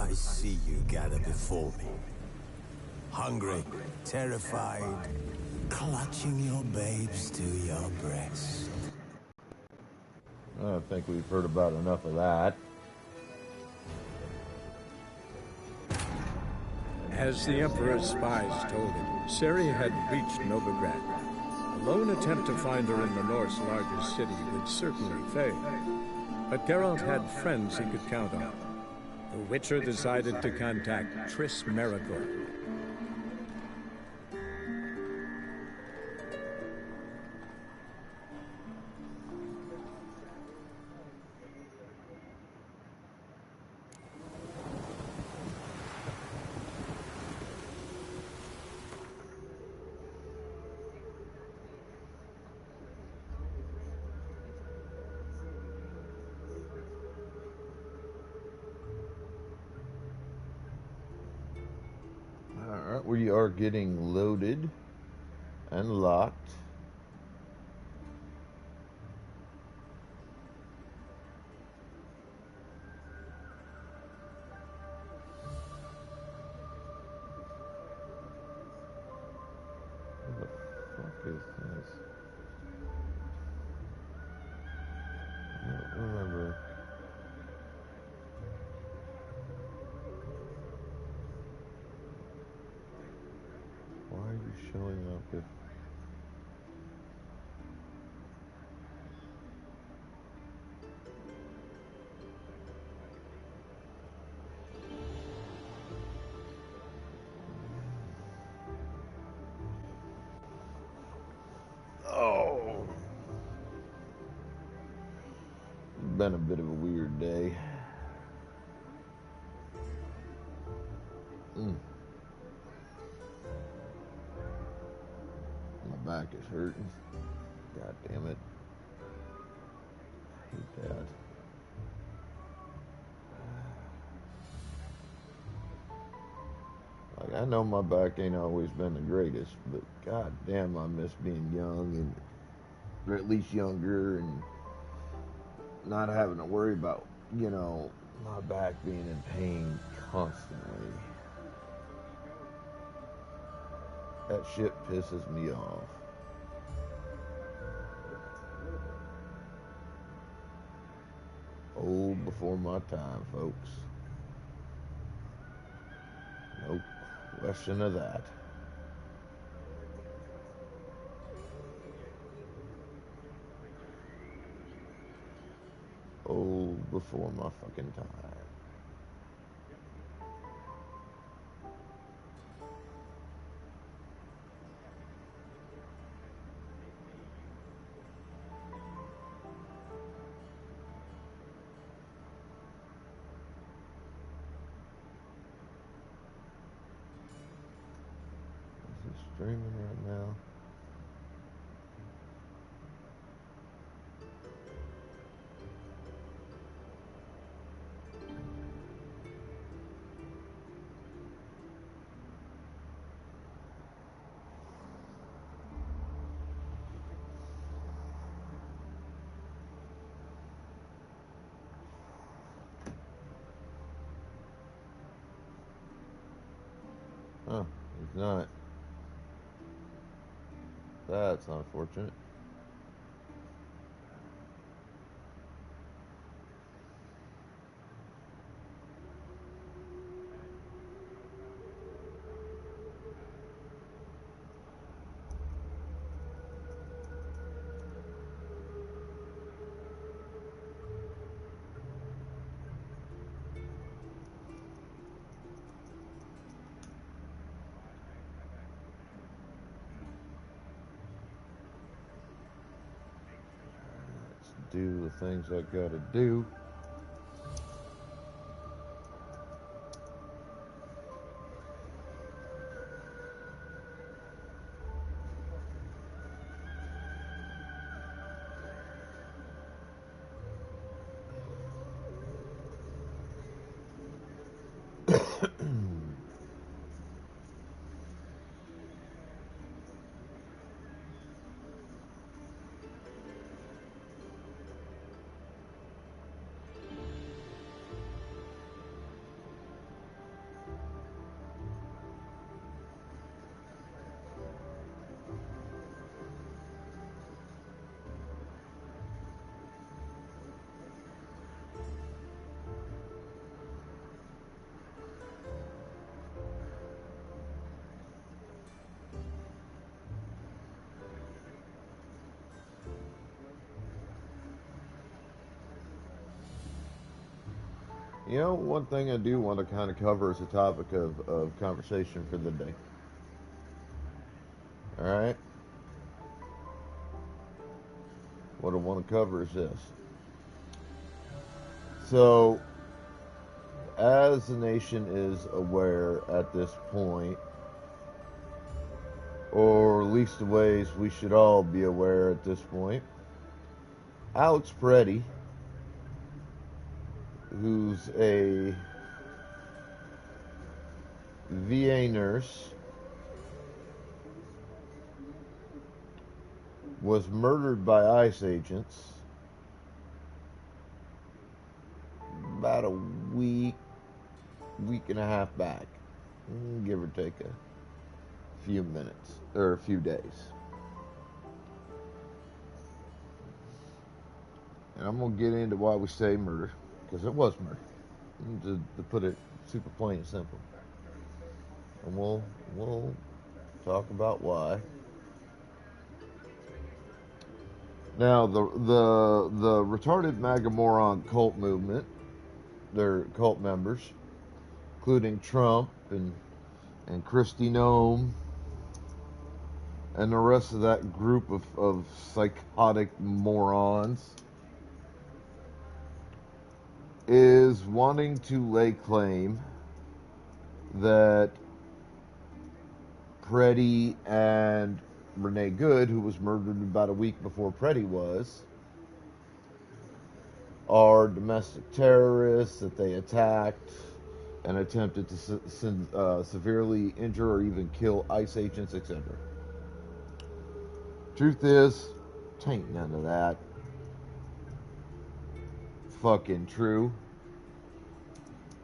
I see you gather before me. Hungry, terrified, clutching your babes to your breast. I think we've heard about enough of that. As the Emperor's spies told him, Ciri had reached Novigrad. A lone attempt to find her in the North's largest city would certainly fail. But Geralt had friends he could count on. The Witcher decided to contact Triss Merigold. Alright, we are getting loaded and locked. What the fuck is this? I don't remember. Why are you showing up if... Oh! It's been a bit of a weird day. My back is hurting. God damn it. I hate that. Like, I know my back ain't always been the greatest, but god damn, I miss being young and, or at least younger, and not having to worry about, you know, my back being in pain constantly. That shit pisses me off. Old before my time, folks. No question of that. Old before my fucking time. Is it streaming right now? Oh, it's not. That's unfortunate. Do the things I gotta do. You know, one thing I do want to kind of cover as a topic of conversation for the day. All right? What I want to cover is this. So, as the nation is aware at this point, or at least the ways we should all be aware at this point, Alex Peretti, who's a VA nurse, was murdered by ICE agents about a week and a half back, give or take a few minutes or a few days. And I'm gonna get into why we say murder, because it was murder, to put it super plain and simple. And we'll talk about why. Now the retarded MAGA moron cult movement, their cult members, including Trump and Kristi Noem and the rest of that group of psychotic morons, is wanting to lay claim that Peretti and Renee Good, who was murdered about a week before Peretti was, are domestic terrorists, that they attacked and attempted to severely injure or even kill ICE agents, etc. Truth is, tain't none of that fucking true.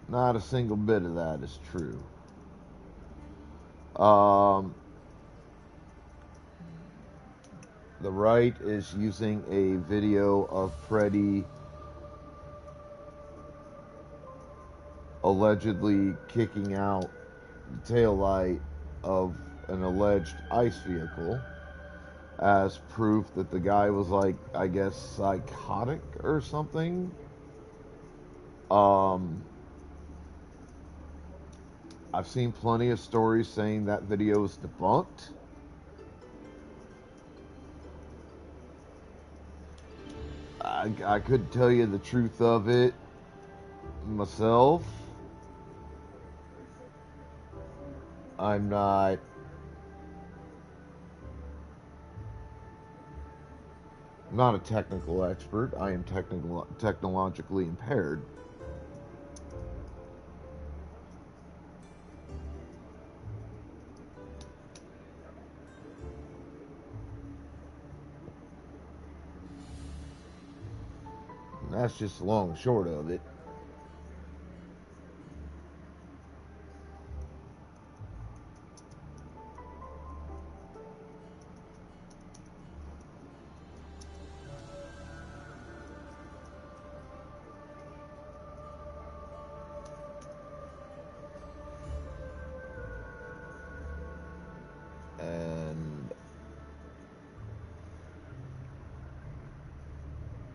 Not a single bit of that is true. The right is using a video of Peretti allegedly kicking out the taillight of an alleged ICE vehicle as proof that the guy was, like, I guess, psychotic or something. I've seen plenty of stories saying that video is debunked. I couldn't tell you the truth of it myself. I'm not a technical expert. I am technologically impaired. And that's just the long and short of it. And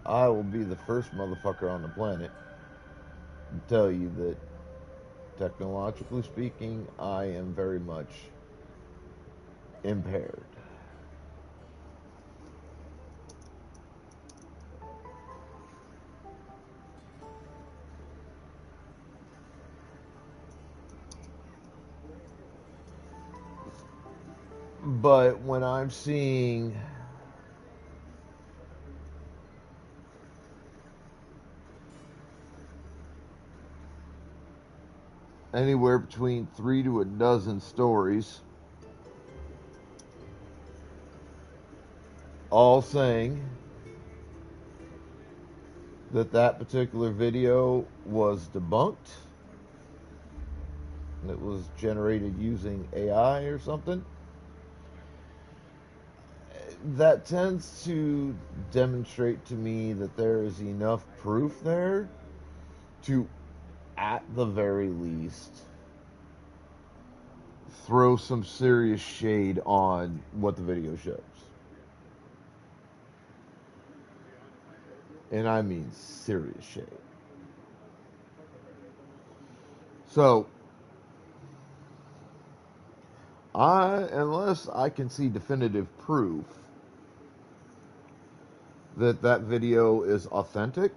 I will be the first motherfucker on the planet to tell you that, technologically speaking, I am very much impaired. But when I'm seeing anywhere between 3 to a dozen stories all saying that particular video was debunked, and it was generated using AI or something, that tends to demonstrate to me that there is enough proof there to, at the very least, throw some serious shade on what the video shows. And I mean serious shade. So, unless I can see definitive proof that that video is authentic,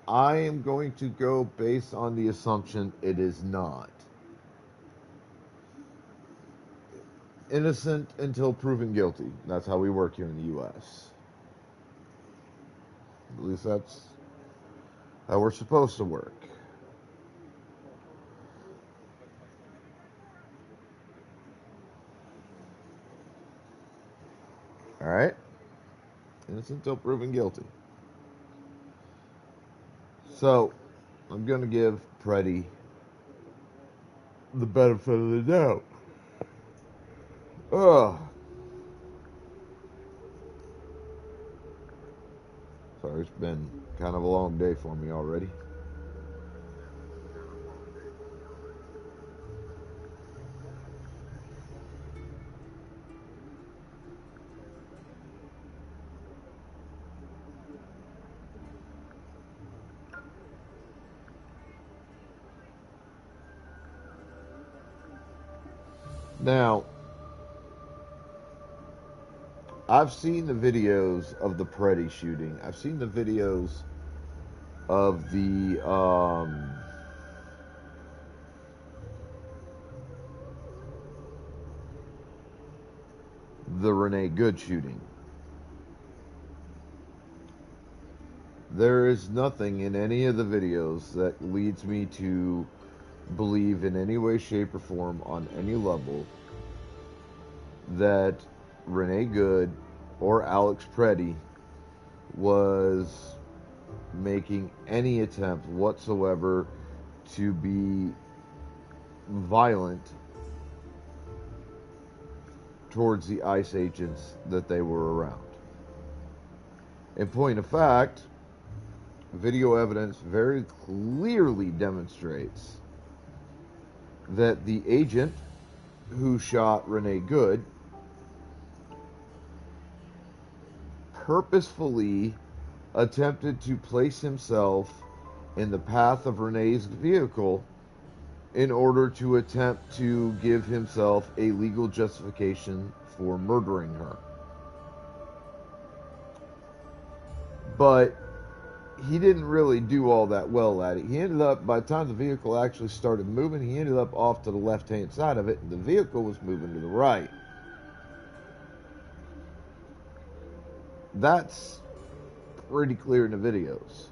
I am going to go based on the assumption it is not. Innocent until proven guilty. That's how we work here in the U.S. At least that's how we're supposed to work. Alright? Innocent until proven guilty. So, I'm going to give Preddy the benefit of the doubt. Ugh. Sorry, it's been kind of a long day for me already. Now, I've seen the videos of the Preddy shooting. I've seen the videos of the Renee Good shooting. There is nothing in any of the videos that leads me to believe in any way, shape, or form on any level that Renee Good or Alex Preddy was making any attempt whatsoever to be violent towards the ICE agents that they were around. In point of fact, video evidence very clearly demonstrates that the agent who shot Renee Good purposefully attempted to place himself in the path of Renee's vehicle in order to attempt to give himself a legal justification for murdering her. But he didn't really do all that well at it. He ended up, by the time the vehicle actually started moving, he ended up off to the left-hand side of it, and the vehicle was moving to the right. That's pretty clear in the videos.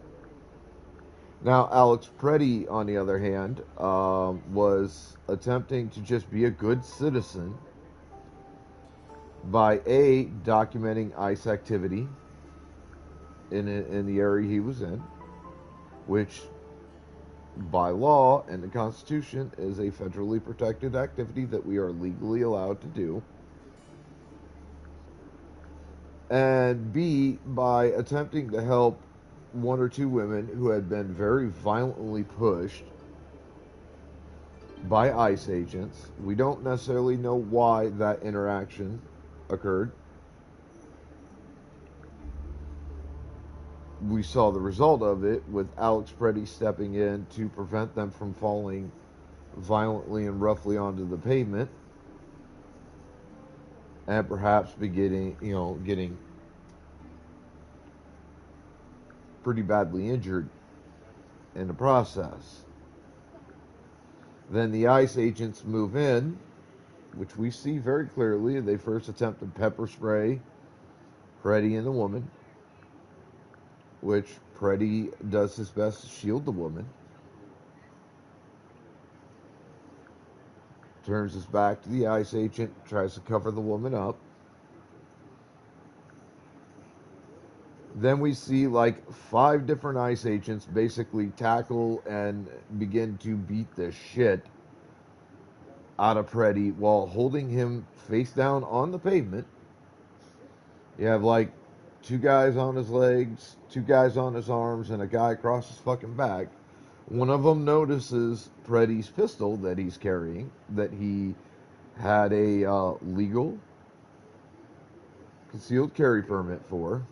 Now, Alex Preddy, on the other hand, was attempting to just be a good citizen by A, documenting ICE activity in the area he was in, which by law and the Constitution is a federally protected activity that we are legally allowed to do, and B, by attempting to help one or two women who had been very violently pushed by ICE agents. We don't necessarily know why that interaction occurred. We saw the result of it with Alex Preddy stepping in to prevent them from falling violently and roughly onto the pavement, and perhaps getting pretty badly injured in the process. Then the ICE agents move in, which we see very clearly. They first attempted pepper spray Preddy and the woman, which Preddy does his best to shield the woman. Turns his back to the ICE agent, tries to cover the woman up. Then we see like 5 different ICE agents basically tackle and begin to beat the shit out of Preddy while holding him face down on the pavement. You have like 2 guys on his legs, 2 guys on his arms, and a guy across his fucking back. One of them notices Preddy's pistol that he's carrying, that he had a legal concealed carry permit for.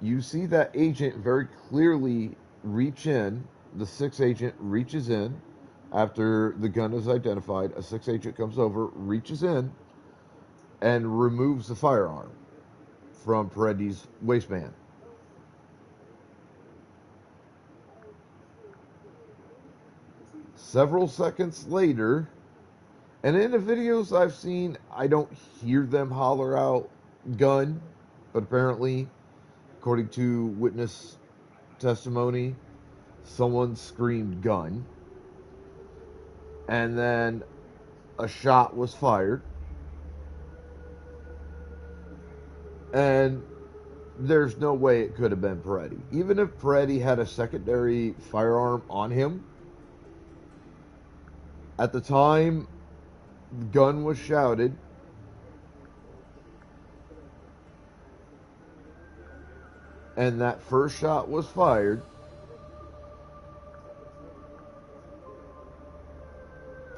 you see that agent very clearly reach in. The 6th agent reaches in after the gun is identified. A 6th agent comes over, reaches in, and removes the firearm from Peretti's waistband. Several seconds later, and in the videos I've seen, I don't hear them holler out gun, but apparently, according to witness testimony, someone screamed gun, and then a shot was fired, and there's no way it could have been Peretti. Even if Peretti had a secondary firearm on him, at the time the gun was shouted, and that first shot was fired,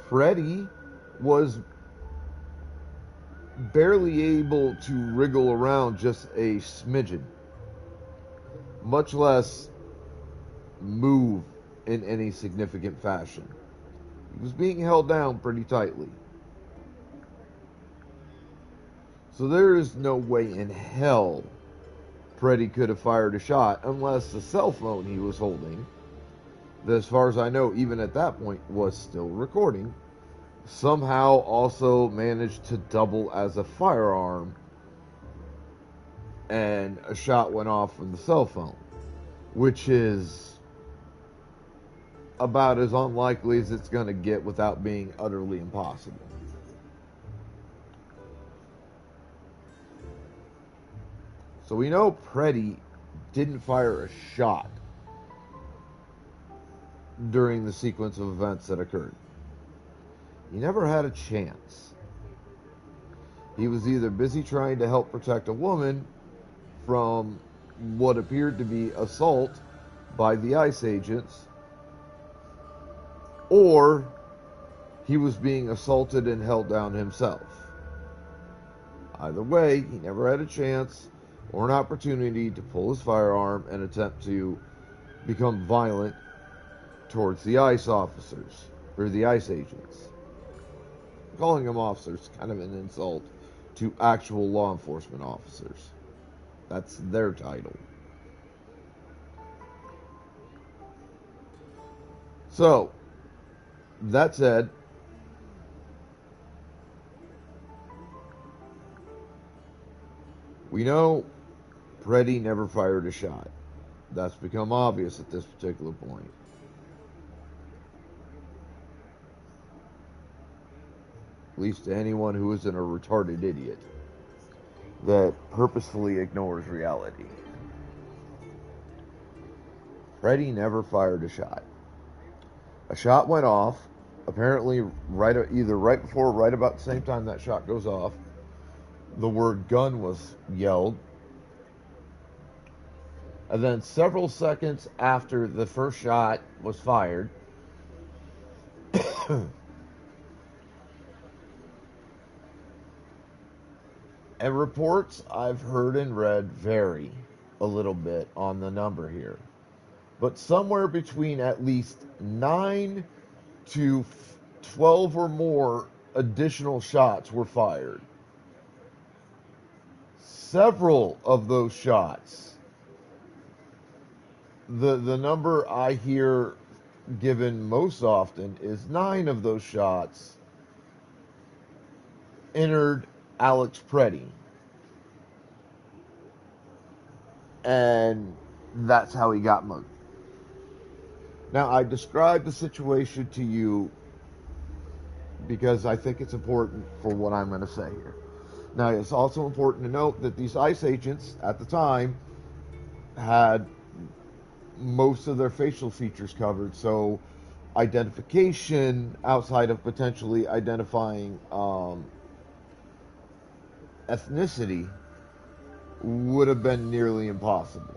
Peretti was barely able to wriggle around just a smidgen, much less move in any significant fashion. He was being held down pretty tightly. So there is no way in hell Peretti could have fired a shot unless the cell phone he was holding, that as far as I know, even at that point, was still recording, somehow also managed to double as a firearm, and a shot went off from the cell phone, which is about as unlikely as it's going to get without being utterly impossible. So we know Peretti didn't fire a shot during the sequence of events that occurred. He never had a chance. He was either busy trying to help protect a woman from what appeared to be assault by the ICE agents, or he was being assaulted and held down himself. Either way, he never had a chance or an opportunity to pull his firearm and attempt to become violent towards the ICE officers, or the ICE agents. Calling them officers is kind of an insult to actual law enforcement officers. That's their title. So, that said, we know Peretti never fired a shot. That's become obvious at this particular point. At least to anyone who isn't a retarded idiot that purposefully ignores reality. Peretti never fired a shot. A shot went off, apparently either right before or right about the same time that shot goes off. The word gun was yelled. And then several seconds after the first shot was fired, and reports I've heard and read vary a little bit on the number here, but somewhere between at least 9 to 12 or more additional shots were fired. Several of those shots, the number I hear given most often is 9 of those shots entered Alex Peretti. And that's how he got mugged. Now, I described the situation to you because I think it's important for what I'm going to say here. Now, it's also important to note that these ICE agents at the time had most of their facial features covered, so identification outside of potentially identifying ethnicity would have been nearly impossible,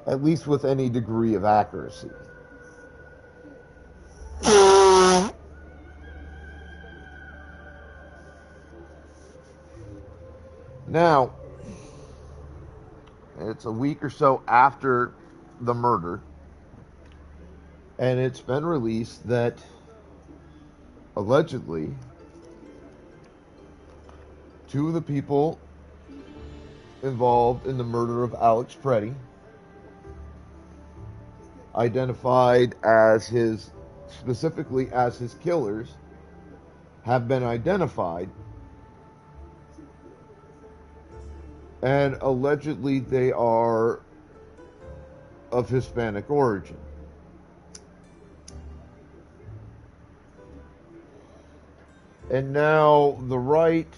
at least with any degree of accuracy. Now, It's a week or so after the murder, and it's been released that allegedly two of the people involved in the murder of Alex Preddy, identified as specifically as his killers, have been identified, and allegedly they are of Hispanic origin. And now the right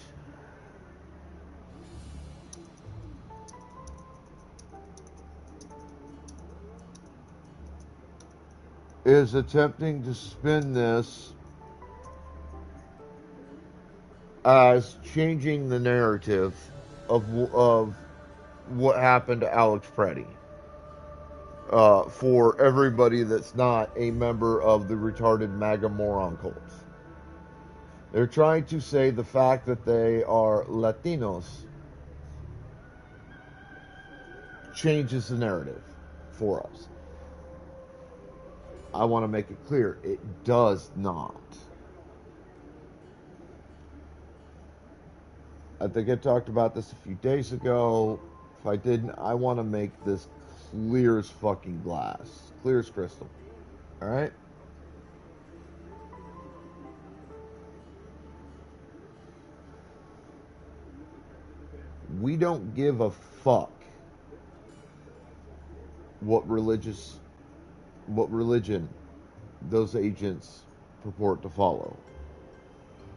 is attempting to spin this as changing the narrative of what happened to Alex Preddy. For everybody that's not a member of the retarded MAGA moron cults. They're trying to say the fact that they are Latinos changes the narrative for us. I want to make it clear, it does not. I think I talked about this a few days ago. If I didn't, I want to make this clear as fucking glass. Clear as crystal. Alright? We don't give a fuck what religion those agents purport to follow.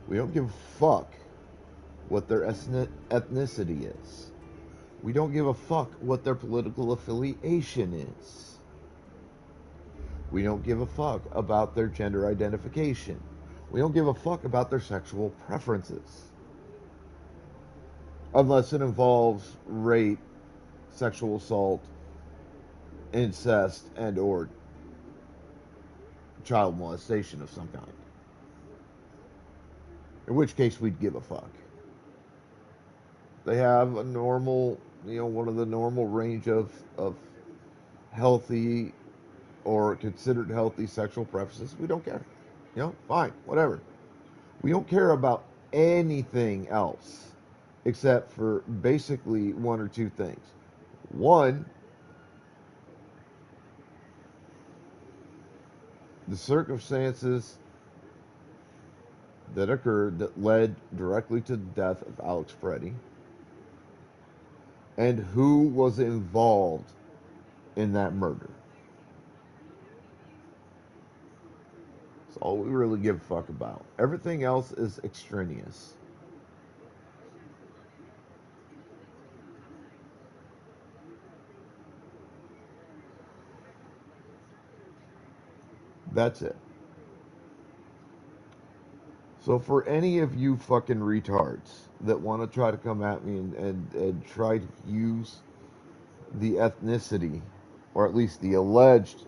We don't give a fuck what their ethnicity is. We don't give a fuck what their political affiliation is. We don't give a fuck about their gender identification. We don't give a fuck about their sexual preferences. Unless it involves rape, sexual assault, incest, and or child molestation of some kind. In which case we'd give a fuck. They have a normal, one of the normal range of healthy or considered healthy sexual preferences. We don't care. Fine, whatever. We don't care about anything else except for basically one or two things. One, the circumstances that occurred that led directly to the death of Alex Preddy, and who was involved in that murder. That's all we really give a fuck about. Everything else is extraneous. That's it. So for any of you fucking retards that want to try to come at me and try to use the ethnicity, or at least the alleged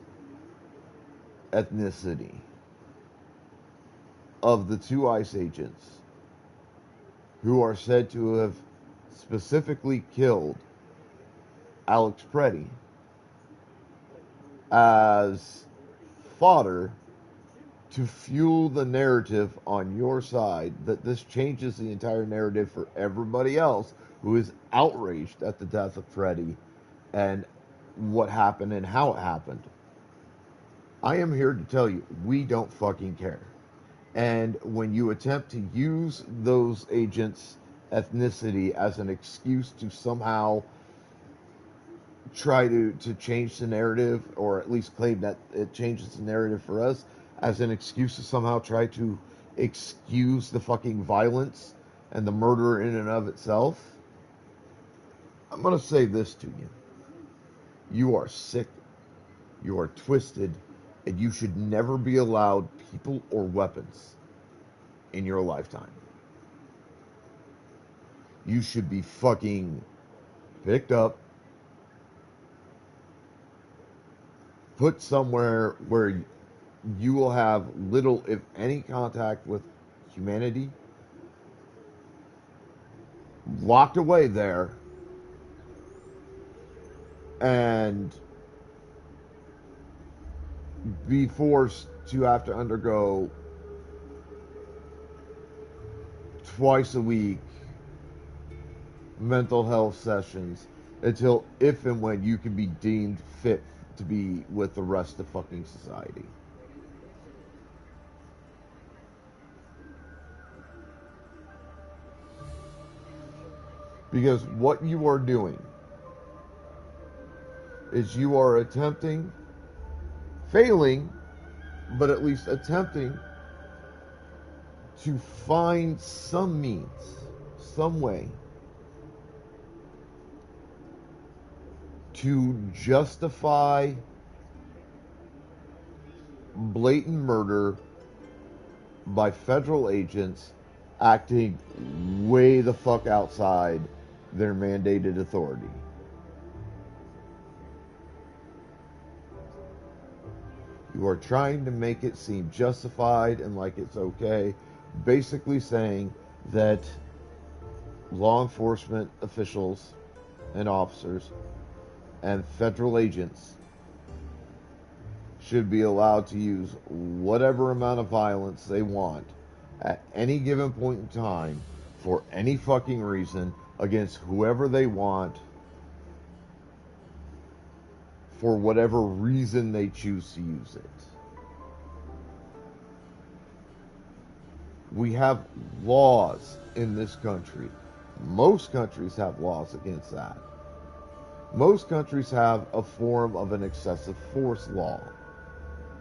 ethnicity, of the two ICE agents who are said to have specifically killed Alex Preddy as fodder to fuel the narrative on your side, that this changes the entire narrative for everybody else who is outraged at the death of Preddy and what happened and how it happened. I am here to tell you, we don't fucking care. And when you attempt to use those agents' ethnicity as an excuse to somehow try to change the narrative, or at least claim that it changes the narrative for us, as an excuse to somehow try to excuse the fucking violence and the murder in and of itself, I'm going to say this to you. You are sick, you are twisted, and you should never be allowed people or weapons in your lifetime. You should be fucking picked up, put somewhere where you will have little, if any, contact with humanity, locked away there, and be forced to have to undergo twice a week mental health sessions until if and when you can be deemed fit to be with the rest of fucking society. Because what you are doing is you are attempting, failing, but at least attempting to find some means, some way to justify blatant murder by federal agents acting way the fuck outside their mandated authority. You are trying to make it seem justified and like it's okay, basically saying that law enforcement officials and officers and federal agents should be allowed to use whatever amount of violence they want at any given point in time for any fucking reason against whoever they want for whatever reason they choose to use it. We have laws in this country. Most countries have laws against that. Most countries have a form of an excessive force law,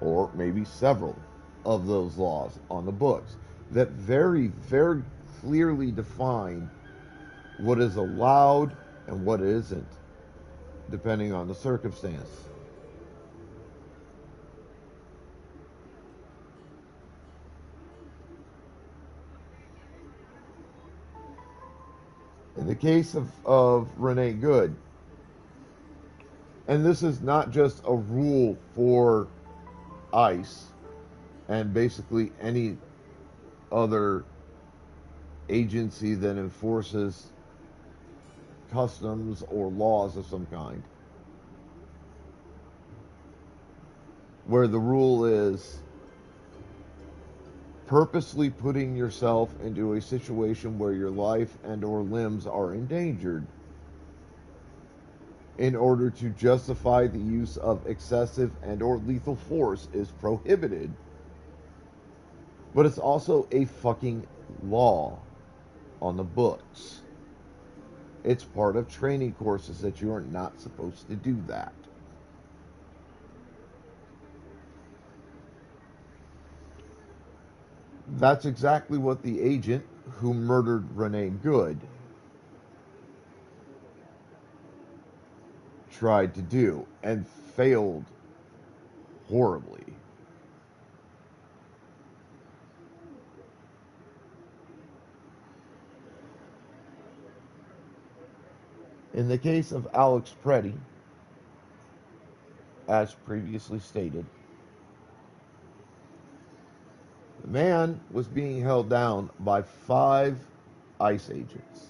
or maybe several of those laws on the books that very, very clearly define what is allowed and what isn't, depending on the circumstance. In the case of Renee Good, and this is not just a rule for ICE and basically any other agency that enforces customs or laws of some kind, where the rule is purposely putting yourself into a situation where your life and or limbs are endangered in order to justify the use of excessive and or lethal force is prohibited. But it's also a fucking law on the books. It's part of training courses that you are not supposed to do that. That's exactly what the agent who murdered Renee Good tried to do and failed horribly. In the case of Alex Preddy, as previously stated, the man was being held down by 5 ICE agents.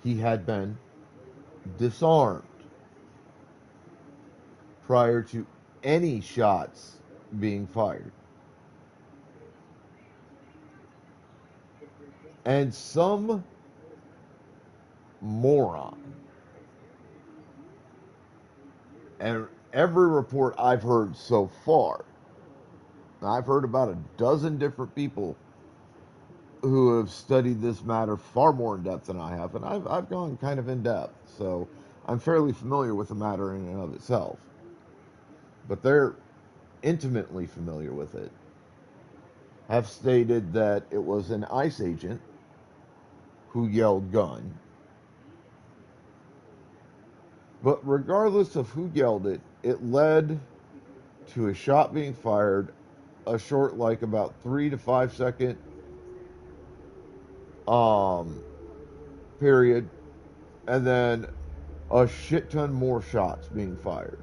He had been disarmed prior to any shots being fired. And some moron, and every report I've heard so far, I've heard about a dozen different people who have studied this matter far more in depth than I have, and I've gone kind of in depth, so I'm fairly familiar with the matter in and of itself. But they're intimately familiar with it, have stated that it was an ICE agent who yelled gun. But regardless of who yelled it, it led to a shot being fired, a short, like about 3 to 5 second period, and then a shit ton more shots being fired,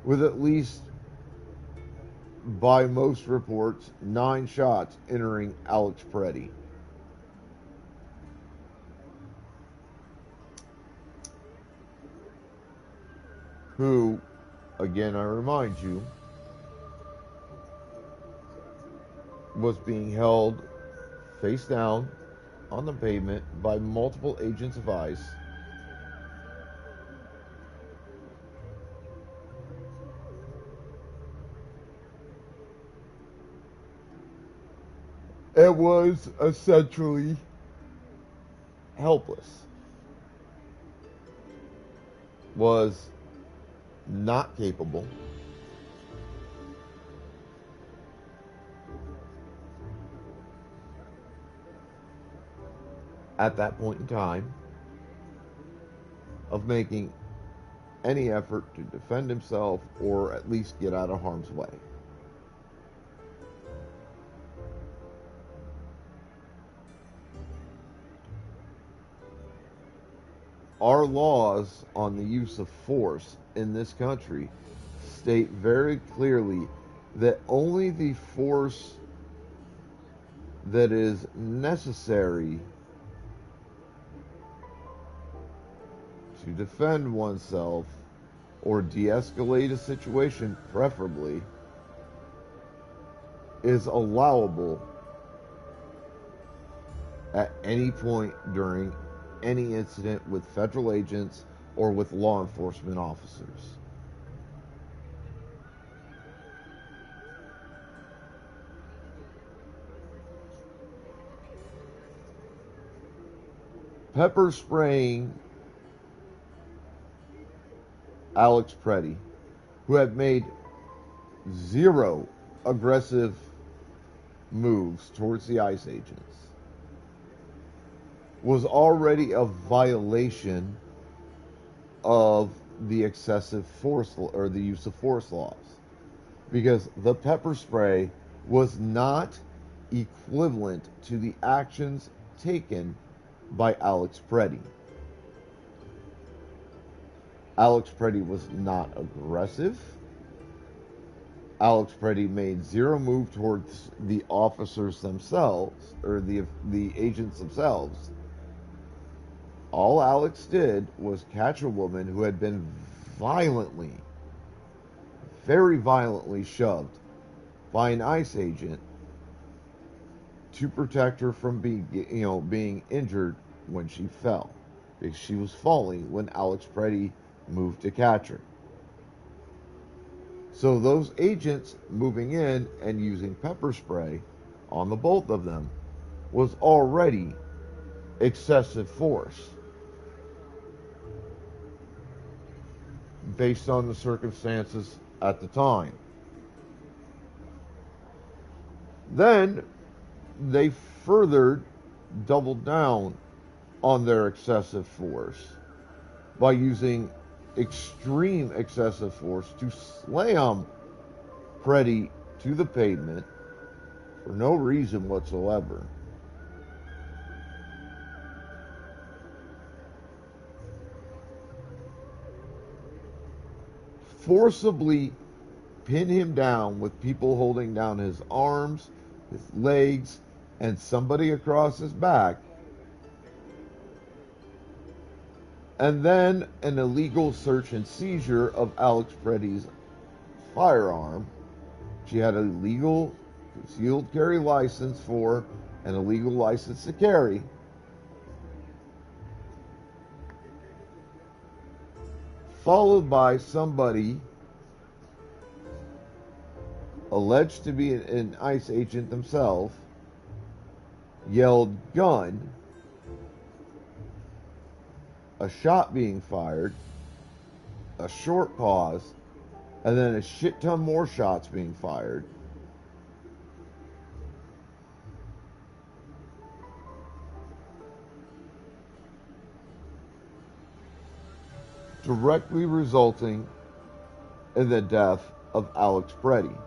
with at least, by most reports, 9 shots entering Alex Preddy. who, again, I remind you, was being held face down on the pavement by multiple agents of ICE. It was essentially helpless. Was not capable. At that point in time, of making any effort to defend himself or at least get out of harm's way. Our laws on the use of force in this country state very clearly that only the force that is necessary to defend oneself or de-escalate a situation, preferably, is allowable at any point during any incident with federal agents or with law enforcement officers. Pepper spraying Alex Preddy, who had made zero aggressive moves towards the ICE agents, was already a violation of the excessive force or the use of force laws, because the pepper spray was not equivalent to the actions taken by Alex Preddy. Alex Preddy was not aggressive. Alex Preddy made zero move towards the officers themselves, or the agents themselves. All Alex did was catch a woman who had been violently, very violently shoved by an ICE agent to protect her from being injured when she fell, because she was falling when Alex Preddy moved to catch her. So those agents moving in and using pepper spray on the both of them was already excessive force based on the circumstances at the time. Then they further doubled down on their excessive force by using extreme excessive force to slam Preddy to the pavement for no reason whatsoever. Forcibly pin him down with people holding down his arms, his legs, and somebody across his back. And then an illegal search and seizure of Alex Preddy's firearm. She had a legal concealed carry license for an illegal license to carry. Followed by somebody alleged to be an ICE agent themselves, yelled gun, a shot being fired, a short pause, and then a shit ton more shots being fired. Directly resulting in the death of Alex Preddy.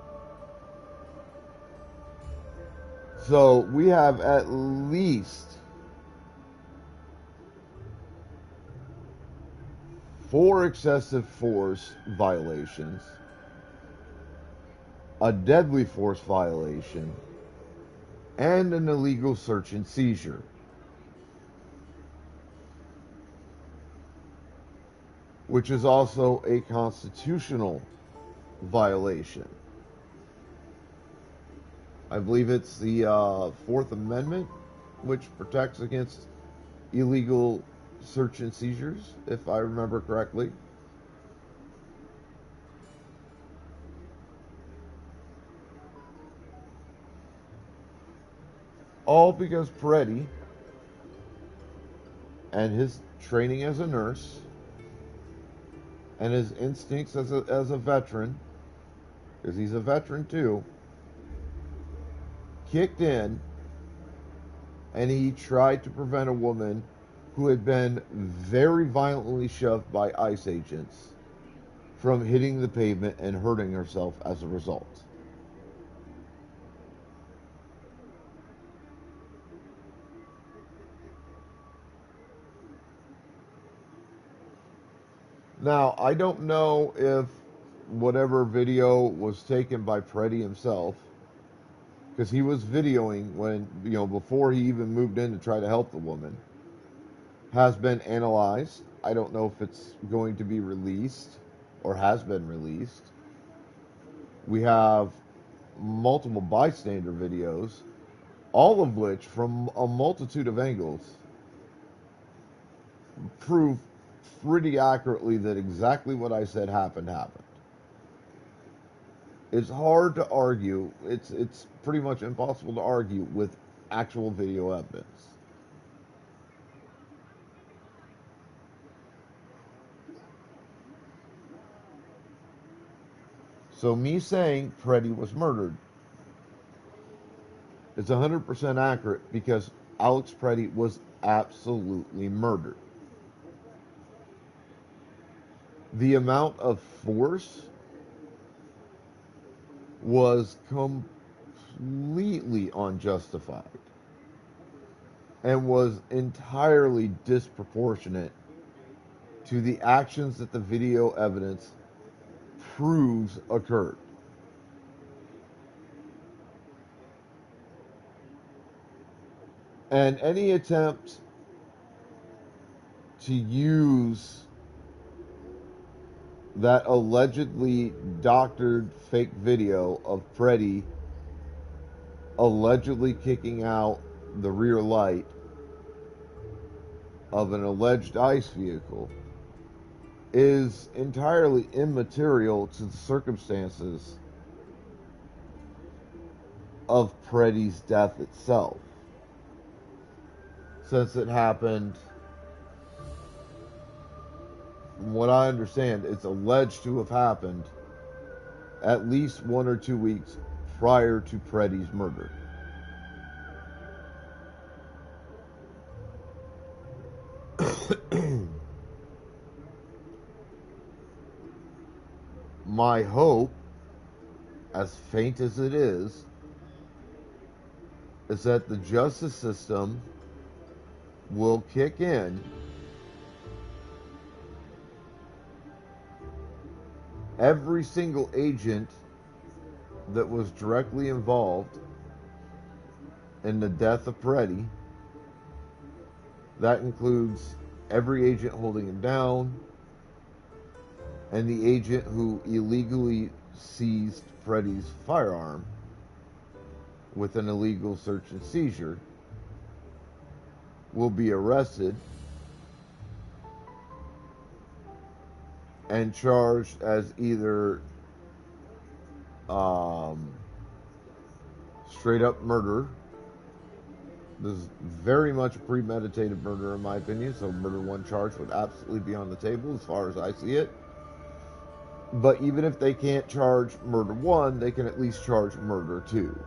So we have at least 4 excessive force violations, a deadly force violation, and an illegal search and seizure. which is also a constitutional violation. I believe it's the Fourth Amendment, which protects against illegal search and seizures, if I remember correctly. All because Peretti and his training as a nurse and his instincts as a veteran, because he's a veteran too, kicked in and he tried to prevent a woman who had been very violently shoved by ICE agents from hitting the pavement and hurting herself as a result. Now, I don't know if whatever video was taken by Peretti himself, because he was videoing when, before he even moved in to try to help the woman, has been analyzed. I don't know if it's going to be released or has been released. We have multiple bystander videos, all of which, from a multitude of angles, prove pretty accurately that exactly what I said happened. It's hard to argue. It's pretty much impossible to argue with actual video evidence. So me saying Peretti was murdered is 100% accurate because Alex Peretti was absolutely murdered. The amount of force was completely unjustified and was entirely disproportionate to the actions that the video evidence proves occurred. And any attempt to use that allegedly doctored fake video of Peretti allegedly kicking out the rear light of an alleged ICE vehicle is entirely immaterial to the circumstances of Peretti's death itself, since it happened, from what I understand, it's alleged to have happened at least 1 or 2 weeks prior to Peretti's murder. My hope, as faint as it is that the justice system will kick in every single agent that was directly involved in the death of Peretti. That includes every agent holding him down and the agent who illegally seized Peretti's firearm with an illegal search and seizure will be arrested and charged as either straight up murder. This is very much a premeditated murder in my opinion, so murder one charge would absolutely be on the table as far as I see it. But even if they can't charge murder one, they can at least charge murder two.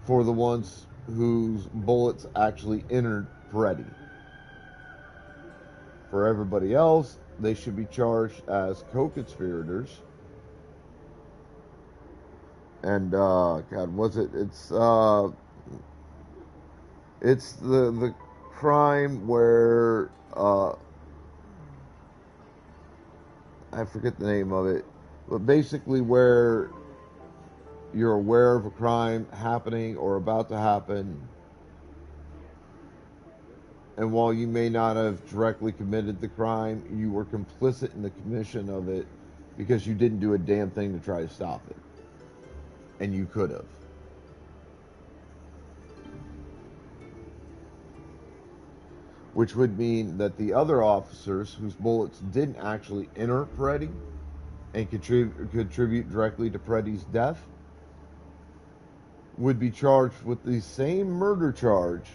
For the ones whose bullets actually entered Peretti. For everybody else, they should be charged as co-conspirators. And God, was it? It's the crime where I forget the name of it, but basically where you're aware of a crime happening or about to happen, And while you may not have directly committed the crime, you were complicit in the commission of it because you didn't do a damn thing to try to stop it. And you could have. Which would mean that the other officers whose bullets didn't actually enter Peretti and contribute directly to Peretti's death would be charged with the same murder charge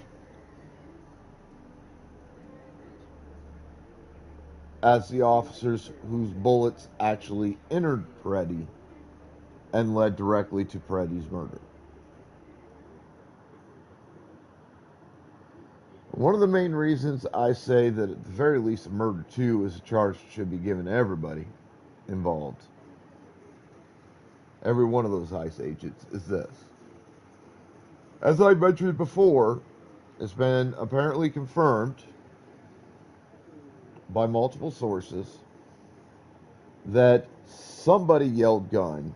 as the officers whose bullets actually entered Peretti and led directly to Peretti's murder. One of the main reasons I say that at the very least murder 2 is a charge that should be given to everybody involved, every one of those ICE agents, is this. As I mentioned before, it's been apparently confirmed by multiple sources that somebody yelled gun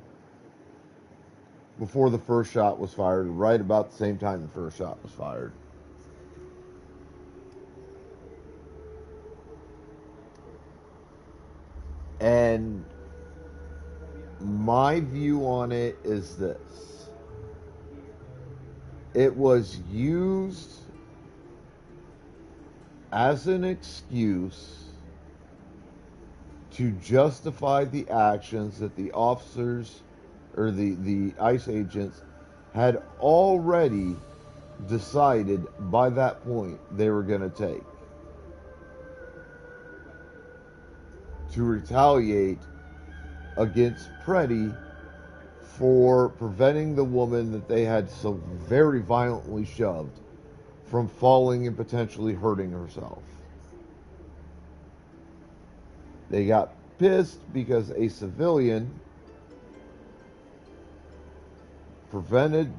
before the first shot was fired, right about the same time the first shot was fired. And my view on it is this. It was used as an excuse to justify the actions that the officers or the ICE agents had already decided by that point they were going to take, to retaliate against Peretti for preventing the woman that they had so very violently shoved from falling and potentially hurting herself. They got pissed because a civilian prevented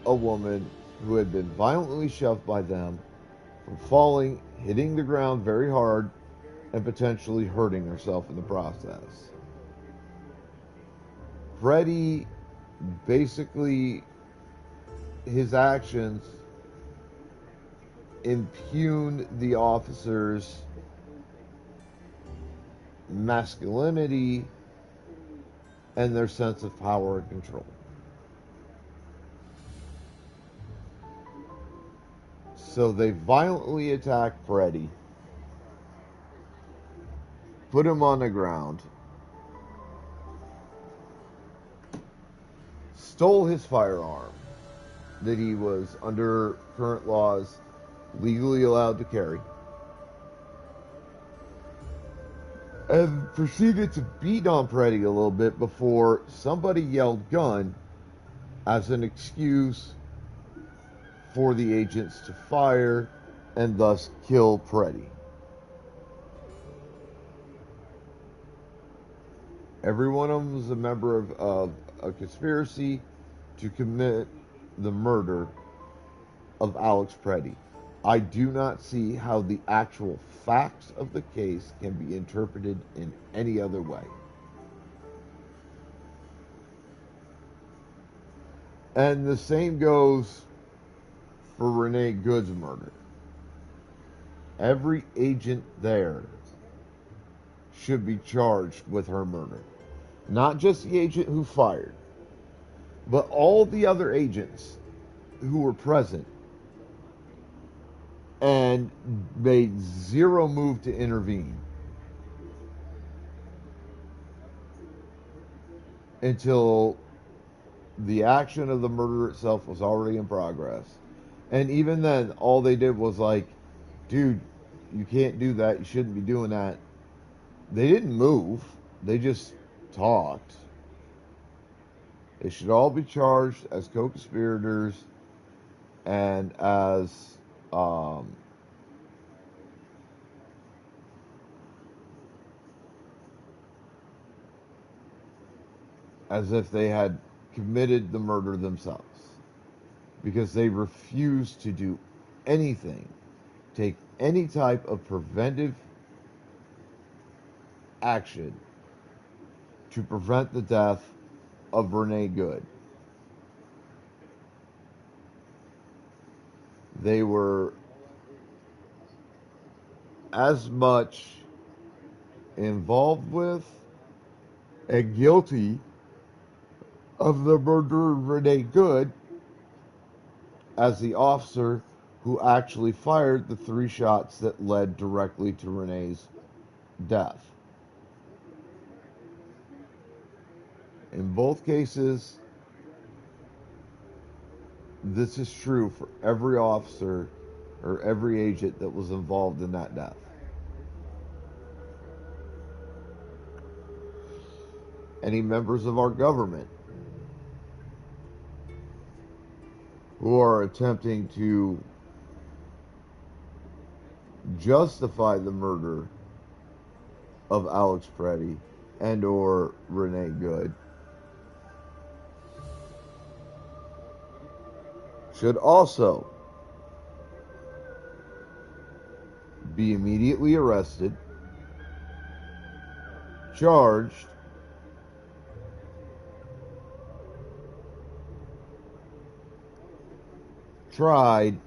a woman who had been violently shoved by them from falling, hitting the ground very hard, and potentially hurting herself in the process. Peretti, basically, his actions impugned the officers' masculinity and their sense of power and control. So they violently attacked Peretti, put him on the ground, stole his firearm that he was, under current laws, legally allowed to carry, and proceeded to beat on Peretti a little bit before somebody yelled gun as an excuse for the agents to fire and thus kill Peretti. Every one of them was a member of a conspiracy to commit the murder of Alex Peretti. I do not see how the actual facts of the case can be interpreted in any other way. And the same goes for Renee Good's murder. Every agent there should be charged with her murder. Not just the agent who fired, but all the other agents who were present and made zero move to intervene until the action of the murder itself was already in progress. And even then, all they did was like, dude, you can't do that. You shouldn't be doing that. They didn't move. They just talked. They should all be charged as co-conspirators and as if they had committed the murder themselves, because they refused to do anything, take any type of preventive action to prevent the death of Renee Good. They were as much involved with and guilty of the murder of Renee Good as the officer who actually fired the 3 shots that led directly to Renee's death. In both cases, this is true for every officer or every agent that was involved in that death. Any members of our government who are attempting to justify the murder of Alex Preddy and or Renee Good should also be immediately arrested, charged, tried,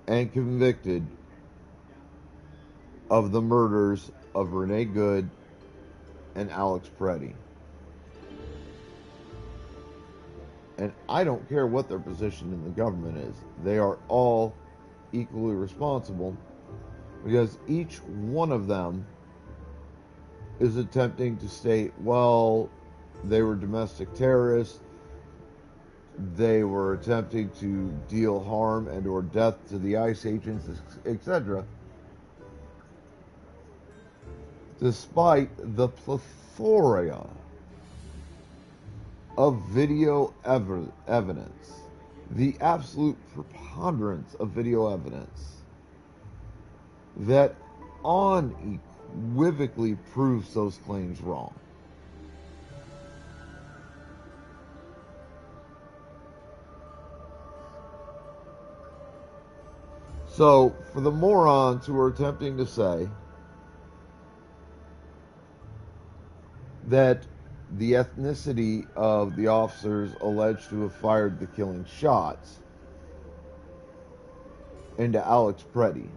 and convicted of the murders of Renee Good and Alex Preddy. And I don't care what their position in the government is. They are all equally responsible because each one of them is attempting to state, well, they were domestic terrorists, they were attempting to deal harm and or death to the ICE agents, etc. Despite the plethora of video evidence, the absolute preponderance of video evidence that unequivocally proves those claims wrong. So, for the morons who are attempting to say that the ethnicity of the officers alleged to have fired the killing shots into Alex Preddy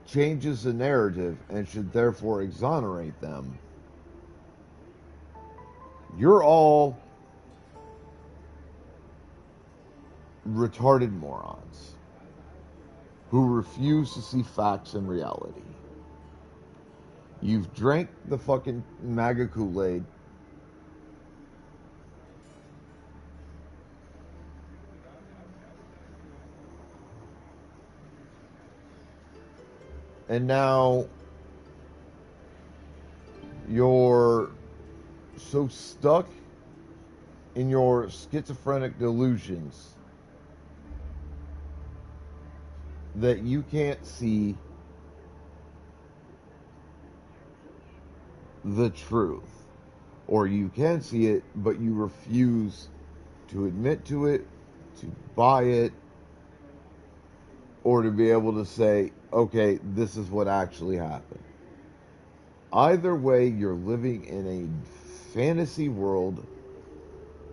changes the narrative and should therefore exonerate them, you're all retarded morons who refuse to see facts and reality. You've drank the fucking MAGA Kool-Aid. And now you're so stuck in your schizophrenic delusions that you can't see the truth. Or you can see it, but you refuse to admit to it, to buy it, or to be able to say, okay, this is what actually happened. Either way, you're living in a fantasy world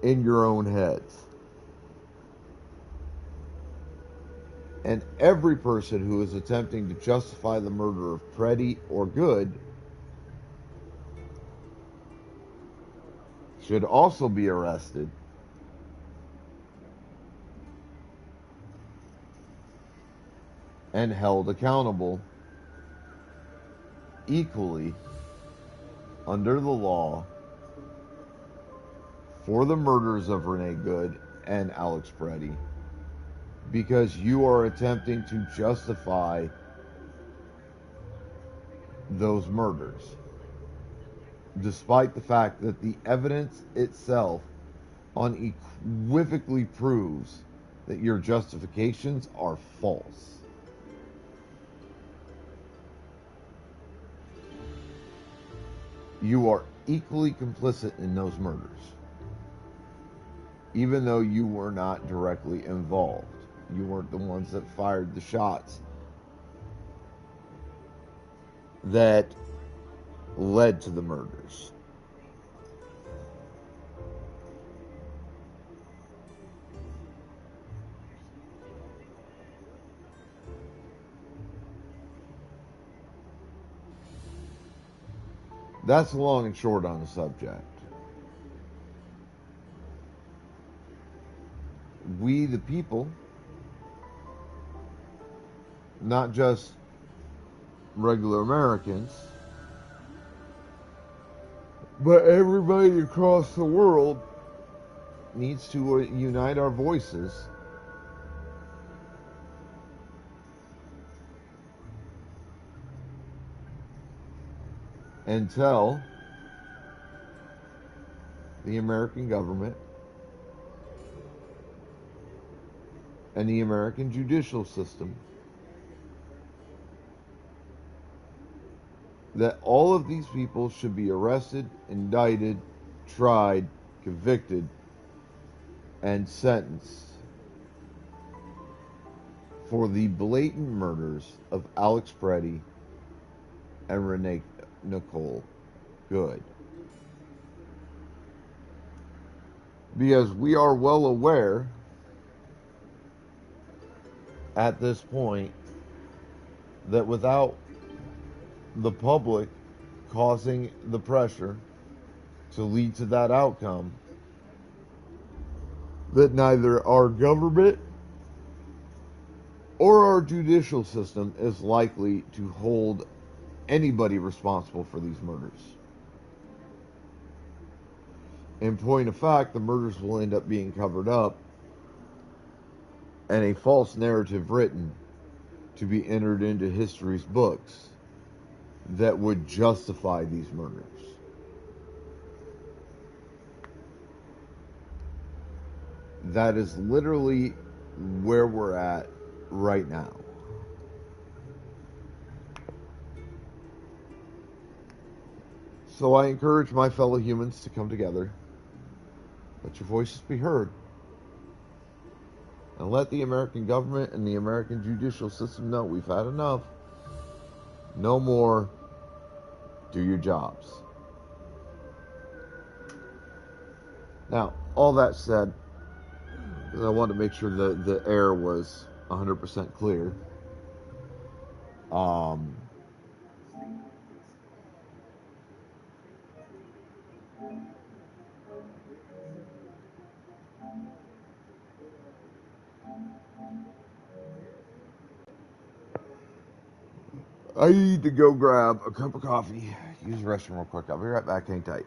in your own heads. And every person who is attempting to justify the murder of Preddy or Good should also be arrested and held accountable equally under the law for the murders of Renee Good and Alex Preddy, because you are attempting to justify those murders, despite the fact that the evidence itself unequivocally proves that your justifications are false. You are equally complicit in those murders, even though you were not directly involved. You weren't the ones that fired the shots that led to the murders. That's the long and short on the subject. We, the people, not just regular Americans, but everybody across the world, needs to unite our voices and tell the American government and the American judicial system that all of these people should be arrested, indicted, tried, convicted, and sentenced for the blatant murders of Alex Preddy and Renee Nicole Good. Because we are well aware at this point that without the public causing the pressure to lead to that outcome, that neither our government or our judicial system is likely to hold anybody responsible for these murders. In point of fact, the murders will end up being covered up and a false narrative written to be entered into history's books that would justify these murders. That is literally where we're at right now. So I encourage my fellow humans to come together, let your voices be heard, and let the American government and the American judicial system know we've had enough. No more. Do your jobs. Now, all that said, I wanted to make sure that the air was 100% clear. I need to go grab a cup of coffee, use the restroom real quick. I'll be right back. Hang tight.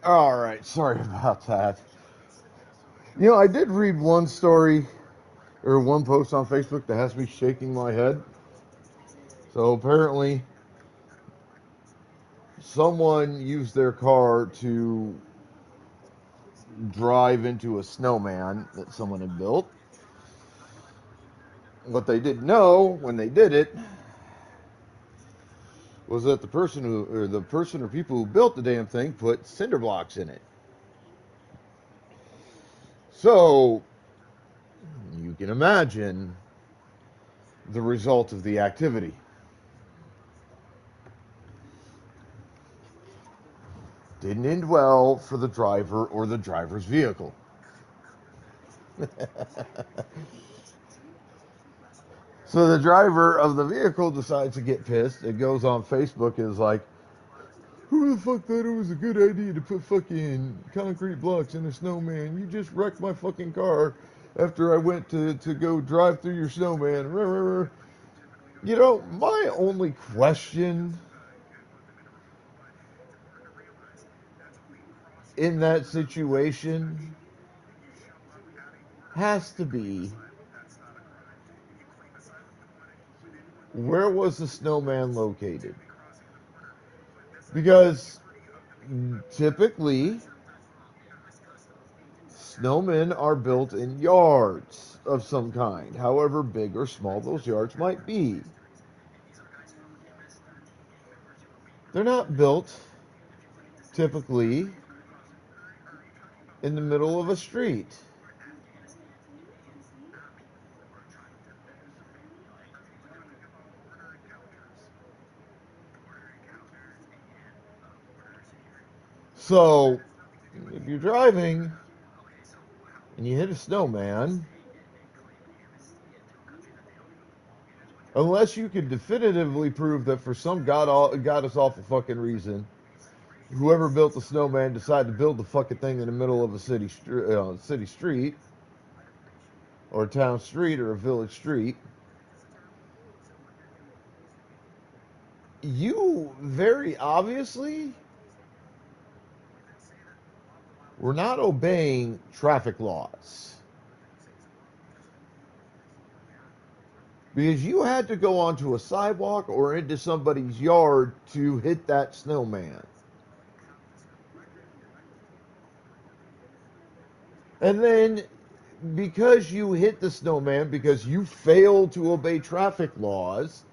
All right, sorry about that. You know, I did read one story or one post on Facebook that has me shaking my head. So apparently, someone used their car to drive into a snowman that someone had built. What they didn't know when they did it was that the person or people who built the damn thing put cinder blocks in it. So you can imagine the result of the activity. Didn't end well for the driver or the driver's vehicle. So the driver of the vehicle decides to get pissed. It goes on Facebook and is like, who the fuck thought it was a good idea to put fucking concrete blocks in a snowman? You just wrecked my fucking car after I went to go drive through your snowman. You know, my only question in that situation has to be, where was the snowman located? Because typically, snowmen are built in yards of some kind, however big or small those yards might be. They're not built typically in the middle of a street. So, if you're driving and you hit a snowman, unless you can definitively prove that for some goddess awful fucking reason, whoever built the snowman decided to build the fucking thing in the middle of a city street, or a town street, or a village street, you very obviously were not obeying traffic laws. Because you had to go onto a sidewalk or into somebody's yard to hit that snowman. And then, because you hit the snowman, because you failed to obey traffic laws,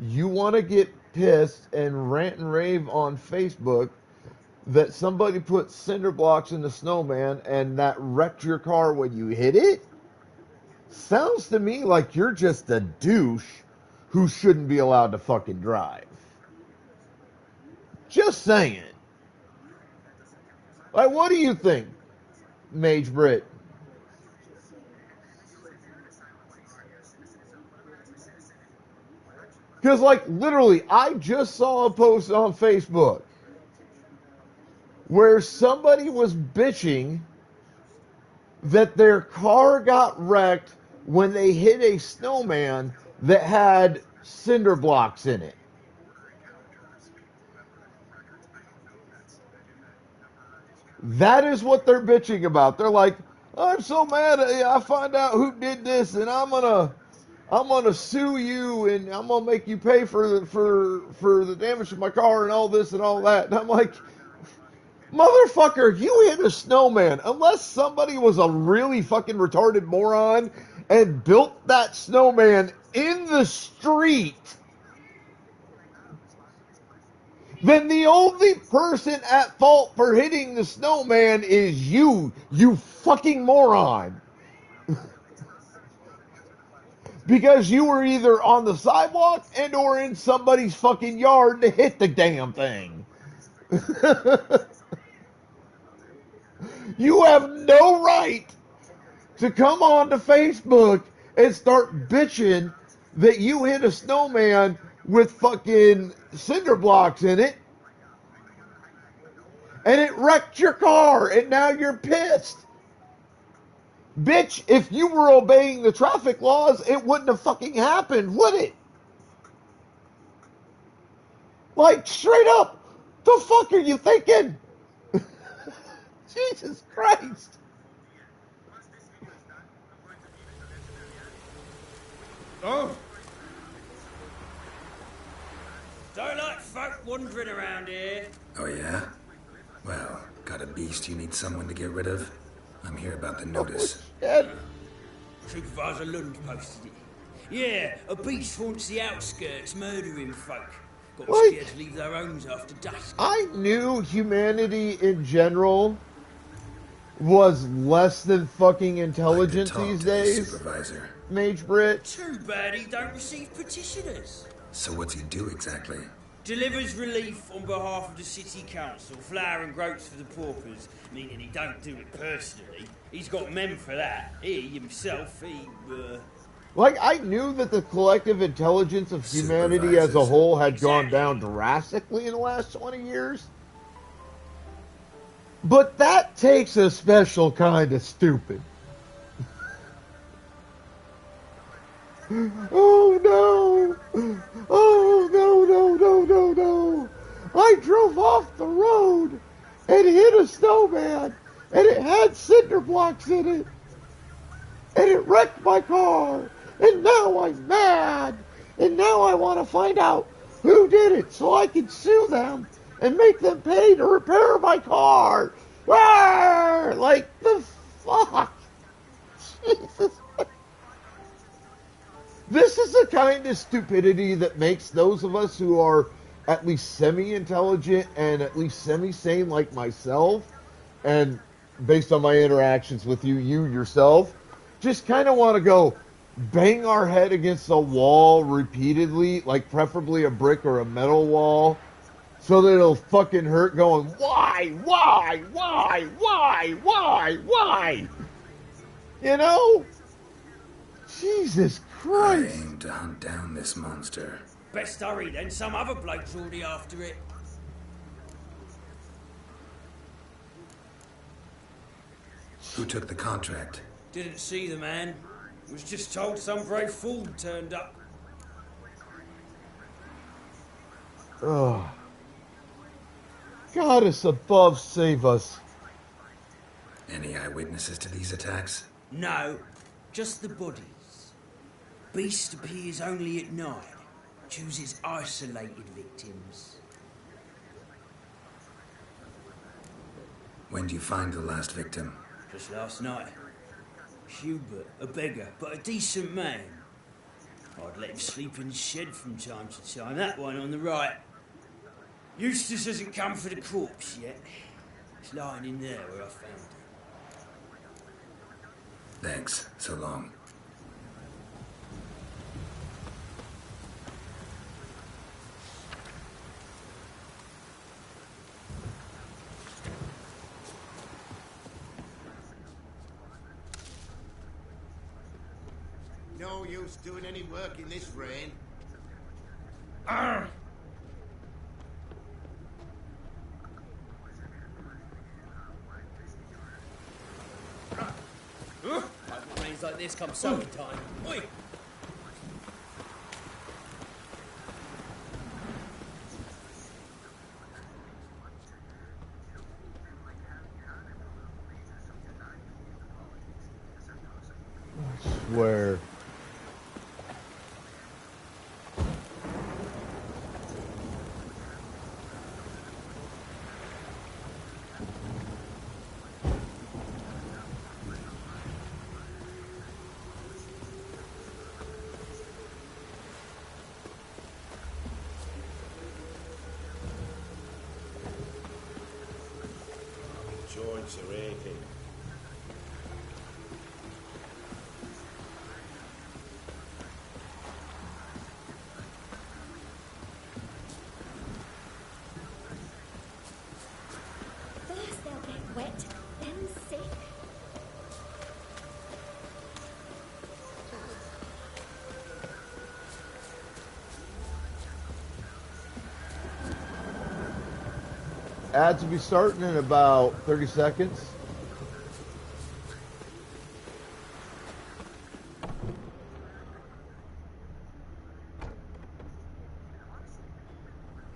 you want to get pissed and rant and rave on Facebook that somebody put cinder blocks in the snowman and that wrecked your car when you hit it? Sounds to me like you're just a douche who shouldn't be allowed to fucking drive. Just saying. Like, what do you think, Mage Brit? Because, like, literally, I just saw a post on Facebook where somebody was bitching that their car got wrecked when they hit a snowman that had cinder blocks in it. That is what they're bitching about. They're like, I'm so mad. I find out who did this, and I'm gonna sue you, and I'm gonna make you pay for the damage to my car and all this and all that. And I'm like, motherfucker, you hit a snowman. Unless somebody was a really fucking retarded moron and built that snowman in the street, then the only person at fault for hitting the snowman is you fucking moron. Because you were either on the sidewalk and or in somebody's fucking yard to hit the damn thing. You have no right to come on to Facebook and start bitching that you hit a snowman with fucking cinder blocks in it and it wrecked your car and now you're pissed. Bitch, if you were obeying the traffic laws, it wouldn't have fucking happened, would it? Like, straight up, The fuck are you thinking? Jesus Christ. Oh! Don't like folk wandering around here. Oh, yeah? Well, got a beast you need someone to get rid of? I'm here about the notice. Shit. Supervisor Lund posted it. Yeah, a beast haunts the outskirts, murdering folk. Got What? scared to leave their homes after dusk. I knew humanity in general was less than fucking intelligent Talk these to the days, supervisor. Mage Brit. Too bad he don't receive petitioners. So what's he do exactly? Delivers relief on behalf of the city council, flour and groats for the paupers, meaning he don't do it personally. He's got men for that. He himself, Like, I knew that the collective intelligence of humanity as a whole had gone down drastically in the last 20 years. But that takes a special kind of stupid. Oh no! Oh no, no, no, no, no! I drove off the road and hit a snowman and it had cinder blocks in it. And it wrecked my car. And now I'm mad. And now I want to find out who did it so I can sue them and make them pay to repair my car. Rawr! Like, the fuck? Jesus. This is the kind of stupidity that makes those of us who are at least semi-intelligent and at least semi-sane like myself, and based on my interactions with you yourself, just kind of want to go bang our head against a wall repeatedly, like preferably a brick or a metal wall, so that it'll fucking hurt going, why? You know? Jesus Christ. I aim to hunt down this monster. best hurry then, some other bloke's already after it. Who took the contract? Didn't see the man. Was just told some brave fool turned up. Ugh. Goddess above, save us. Any eyewitnesses to these attacks? No, just the bodies. Beast appears only at night. Chooses isolated victims. When do you find the last victim? Just last night. Hubert, a beggar, but a decent man. I'd let him sleep in the shed from time to time. That one on the right. Eustace hasn't come for the corpse yet. It's lying in there where I found it. Thanks. So long. No use doing any work in this rain. Arr! Rains like this come summertime. Oi! I swear. Joints are aching. First they'll get wet, then sick. Ads will be starting in about 30 seconds.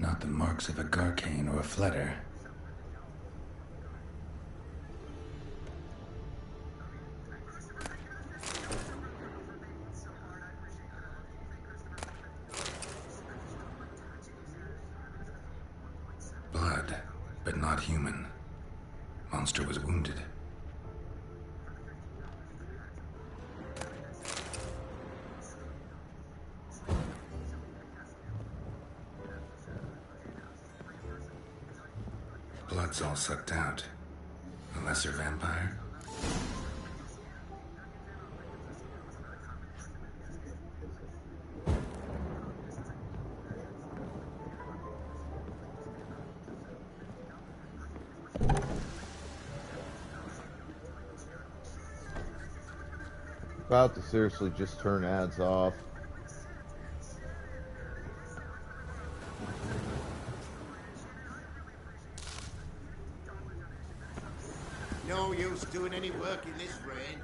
Not the marks tracks of a Garcane or a Fletter. Blood, but not human. Monster was wounded. Blood's all sucked out. A lesser vampire? About to seriously just turn ads off. No use doing any work in this rain.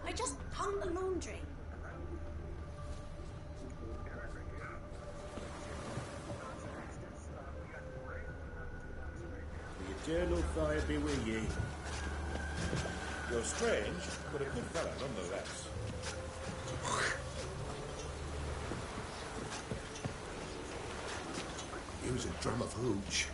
I just hung the laundry. The eternal fire be with ye. You're strange, but a good fellow nonetheless. Use a drum of hooch.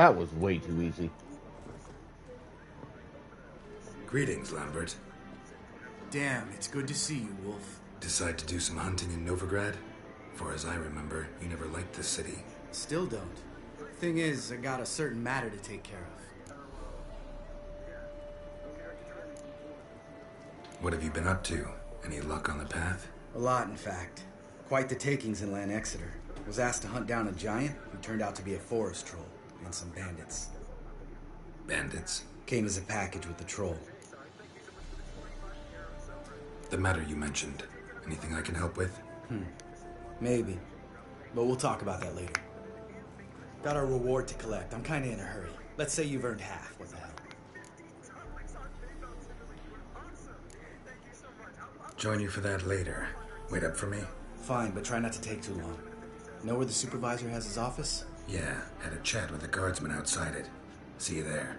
That was way too easy. Greetings, Lambert. Damn, it's good to see you, Wolf. Decide to do some hunting in Novigrad? For as I remember, you never liked the city. Still don't. Thing is, I got a certain matter to take care of. What have you been up to? Any luck on the path? A lot, in fact. Quite the takings in Lan Exeter. Was asked to hunt down a giant who turned out to be a forest troll and some bandits. Bandits? Came as a package with the troll. The matter you mentioned. Anything I can help with? Maybe. But we'll talk about that later. Got our reward to collect. I'm kinda in a hurry. Let's say you've earned half. What the hell? Join you for that later. Wait up for me? Fine, but try not to take too long. Know where the supervisor has his office? Yeah, had a chat with the guardsman outside it. See you there.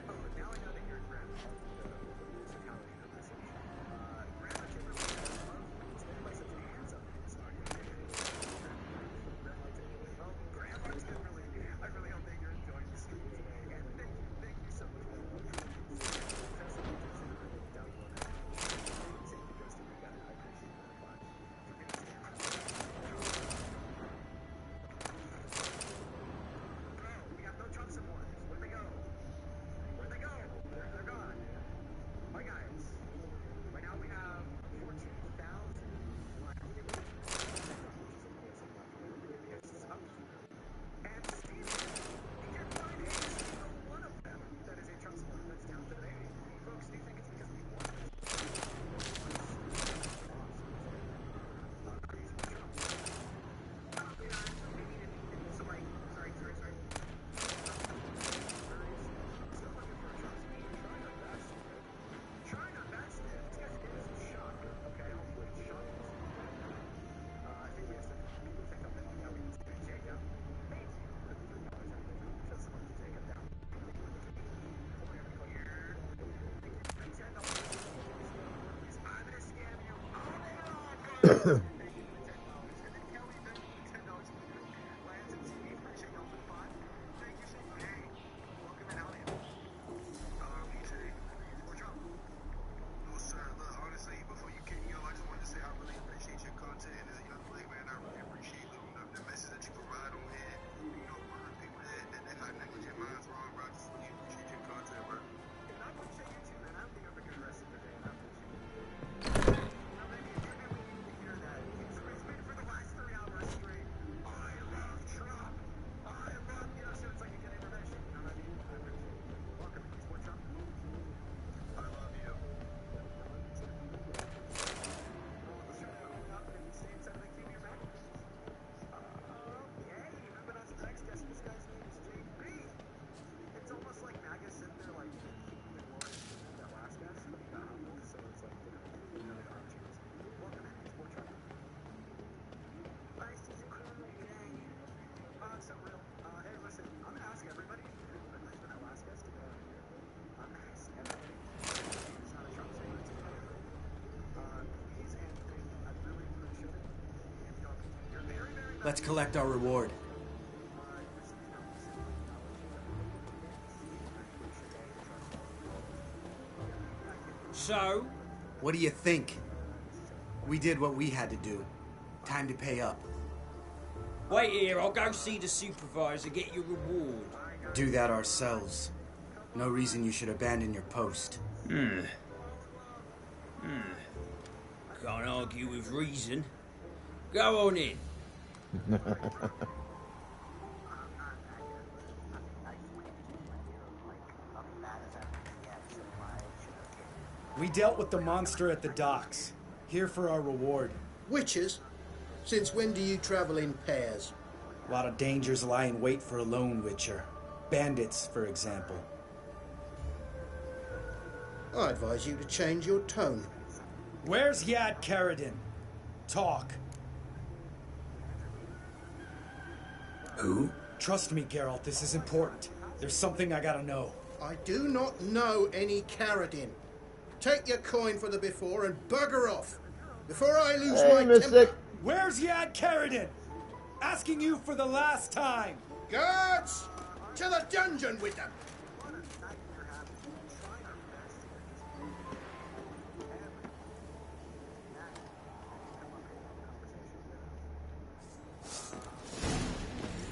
Let's collect our reward. So? What do you think? We did what we had to do. Time to pay up. Wait here, I'll go see the supervisor, get your reward. Do that ourselves. No reason you should abandon your post. Can't argue with reason. Go on in. We dealt with the monster at the docks. Here for our reward. Witches? Since when do you travel in pairs? A lot of dangers lie in wait for a lone witcher. Bandits, for example. I advise you to change your tone. Where's Yad Karadin? Talk. Who? Trust me, Geralt, this is important. There's something I gotta know. I do not know any Karadin. Take your coin for the before and bugger off. Before I lose my temper. Where's Yad Karadin? Asking you for the last time. Guards! To the dungeon with them!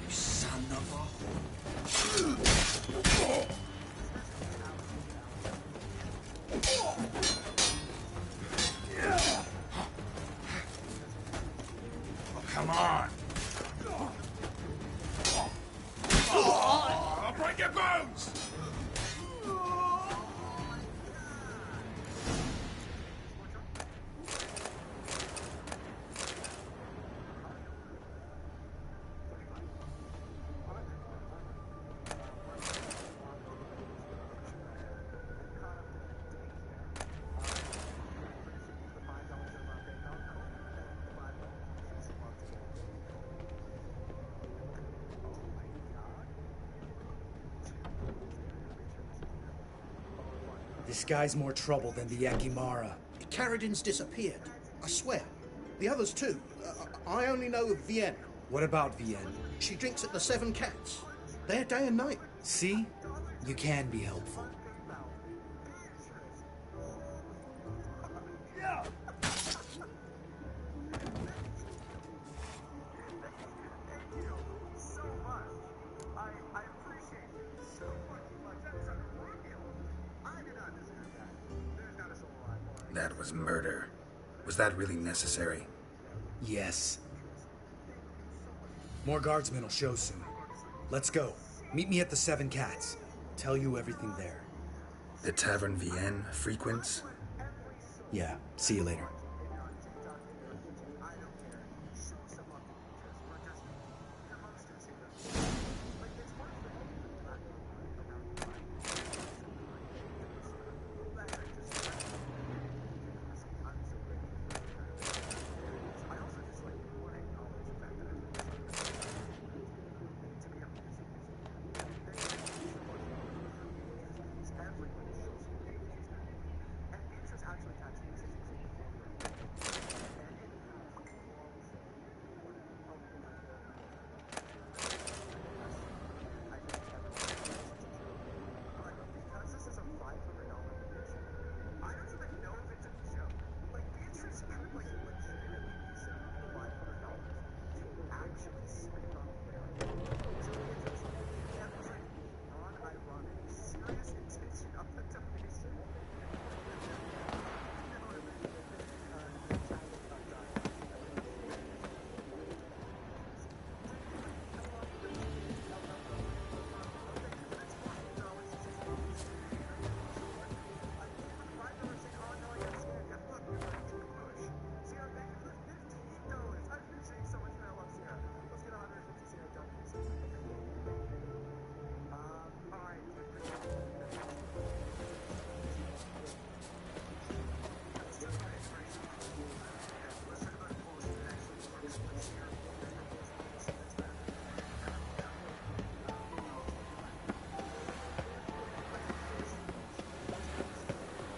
Son of a... Oh, come on! I'll break your bones! This guy's more trouble than the Ekimara. Caradin's disappeared. I swear. The others too. I only know of Vienne. What about Vienne? She drinks at the Seven Cats. There day and night. See? You can be helpful. That was murder. Was that really necessary? Yes. More guardsmen will show soon. Let's go. Meet me at the Seven Cats. Tell you everything there. The Tavern Vienne frequents? Yeah, see you later.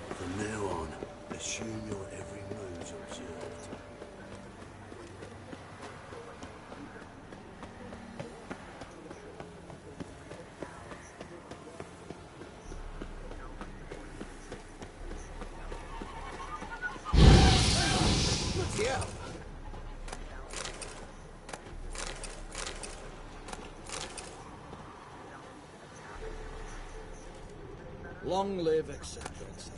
From now on, assume your every move's observed. Bloody hell! Long live, etc., etc.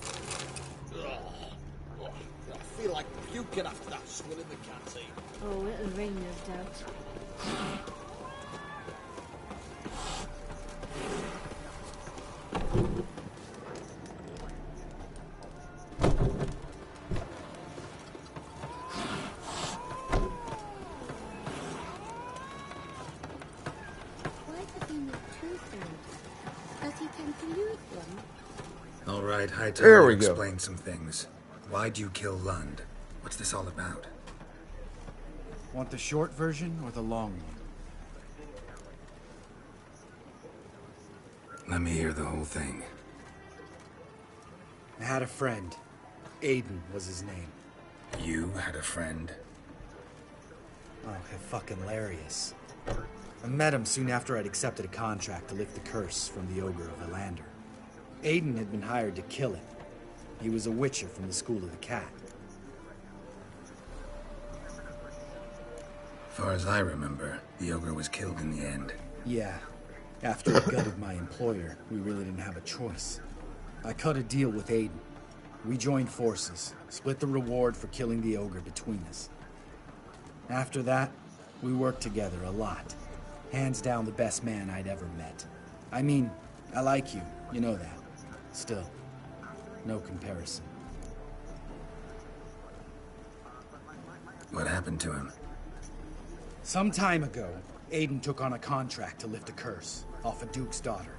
I feel like puking after that swill in the canteen. Oh, it'll rain, no doubt. Why does he need two swords? Does he tend to lose one? All right, high time There to we go. explain some things. Why'd you kill Lund? What's this all about? Want the short version or the long one? Let me hear the whole thing. I had a friend. Aiden was his name. You had a friend? Oh, fucking hilarious. I met him soon after I'd accepted a contract to lift the curse from the Ogre of Elander. Aiden had been hired to kill it. He was a witcher from the School of the Cat. Far as I remember, the Ogre was killed in the end. Yeah. After I gutted my employer, we really didn't have a choice. I cut a deal with Aiden. We joined forces, split the reward for killing the Ogre between us. After that, we worked together a lot. Hands down the best man I'd ever met. I mean, I like you, you know that. Still, no comparison. What happened to him? Some time ago, Aiden took on a contract to lift a curse off a duke's daughter.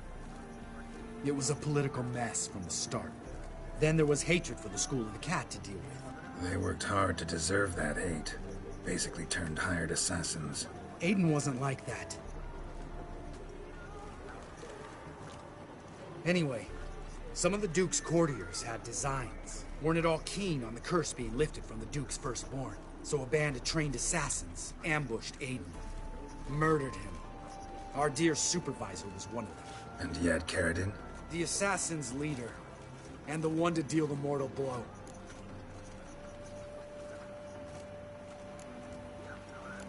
It was a political mess from the start. Then there was hatred for the School of the Cat to deal with. They worked hard to deserve that hate. Basically turned hired assassins. Aiden wasn't like that. Anyway, some of the Duke's courtiers had designs. Weren't at all keen on the curse being lifted from the Duke's firstborn. So a band of trained assassins ambushed Aiden. Murdered him. Our dear supervisor was one of them. And you had Caridin? The assassin's leader. And the one to deal the mortal blow.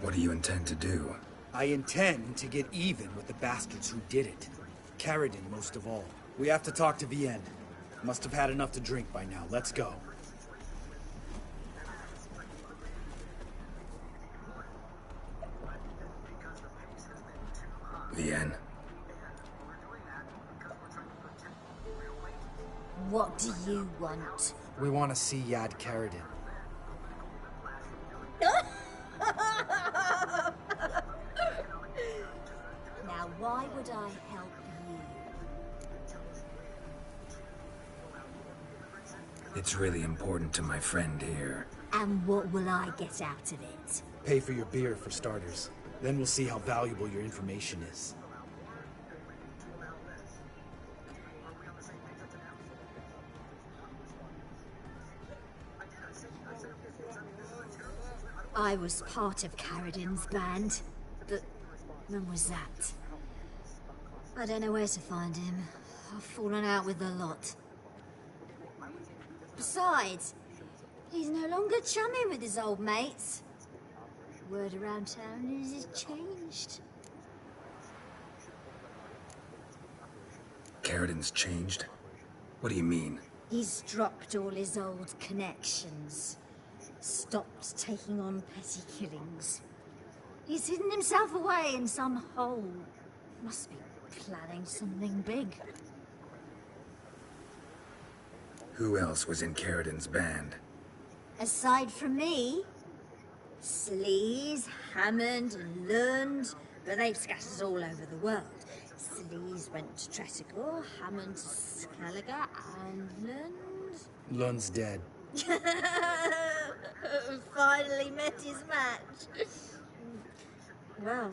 What do you intend to do? I intend to get even with the bastards who did it. Caridin most of all. We have to talk to Vienne. Must have had enough to drink by now. Let's go. Vienne. What do you want? We want to see Yad Caridin. Now, why would I help you? It's really important to my friend here. And what will I get out of it? Pay for your beer, for starters. Then we'll see how valuable your information is. I was part of Caridin's band, but when was that? I don't know where to find him. I've fallen out with a lot. Besides, he's no longer chummy with his old mates. Word around town is he's changed. Caridin's changed? What do you mean? He's dropped all his old connections. Stopped taking on petty killings. He's hidden himself away in some hole. Must be planning something big. Who else was in Caridin's band? Aside from me, Sleaze, Hammond, and Lund, but they've scattered all over the world. Sleaze went to Tresigor, Hammond to Skellige, and Lund... Lund's dead. Finally met his match. Well,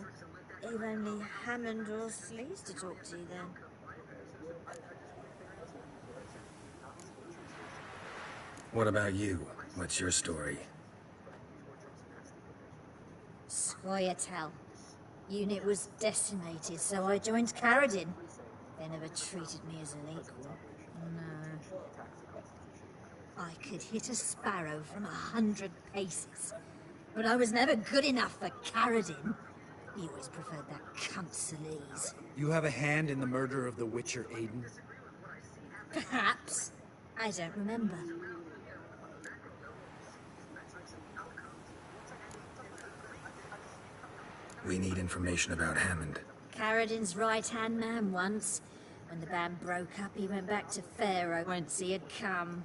you've only Hammond or Sleaze to talk to then. What about you? What's your story? Scoia'tael. Unit was decimated, so I joined Caridin. They never treated me as an equal. No. I could hit a sparrow from 100 paces, but I was never good enough for Caridin. He always preferred that cunt Sleaze. You have a hand in the murder of the Witcher Aiden? Perhaps. I don't remember. We need information about Hammond. Caridin's right-hand man once. When the band broke up, he went back to Pharaoh whence he had come.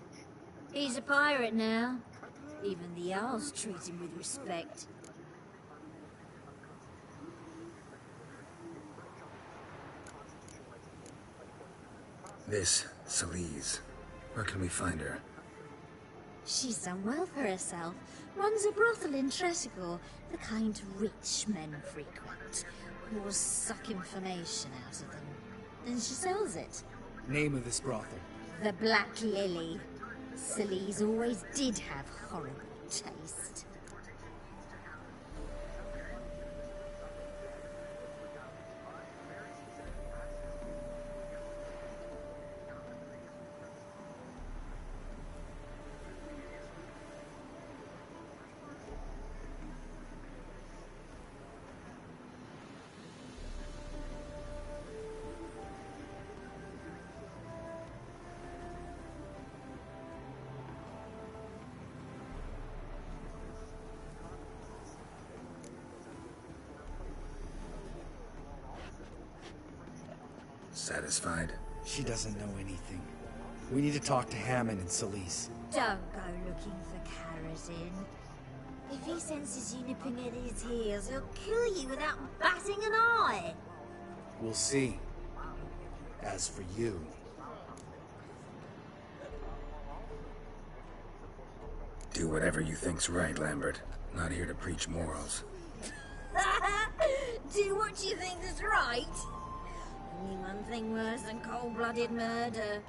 He's a pirate now. Even the Jarls treat him with respect. This, Sleaze. Where can we find her? She's done well for herself. Runs a brothel in Tresigor, the kind rich men frequent. Whores suck information out of them. Then she sells it. Name of this brothel? The Black Lily. Sleaze always did have horrible taste. Satisfied? She doesn't know anything. We need to talk to Hammond and Solis. Don't go looking for Karazin. If he senses you nipping at his heels, he'll kill you without batting an eye. We'll see. As for you... Do whatever you think's right, Lambert. Not here to preach morals. Do what you think is right. Only one thing worse than cold-blooded murder.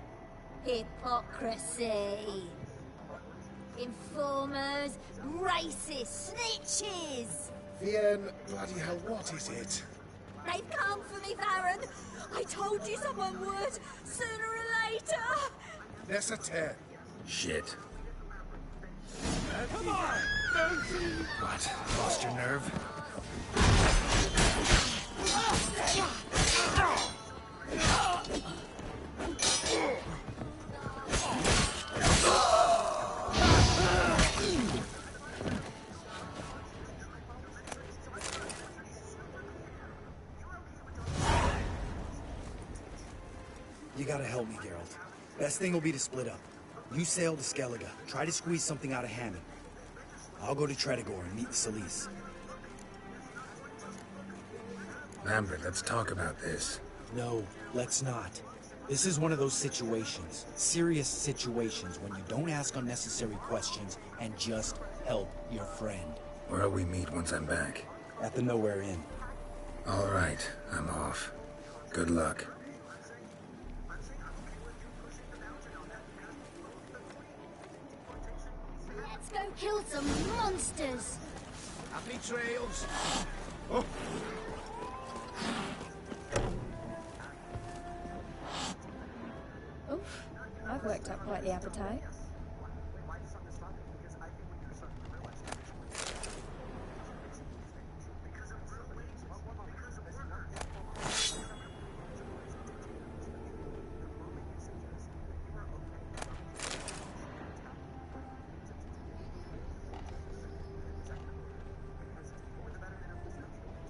Hypocrisy. Informers, racists, snitches. Vienne, bloody hell, what is it? They've come for me, Baron. I told you someone would, sooner or later. Necessary. Shit. Come on! What? Lost your nerve? You gotta help me, Geralt. Best thing will be to split up. You sail to Skellige. Try to squeeze something out of Hammond. I'll go to Tredegor and meet with Solis. Lambert, let's talk about this. No, let's not. This is one of those situations, serious situations, when you don't ask unnecessary questions and just help your friend. Where'll we meet once I'm back? At the Nowhere Inn. All right, I'm off. Good luck. Let's go kill some monsters. Happy trails. Oh. Oof, I've worked up quite the appetite.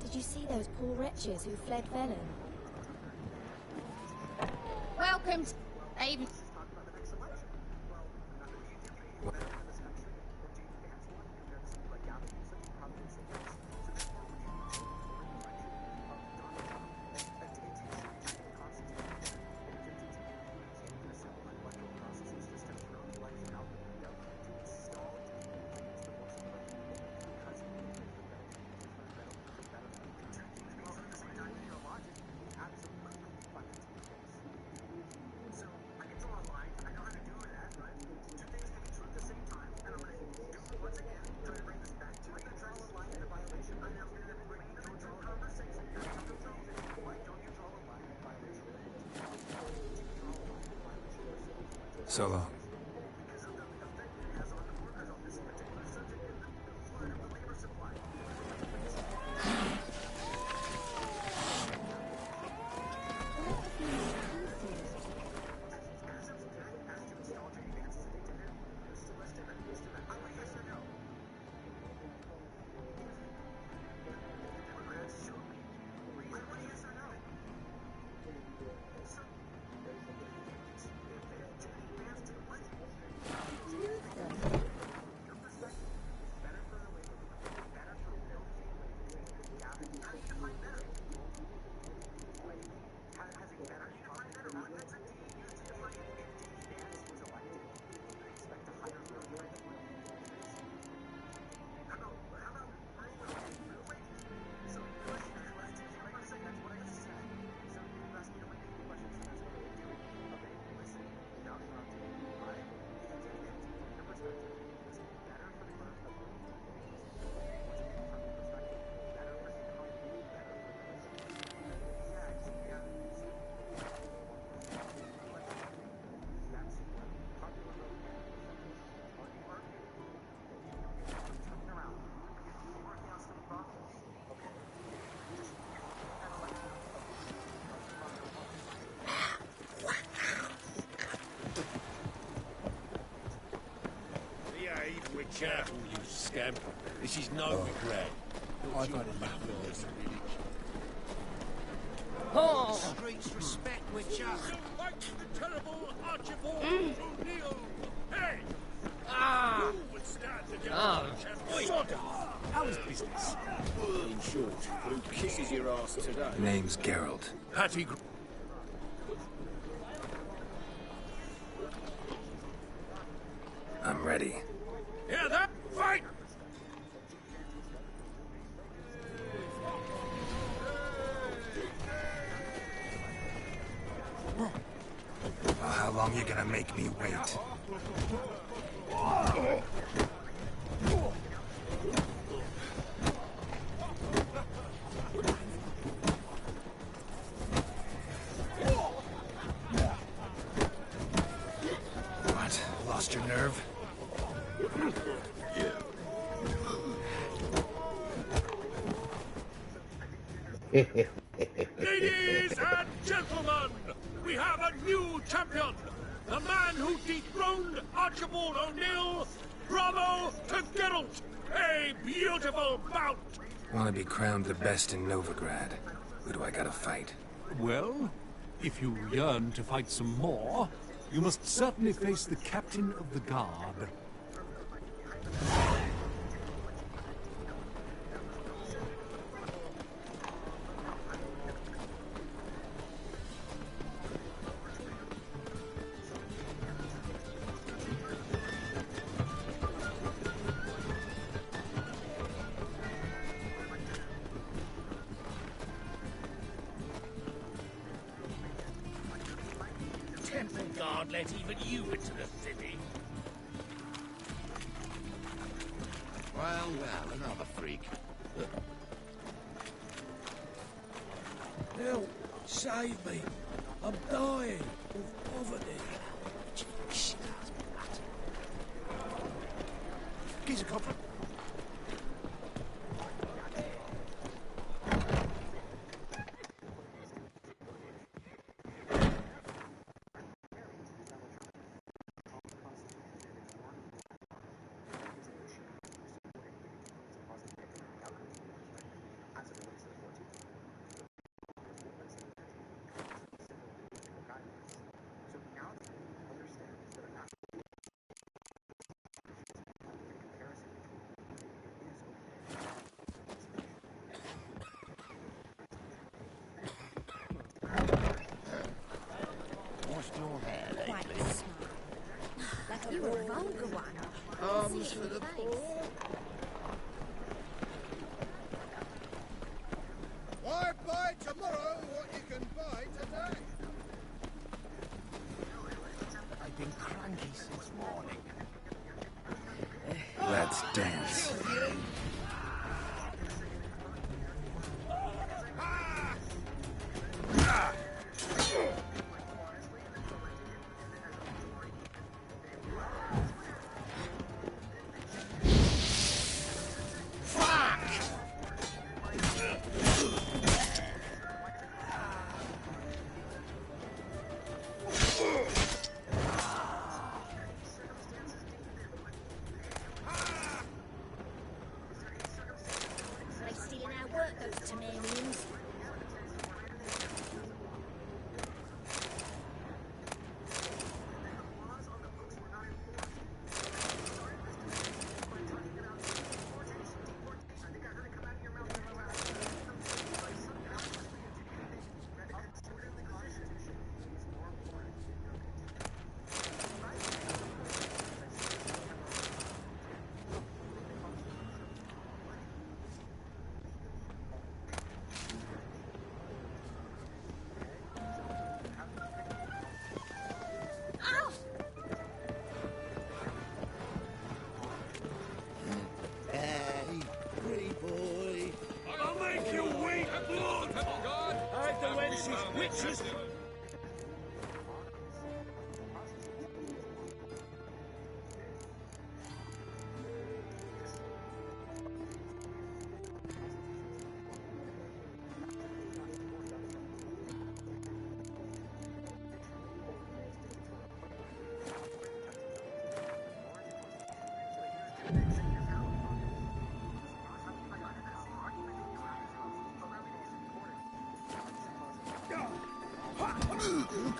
Did you see those poor wretches who fled Velen? Welcome to Aiden. So long. Careful, you scamp. This is no regret. I got it. Streets respect each other. Like the terrible Archibald O'Neill. Hey! Ah! Who would stand against Oh. the champion? How's business? In short, who kisses your ass today? Name's Geralt. Hattie. I'm ready. Hear that? Fight! Well, how long you gonna make me wait? What? Lost your nerve? Ladies and gentlemen, we have a new champion. The man who dethroned Archibald O'Neill. Bravo to Geralt. A beautiful bout. Want to be crowned the best in Novigrad. Who do I gotta fight? Well, if you yearn to fight some more, you must certainly face the captain of the guard. Temple Guard let even you into the city. Well, another freak. Help! Save me! I'm dying of poverty. Geezer Copper. Washed your hair Quite lately? smart. Like you were a vulgar one. Arms for the poor. Why buy tomorrow what you can buy today? I've been cranky since morning. Let's dance.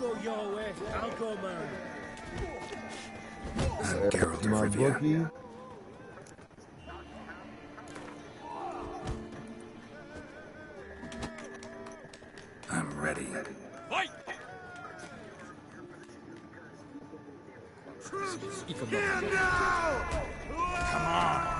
go your way, I'll go mine. I'm Geralt of My Rivia. bookie. I'm ready. Fight! Stand now! Come on!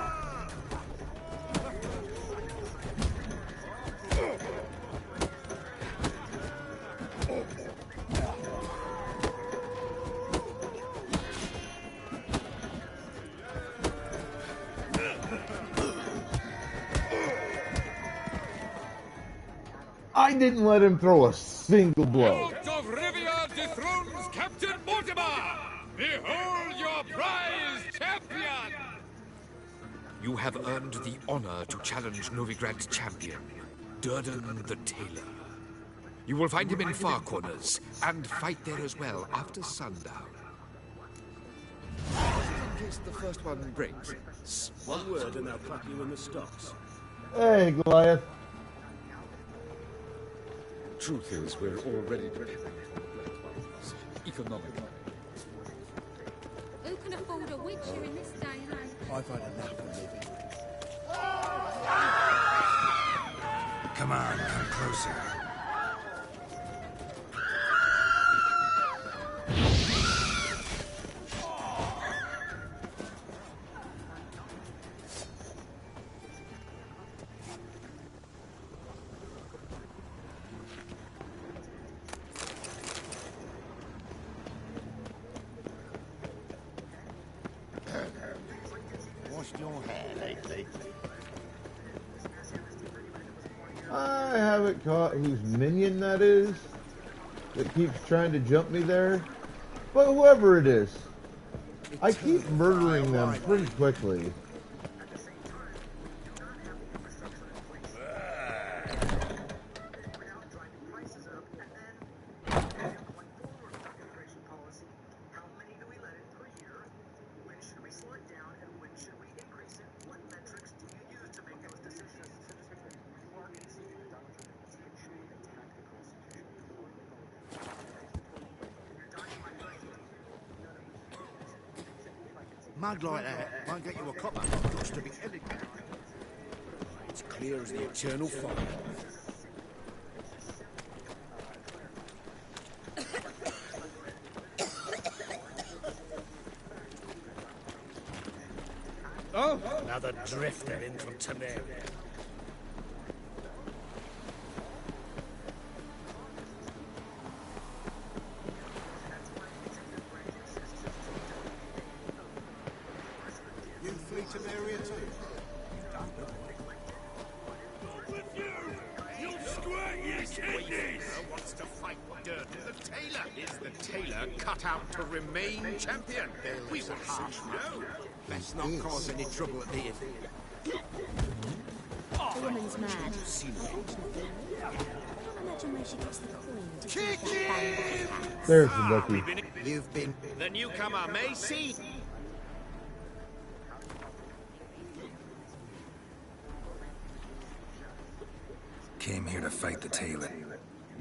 I didn't let him throw a single blow. Geralt of Rivia dethrones Captain Mortimer! Behold your prize champion! You have earned the honor to challenge Novigrad's champion, Durden the Tailor. You will find him in Far Corners, and fight there as well after sundown. In case the first one breaks. One word and I'll clap you in the stocks. Hey, Goliath. Truth is, we're already dependent on economically. Who can afford a witcher in this day and age? I've had enough of living. Come on, come closer. Washed your hair lately? I haven't caught whose minion that is that keeps trying to jump me there. But whoever it is, I keep murdering them pretty quickly. Mug like that won't get you a copper. Got to be elegant. It's clear as the eternal fog. Oh, another drifter in from Temeria. You flee Temeria too? You squirt your kidneys! Wants to fight Durden the Tailor. Is the Tailor cut out to remain champion? We will soon know. Let's not cause any trouble at the inn. The woman's mad. I imagine where she gets the coin to keep that bang with his hat. There's the bookie. You've been the newcomer, Macy. Came here to fight the Tailor.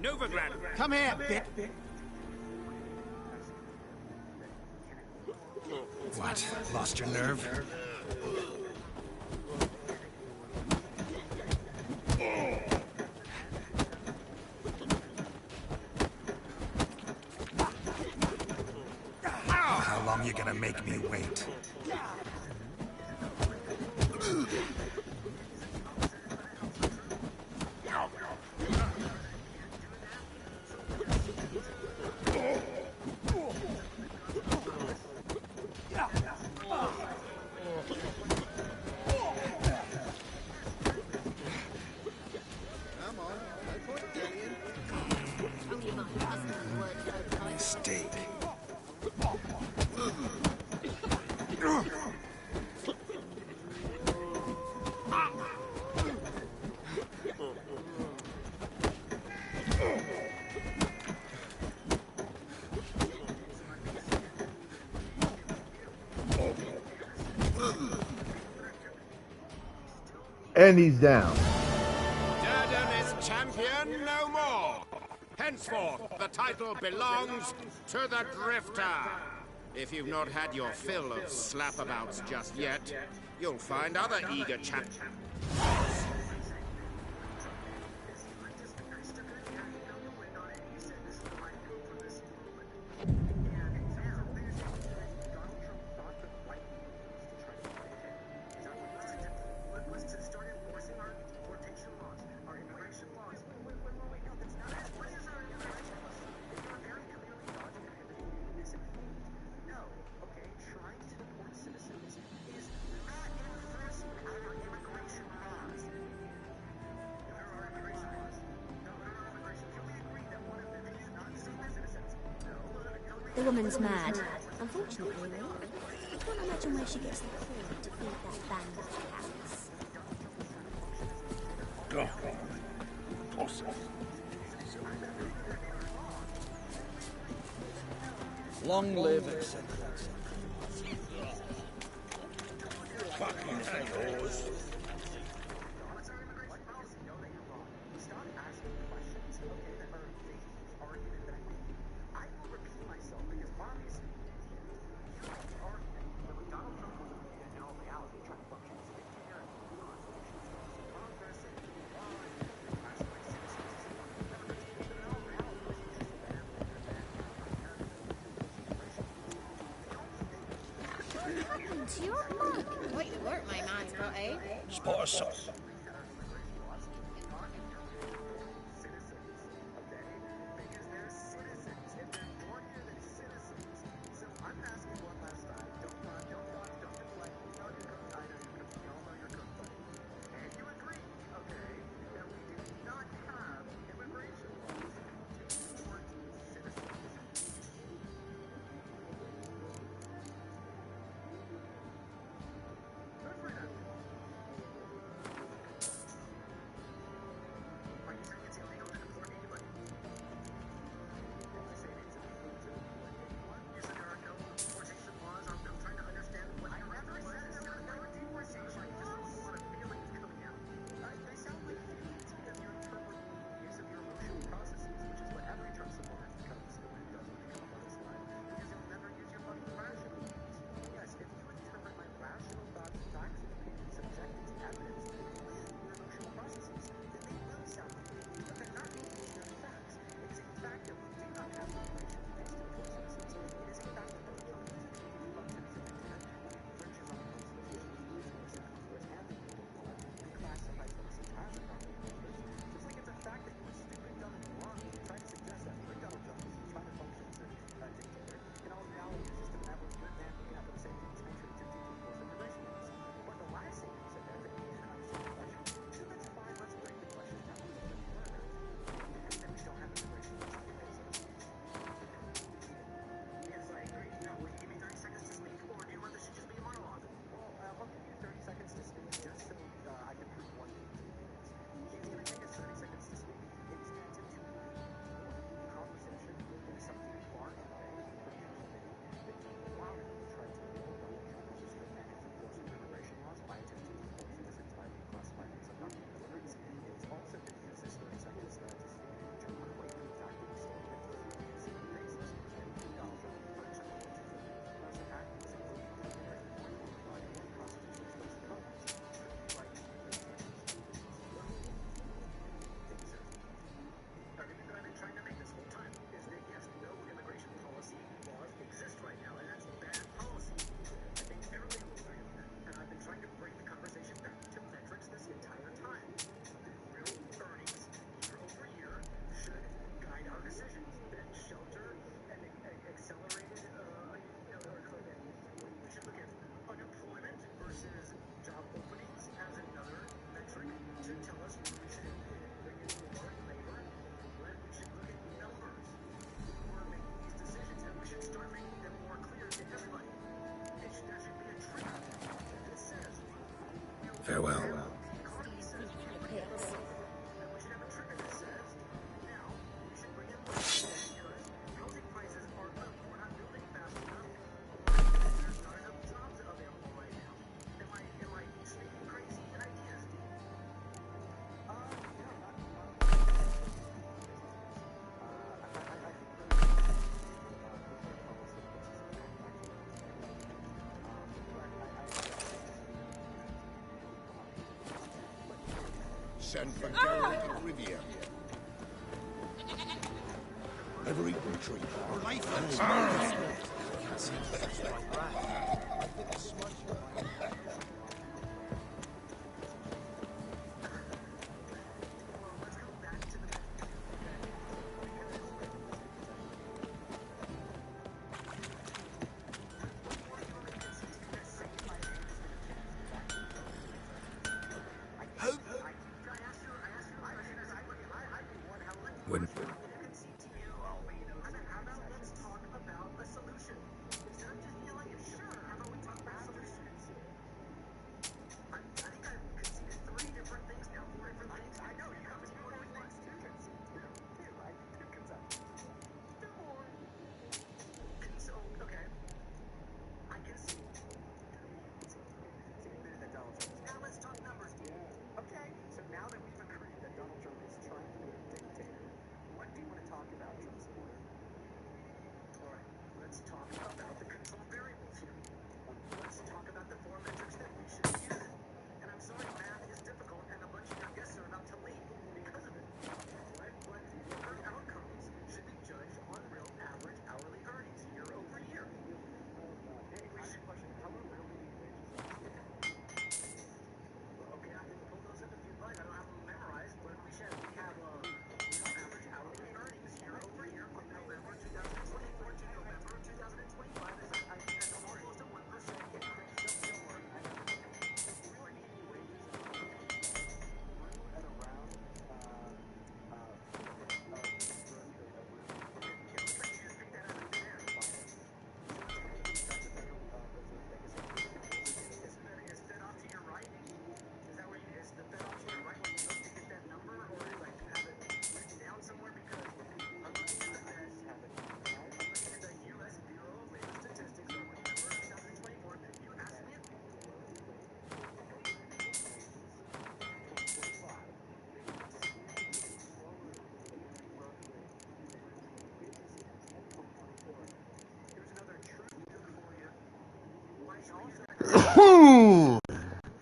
Novigrad, come here, bit. What? Lost your nerve? How long you gonna make me wait? Mistake. And he's down. Durden is champion no more. Henceforth, the title belongs to the Drifter. If you've not had your fill of slapabouts just yet, you'll find other eager champions. The woman's mad. Unfortunately, really. I can't imagine where she gets the coin to feed that band of cats. Long live, etc. Fucking yours. To your mug. Quite the work my man's got, eh? Spot of sauce. Farewell. send for Geralt of Rivia. Ever eaten tree? Our life When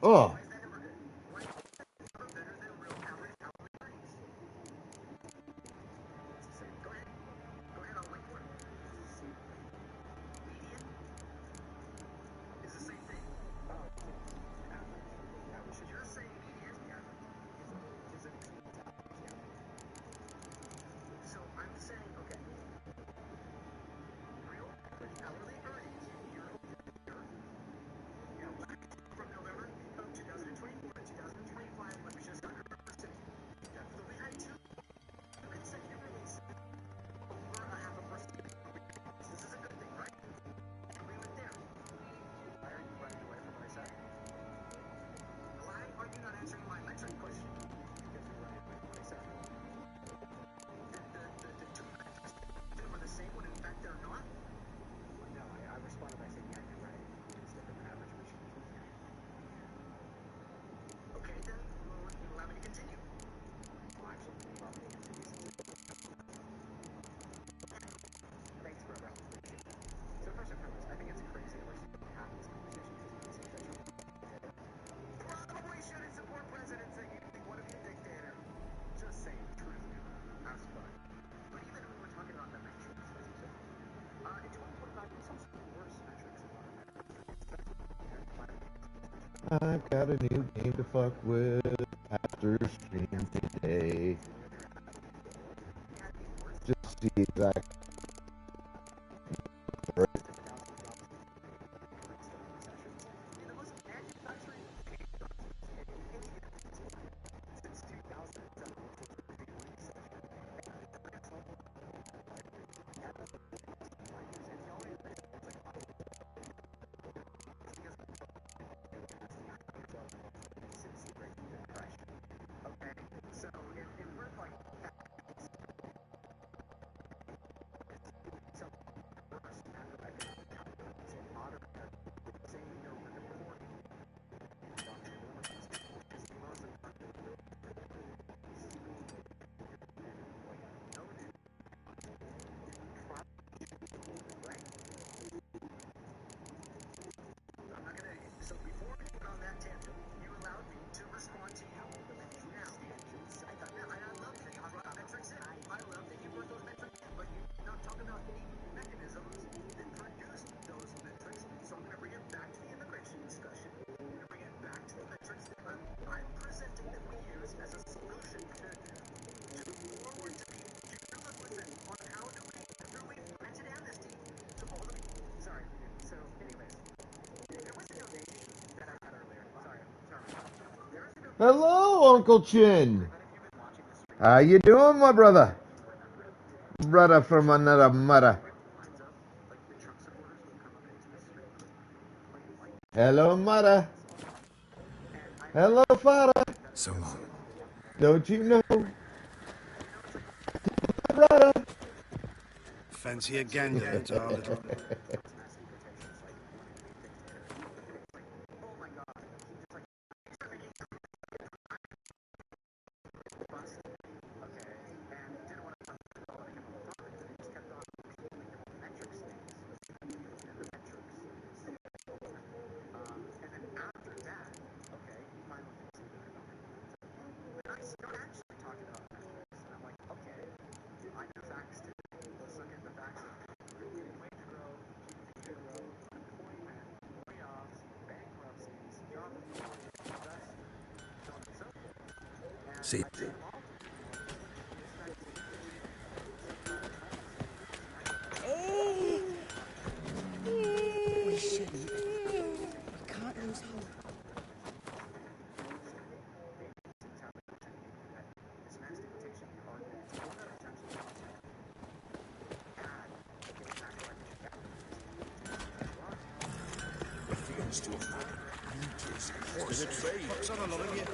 Oh. I've got a new game to fuck with after stream today. Just see exactly. Hello, Uncle Chin. How you doing, my brother? Brother from another mother. Hello, mother. Hello, father. So long. Don't you know? Brother. Fancy a gander into our little... See. We shouldn't. We can't lose hope. Feels to a man. Beauties, horse trade. What's on a lot of you, eh?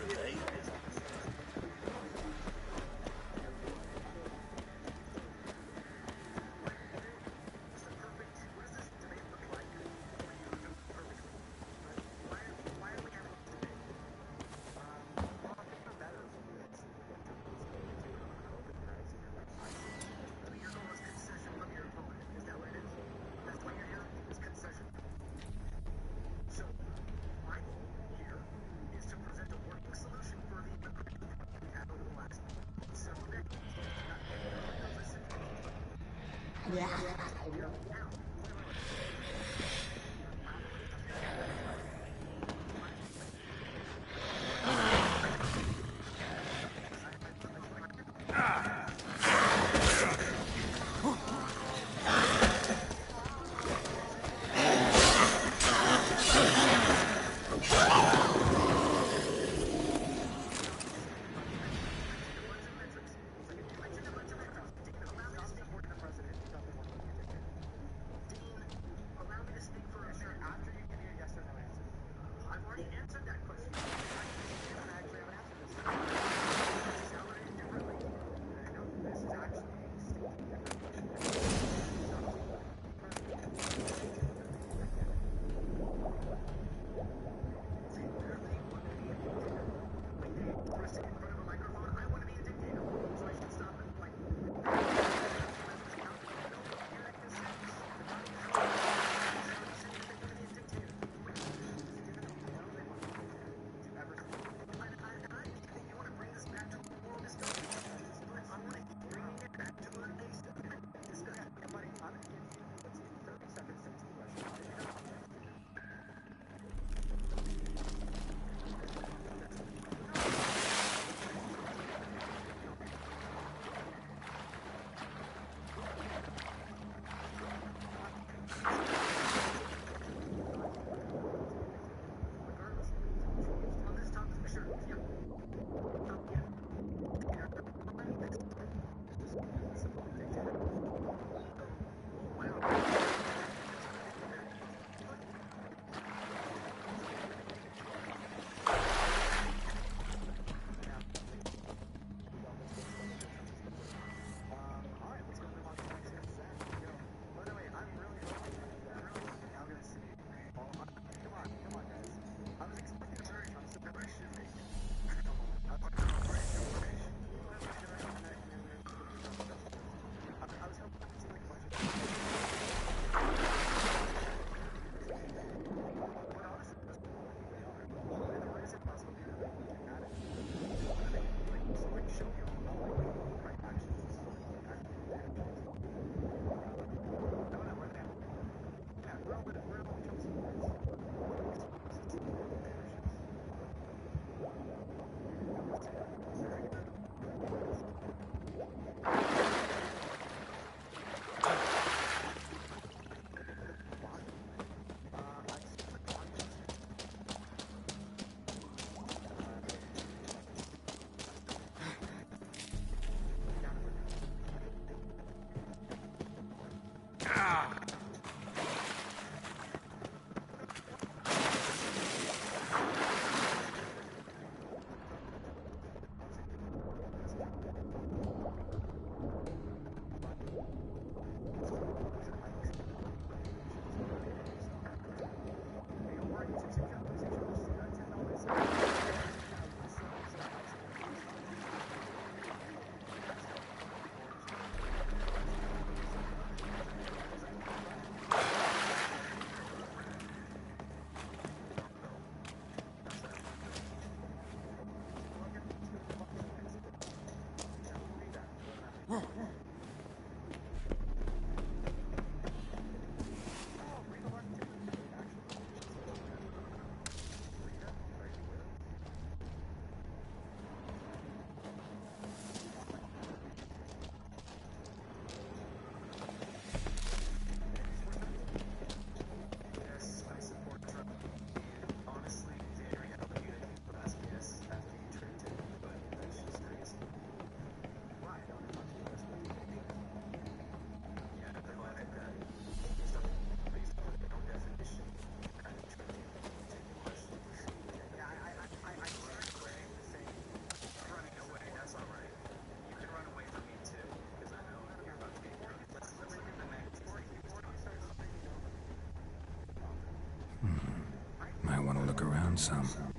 found some.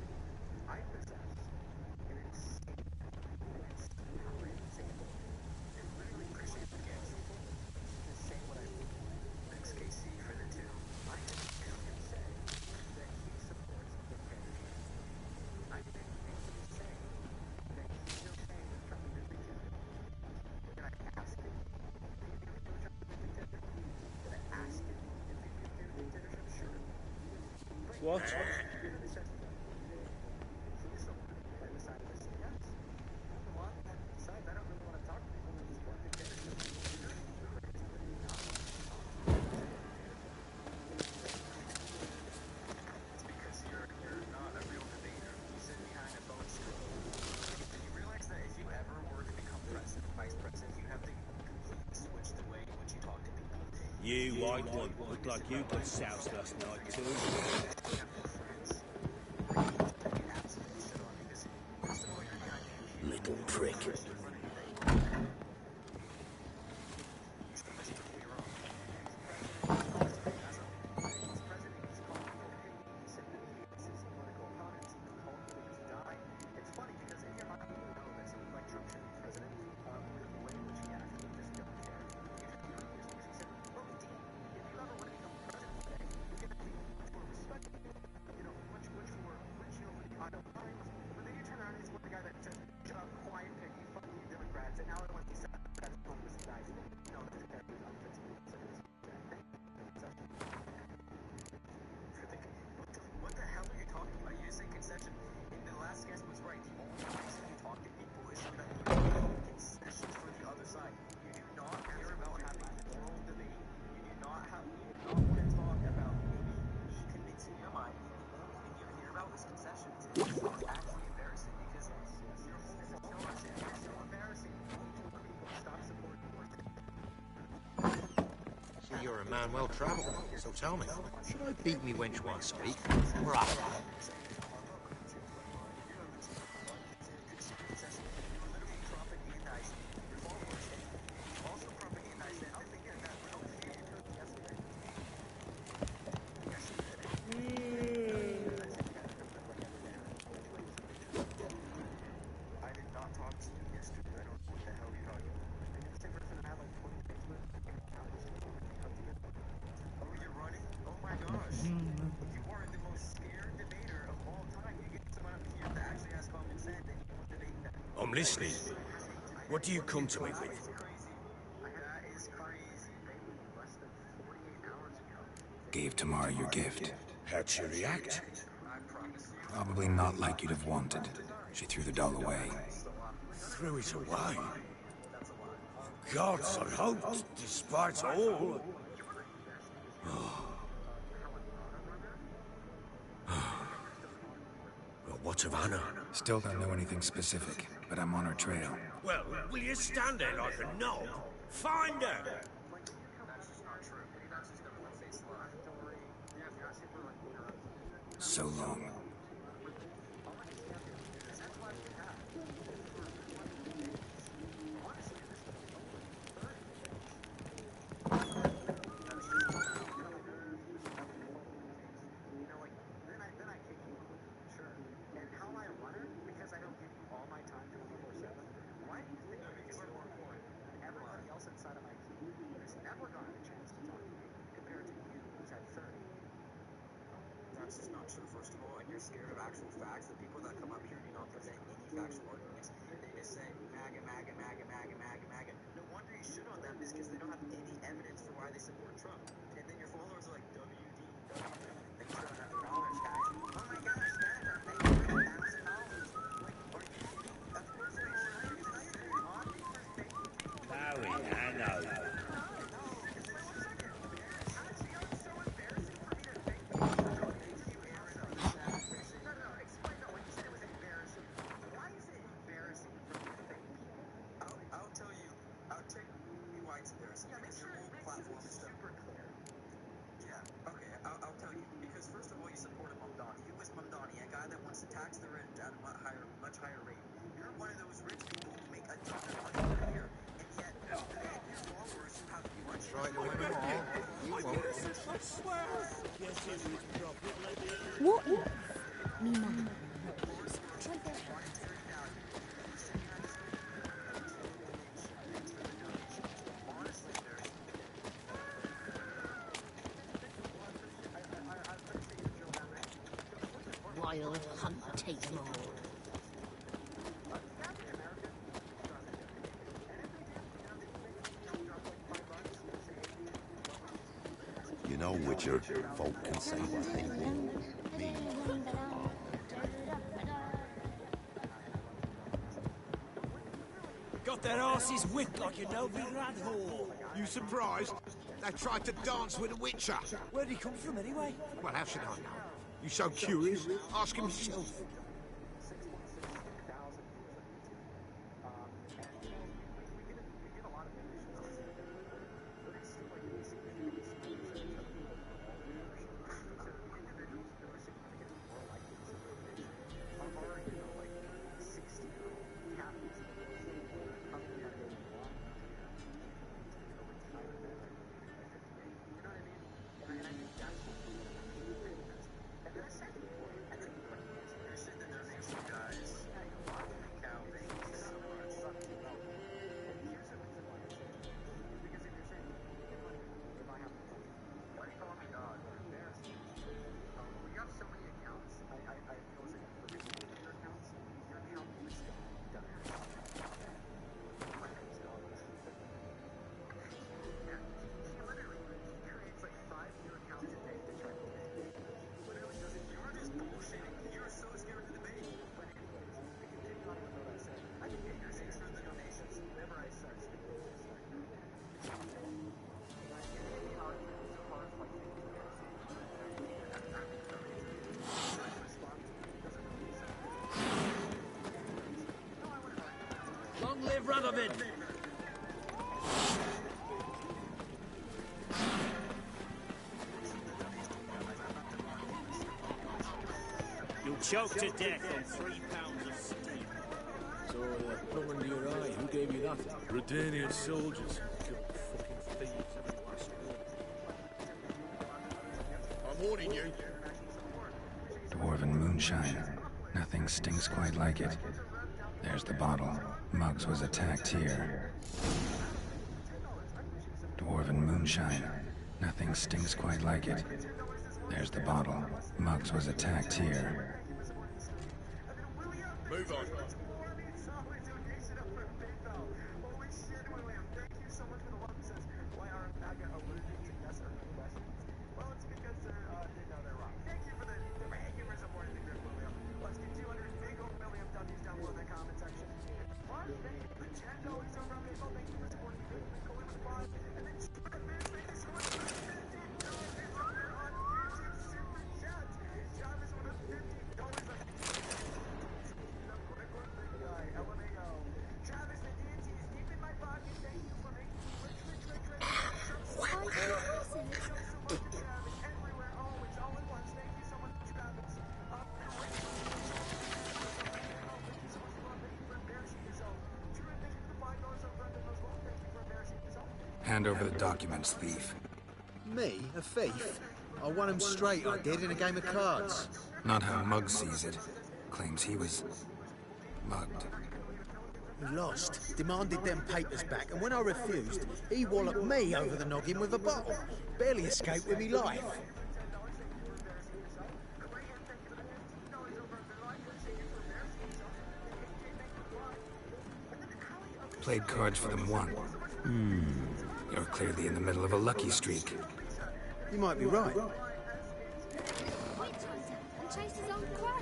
What? You white one, looked like you got soused last night too. Little prick. You're a man well travelled, so tell me, should I beat me wench one speak? Right. I'm listening. What do you come to me with? Gave Tamara your gift. How'd she react? Probably not like you'd have wanted. She threw the doll away. Threw it away? Gods, I hoped, despite all. Well, what of Anna? Still don't know anything specific, but I'm on her trail. Well, will you stand there like a knob? Find her! So long. That's just not true, first of all, and you're scared of actual facts. The people that come up here do not present any factual arguments. They just say, MAGA, MAGA, MAGA, MAGA, MAGA, MAGA. No wonder you shit on them, is because they don't have any evidence for why they support Trump. And then your followers are like, WD, thanks for $100, guys. Oh my gosh, Canada, thank you for $1,000. Like, are you kidding? Of course they should. Barry, I know. Tax the rich at a much higher rate. You're one of those rich people who make a ton of money per year, and yet your followers who have much Try to win them all. You won't. What? Me man. Try that. Wild hunt take them all. You know, Witcher, folk can say what they will. Me. Got their asses whipped like a Novigrad whore. You surprised? They tried to dance with a Witcher. Where'd he come from, anyway? Well, how should I know? You so curious? Ask him yourself. Long live Radovid! You'll choke to death on 3 pounds of steam. So, plumb under your eye, who gave you that? Redanian soldiers. Killed fucking thieves. I'm warning you. Dwarven moonshine. Nothing stings quite like it. There's the bottle. Muggs was attacked here. Dwarven moonshine. Nothing stings quite like it. There's the bottle. Muggs was attacked here. Move on. Hand over the documents, thief. Me? A thief? I won him straight, I did, in a game of cards. Not how Muggs sees it. Claims he was mugged. He lost, demanded them papers back, and when I refused, he walloped me over the noggin with a bottle. Barely escaped with me life. Played cards for them once. You're clearly in the middle of a lucky streak. You might be right. Witch hunter and chase his own crows.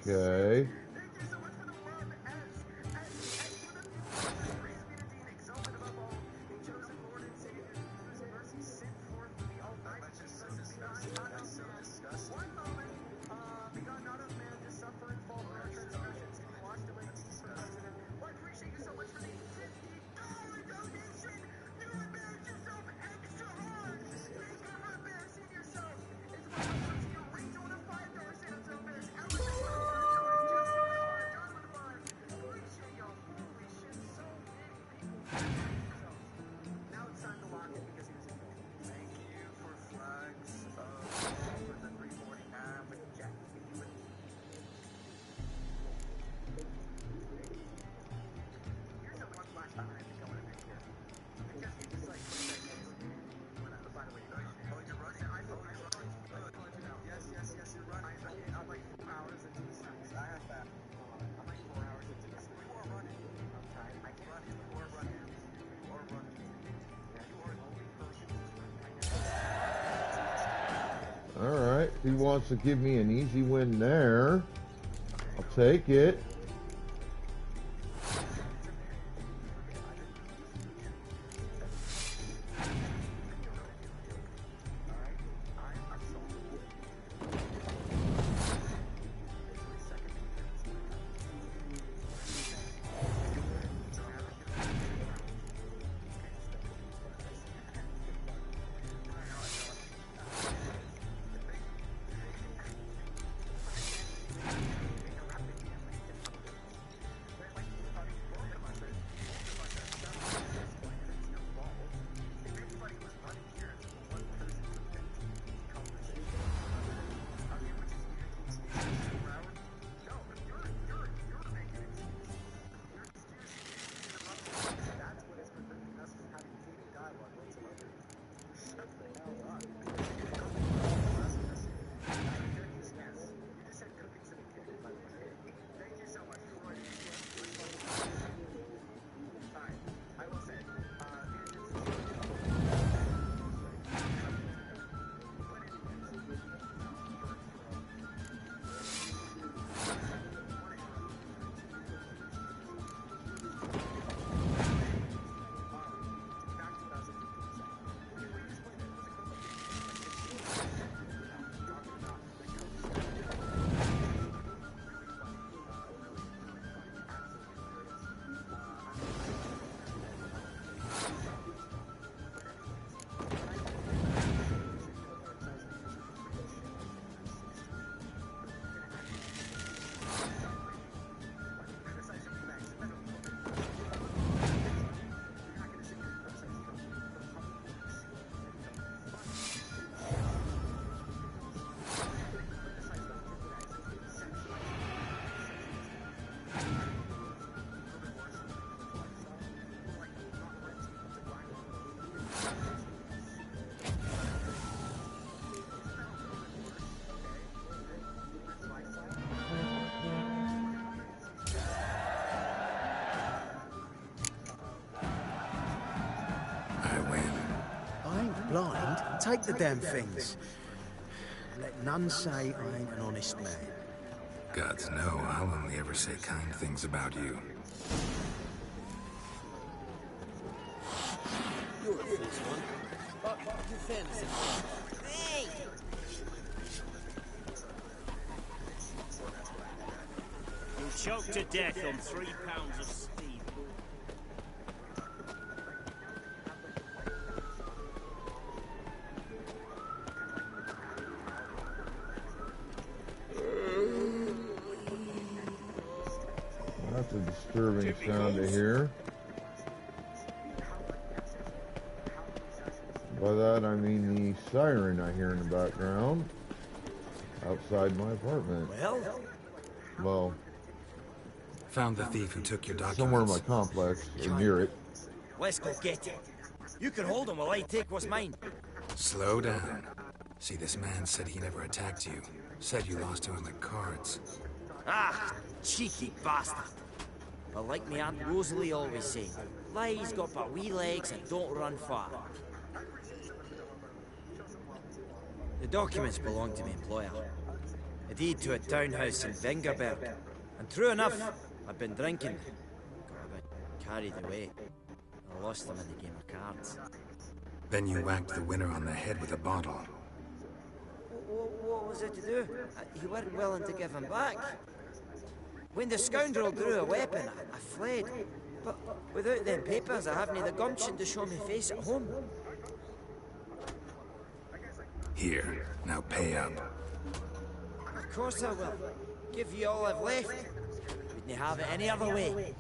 Okay. Alright, he wants to give me an easy win there. I'll take it. Blind? Take the damn things. Let none say I ain't an honest man. Gods know, I'll only ever say kind things about you. You're a first one. But in fairness, hey! You'll choke to death on 3 pounds of steam. That's a disturbing sound to hear. By that I mean the siren I hear in the background outside my apartment. Well, found the thief who took your documents. Somewhere in my complex, or near it. Let's go get it. You can hold him while I take what's mine. Slow down. See, this man said he never attacked you. Said you lost to him at cards. Ah, cheeky bastard. But like me Aunt Rosalie always said, lies got but wee legs and don't run far. The documents belong to my employer. A deed to a townhouse in Vengerberg. And true enough, I've been drinking. Got a bit carried away. I lost them in the game of cards. Then you whacked the winner on the head with a bottle. What was it to do? You weren't willing to give him back. When the scoundrel drew a weapon, I fled. But without them papers, I haven't the gumption to show me face at home. Here, now pay up. Of course I will. Give you all I've left. Wouldn't have it any other way.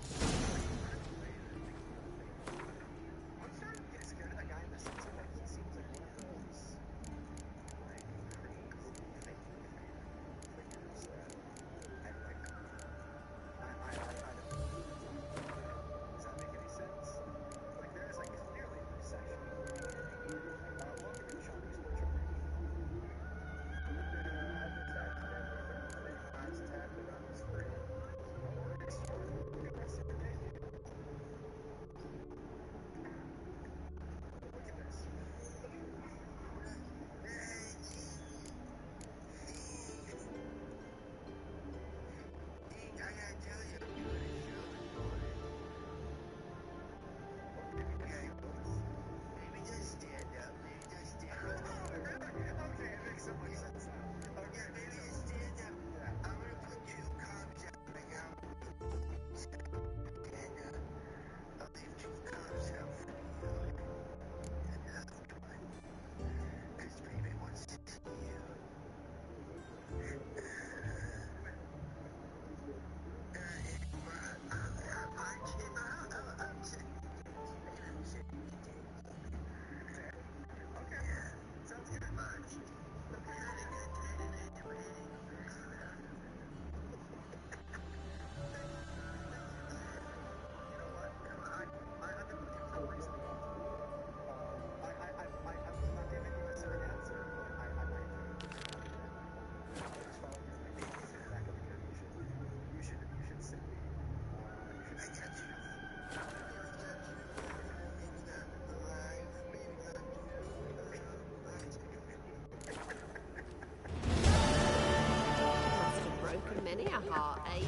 Many a heart, eh?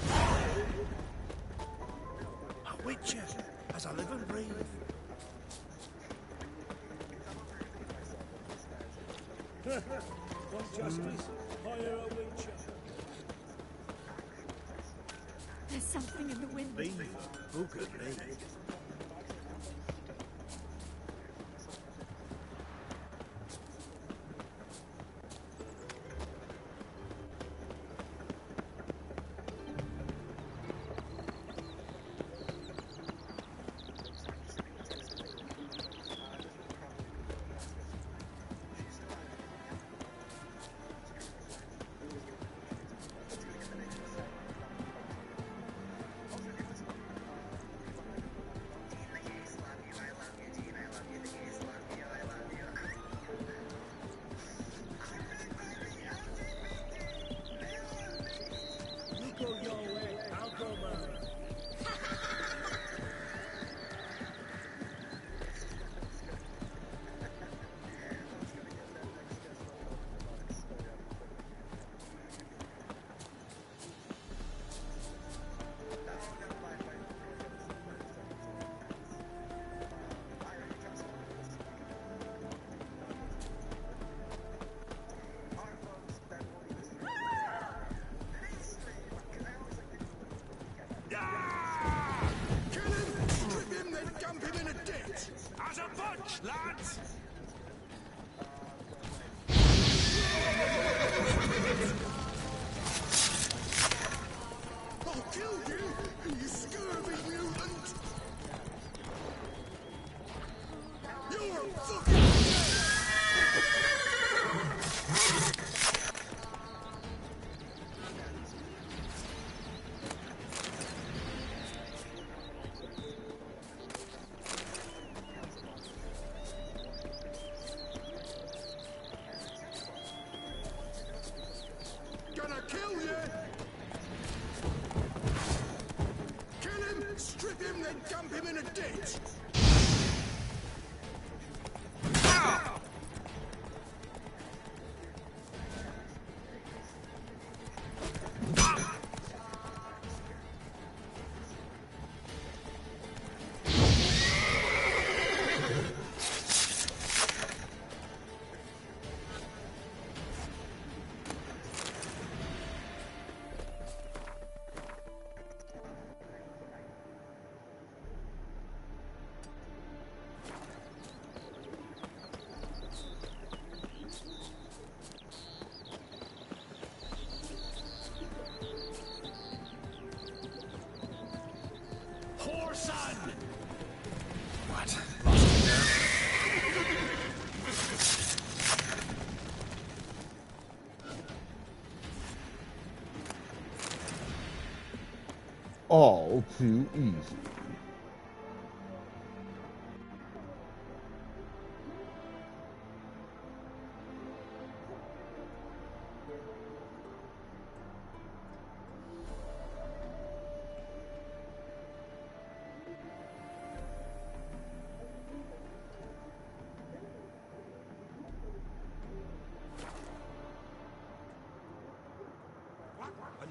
A witcher, as I live and breathe. Want justice? Hire a witcher. There's something in the wind. Beaver, look at me. As a bunch, lads! I'll kill you, you scurvy mutant! You're fucking gonna kill you! Kill him, strip him, then dump him in a ditch! What? Lost him there? All too easy.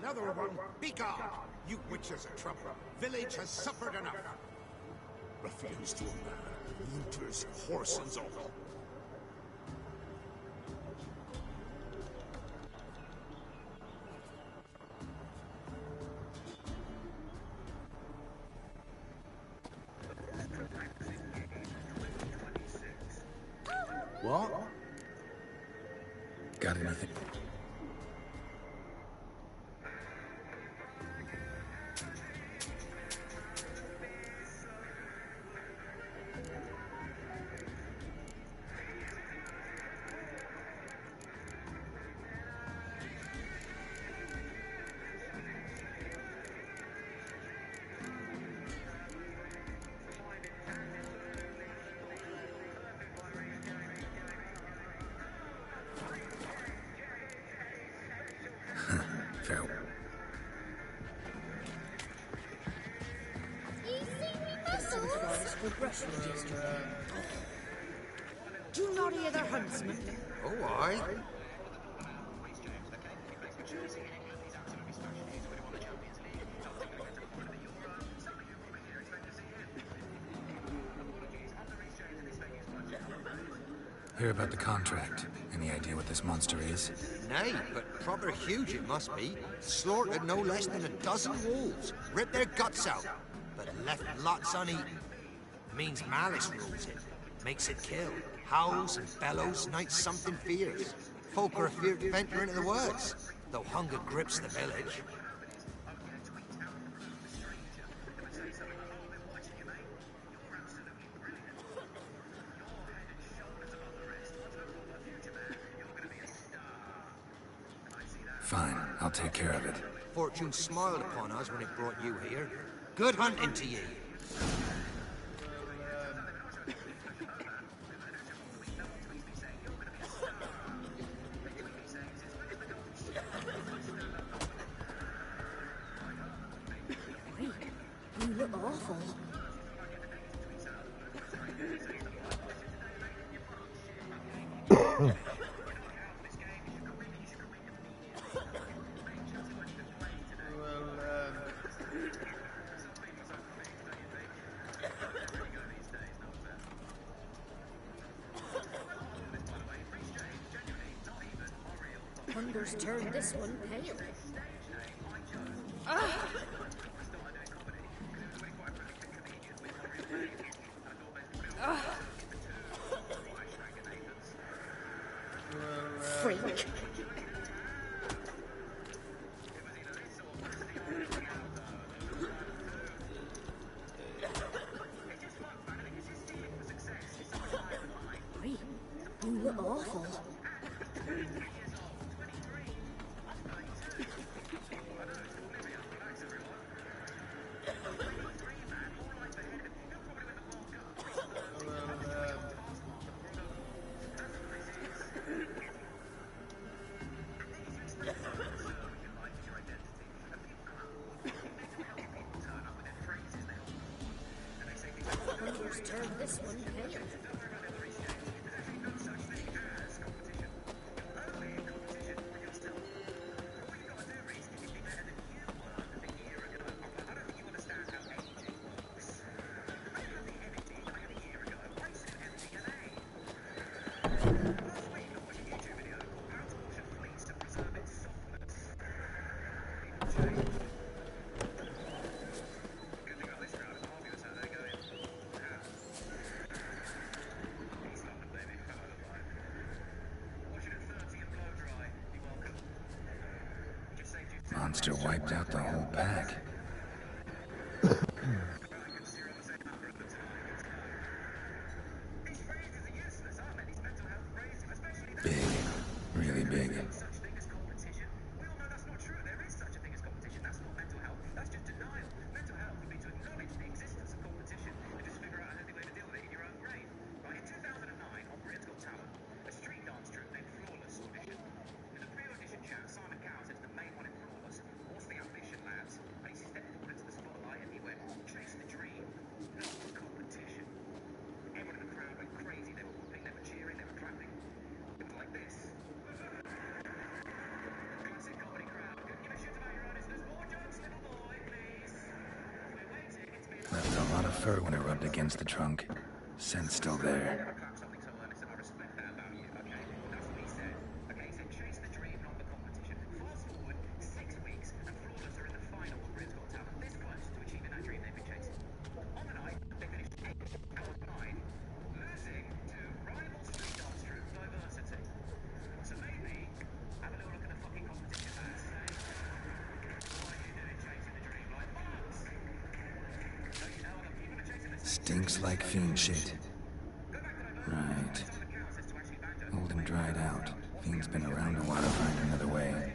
Another one. Be gone. You witches are trouble. Village has suffered enough. Refuse to obey. Looters, whoresons all. What? Got anything? Do you not hear the huntsman? Oh, aye. Hear about the contract. Any idea what this monster is? Nay, but proper huge it must be. Slaughtered no less than a dozen wolves. Ripped their guts out, but left lots uneaten. Means malice rules it. Makes it kill. Howls and bellows, nights something fierce. Folk are afeard to venture into the woods, though hunger grips the village. Fine, I'll take care of it. Fortune smiled upon us when it brought you here. Good hunting to ye. You look awful. Hunger's turned this one pale. Ah! Freak. Wait, you look awful. Hunger's turned this one pale. Monster wiped out the whole pack. a lot of fur when it rubbed against the trunk. Scent's still there. Stinks like fiend shit. Right. Old and dried out. Fiend's been around a while to find another way.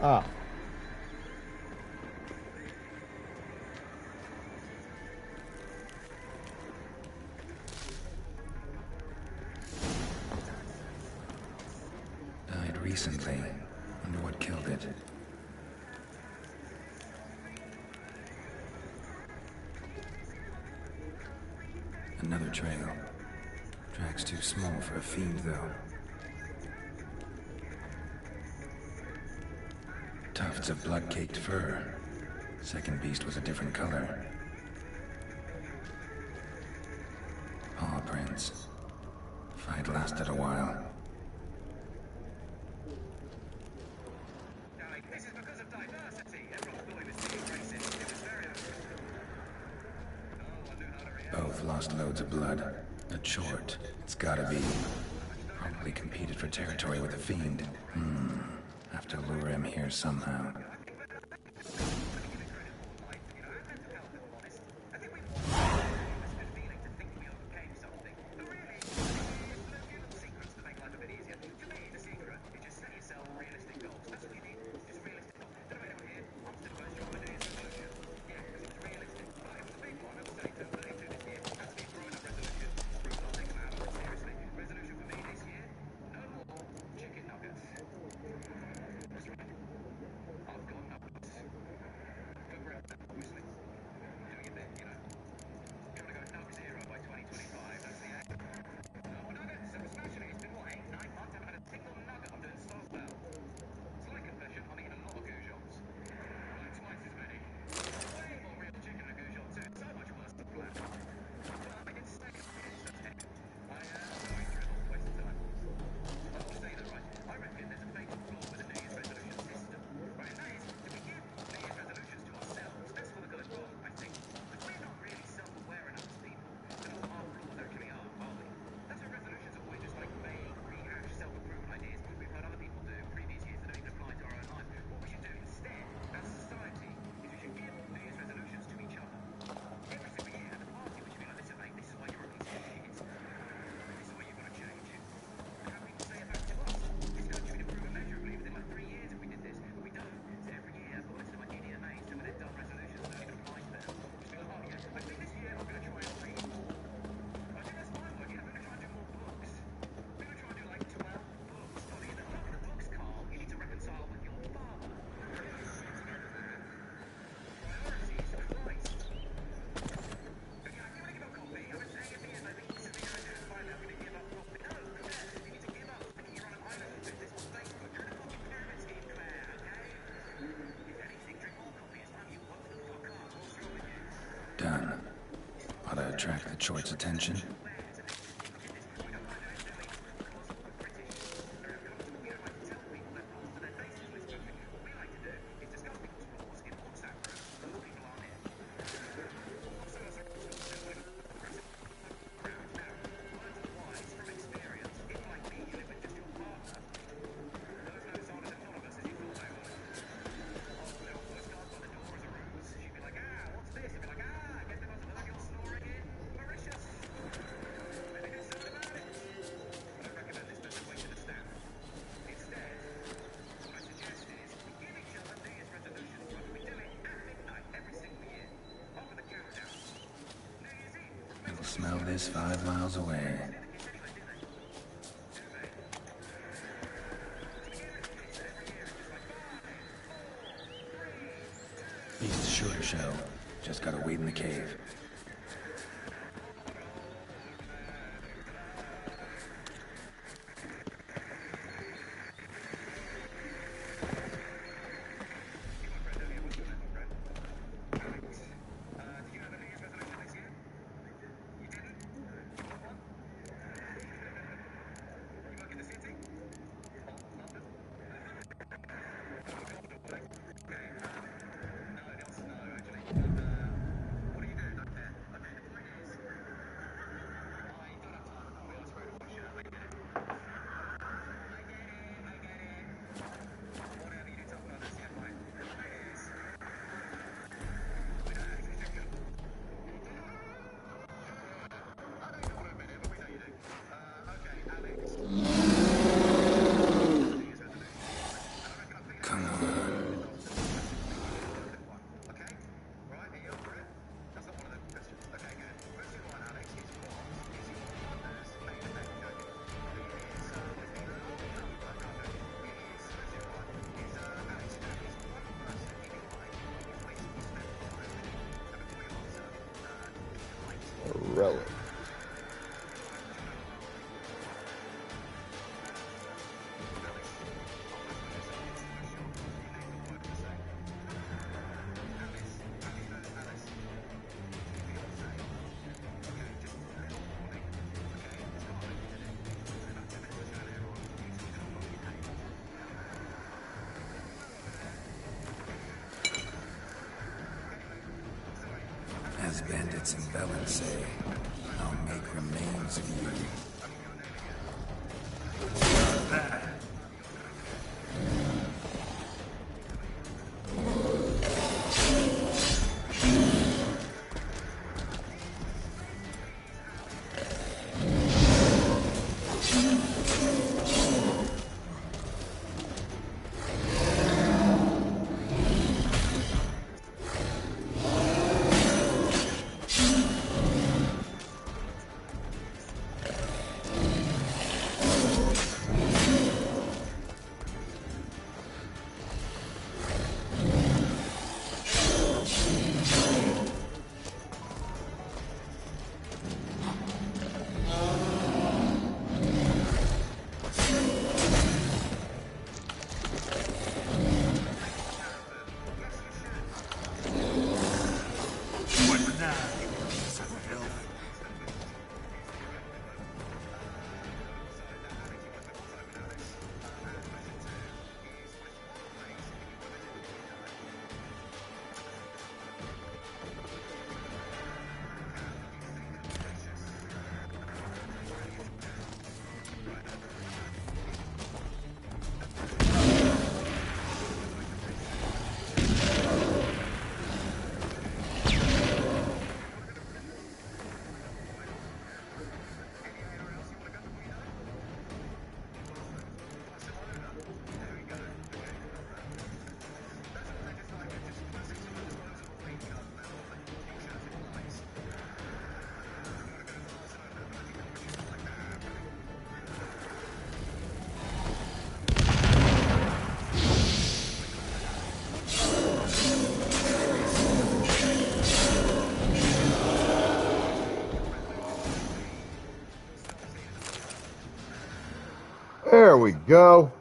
Ah. Died recently. Wonder what killed it. Another trail. Track's too small for a fiend, though. Tufts of blood-caked fur. Second beast was a different color. Paw prints. Fight lasted a while. Both lost loads of blood. A chort. It's gotta be. Probably competed for territory with the fiend. Have to lure him here somehow. attract the Chort's attention. Smell this 5 miles away. Beast's sure to show. Just gotta wait in the cave. Relic. As bandits and Velen say, I'll make remains of you. There we go.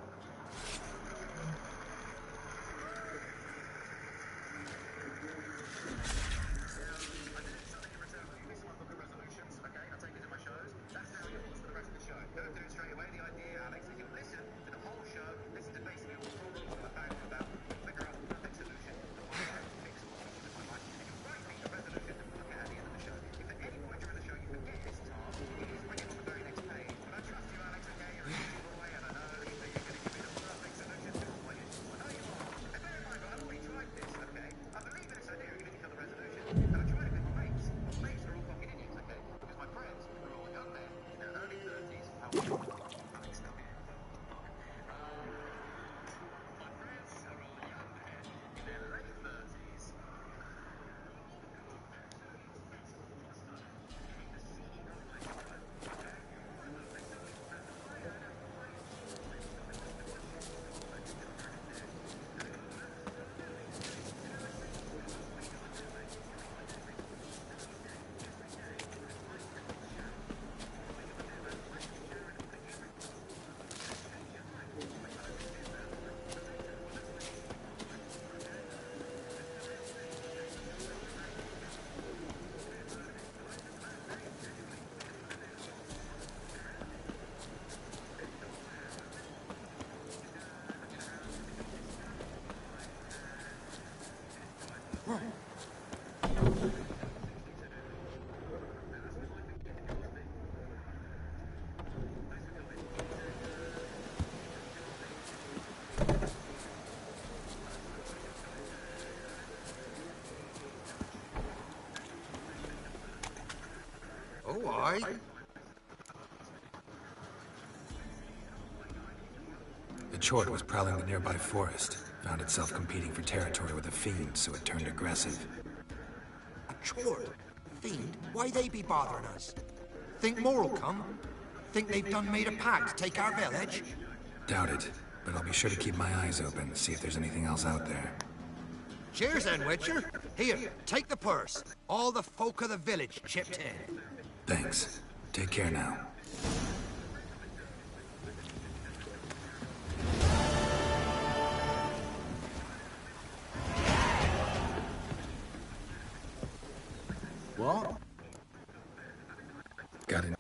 Oh, aye. The Chort was prowling the nearby forest. Found itself competing for territory with a fiend, so it turned aggressive. A Chort? Fiend? Why they be bothering us? Think more'll come? Think they've done made a pact to take our village? Doubt it, but I'll be sure to keep my eyes open, see if there's anything else out there. Cheers then, Witcher. Here, take the purse. All the folk of the village chipped in. Thanks. Take care now. What? Got it.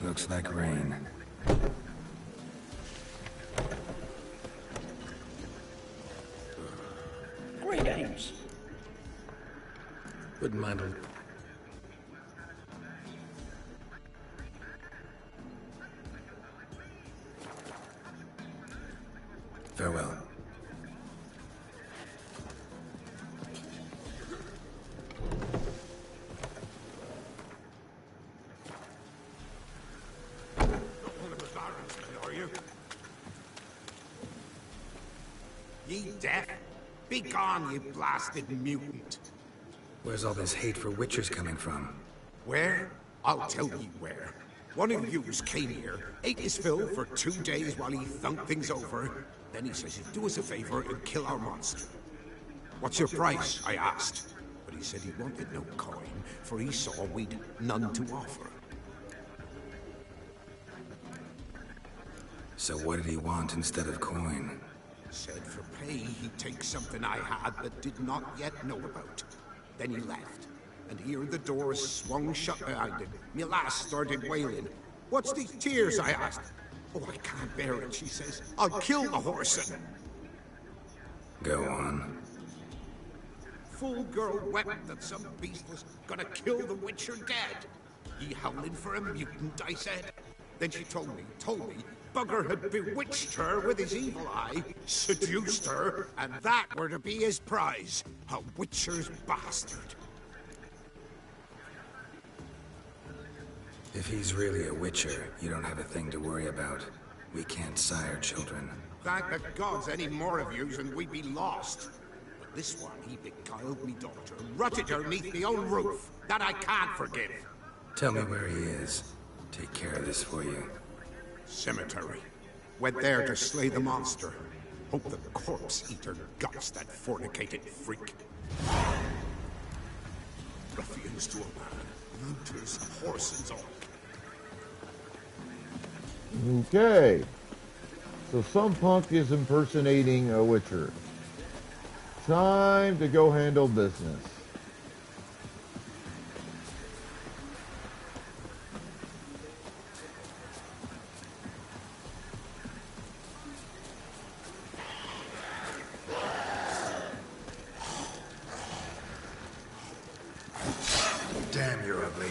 Looks like rain. Greetings. Wouldn't mind a... Farewell. Ye deaf? Be gone, you blasted mutant. Where's all this hate for Witchers coming from? Where? I'll tell you where. One of yous came here, ate his fill for 2 days while he thunked things over. Then he says he'd do us a favor and kill our monster. What's your price? I asked. But he said he wanted no coin, for he saw we'd none to offer. So what did he want instead of coin? Said for pay he'd take something I had but did not yet know about. Then he left, and here the doors swung shut behind him. Me lass started wailing. What's these tears? I asked. Oh, I can't bear it, she says. I'll kill the horse and... Go on. Full girl wept that some beast was gonna kill the Witcher dead. Ye howling for a mutant, I said. Then she told me bugger had bewitched her with his evil eye, seduced her, and that were to be his prize. A witcher's bastard. If he's really a witcher, you don't have a thing to worry about. We can't sire children. Thank the gods any more of yous and we'd be lost. But this one, he beguiled me daughter, rutted her neath the own roof. That I can't forgive. Tell me where he is. Take care of this for you. Cemetery. Went there to slay the monster. Hope the corpse eat her guts, that fornicated freak. Ruffians to a man. Looters, horses, all. Okay. So some punk is impersonating a witcher. Time to go handle business. Damn, you're ugly.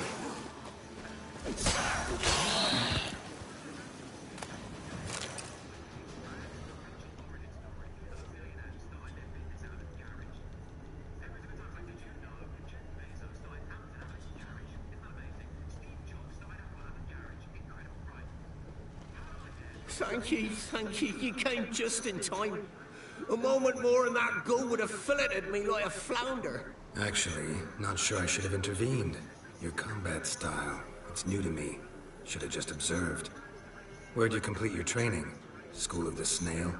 Thank you. You came just in time. A moment more and that gull would have filleted me like a flounder. Actually, not sure I should have intervened. Your combat style, it's new to me. Should have just observed. Where'd you complete your training? School of the Snail?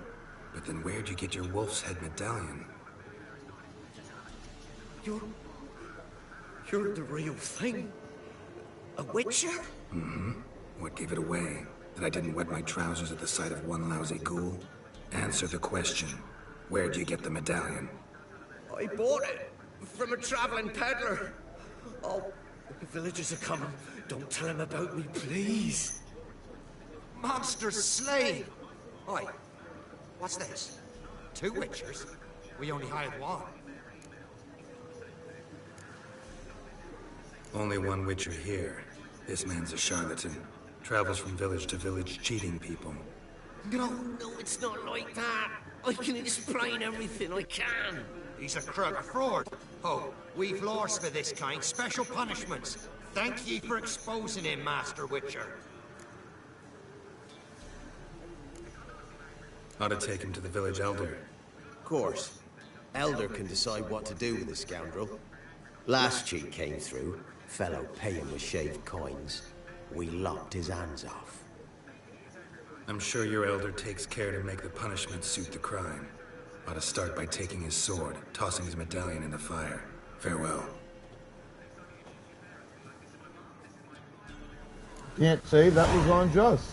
But then where'd you get your wolf's head medallion? You're the real thing? A witcher? Mm-hmm. What gave it away? That I didn't wet my trousers at the sight of one lousy ghoul? Answer the question. Where'd you get the medallion? I bought it from a traveling peddler. Oh, the villagers are coming. Don't tell him about me, please. Monster slave! Oi, what's this? 2 witchers? We only hired one. Only one witcher here. This man's a charlatan. Travels from village to village cheating people. No, it's not like that. I can explain everything I can. He's a crook, a fraud. Oh, we've laws for this kind, special punishments. Thank ye for exposing him, Master Witcher. Ought to take him to the village elder. Of course. Elder can decide what to do with the scoundrel. Last cheat came through. Fellow pay him with shaved coins. We lopped his hands off. I'm sure your elder takes care to make the punishment suit the crime. Ought to start by taking his sword, tossing his medallion in the fire. Farewell. Can't say that was unjust.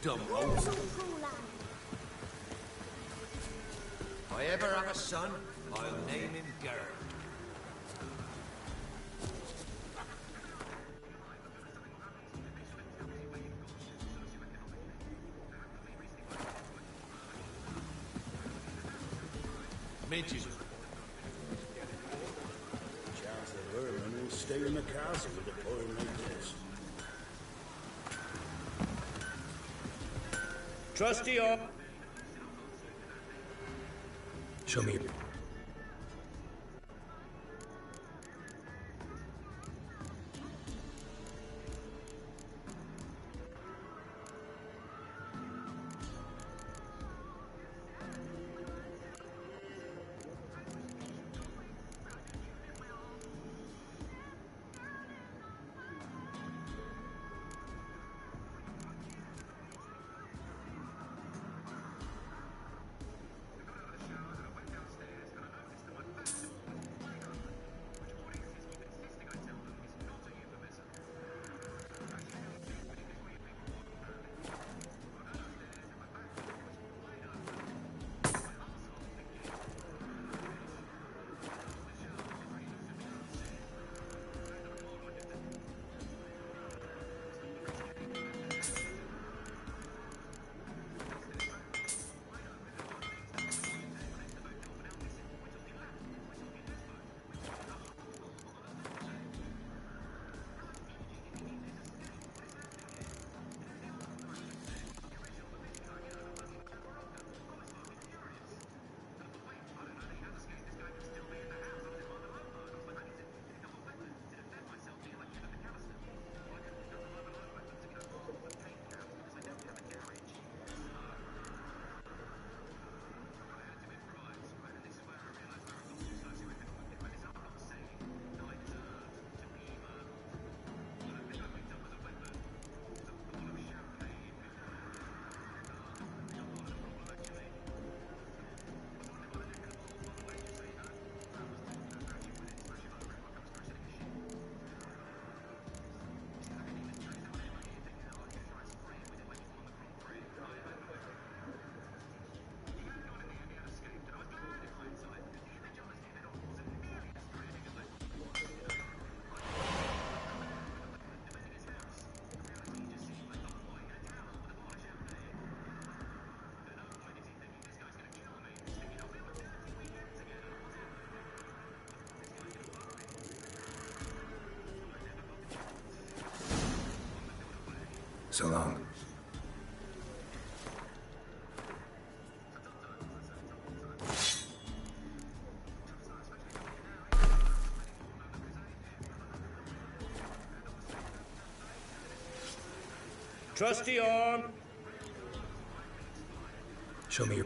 Dumb oaf. If I ever have a son, I'll name him Garrett. Midges. Chance of Herman will stay in the castle with a boy like this. Trusty up. Show me. So long. Trusty arm. Show me your...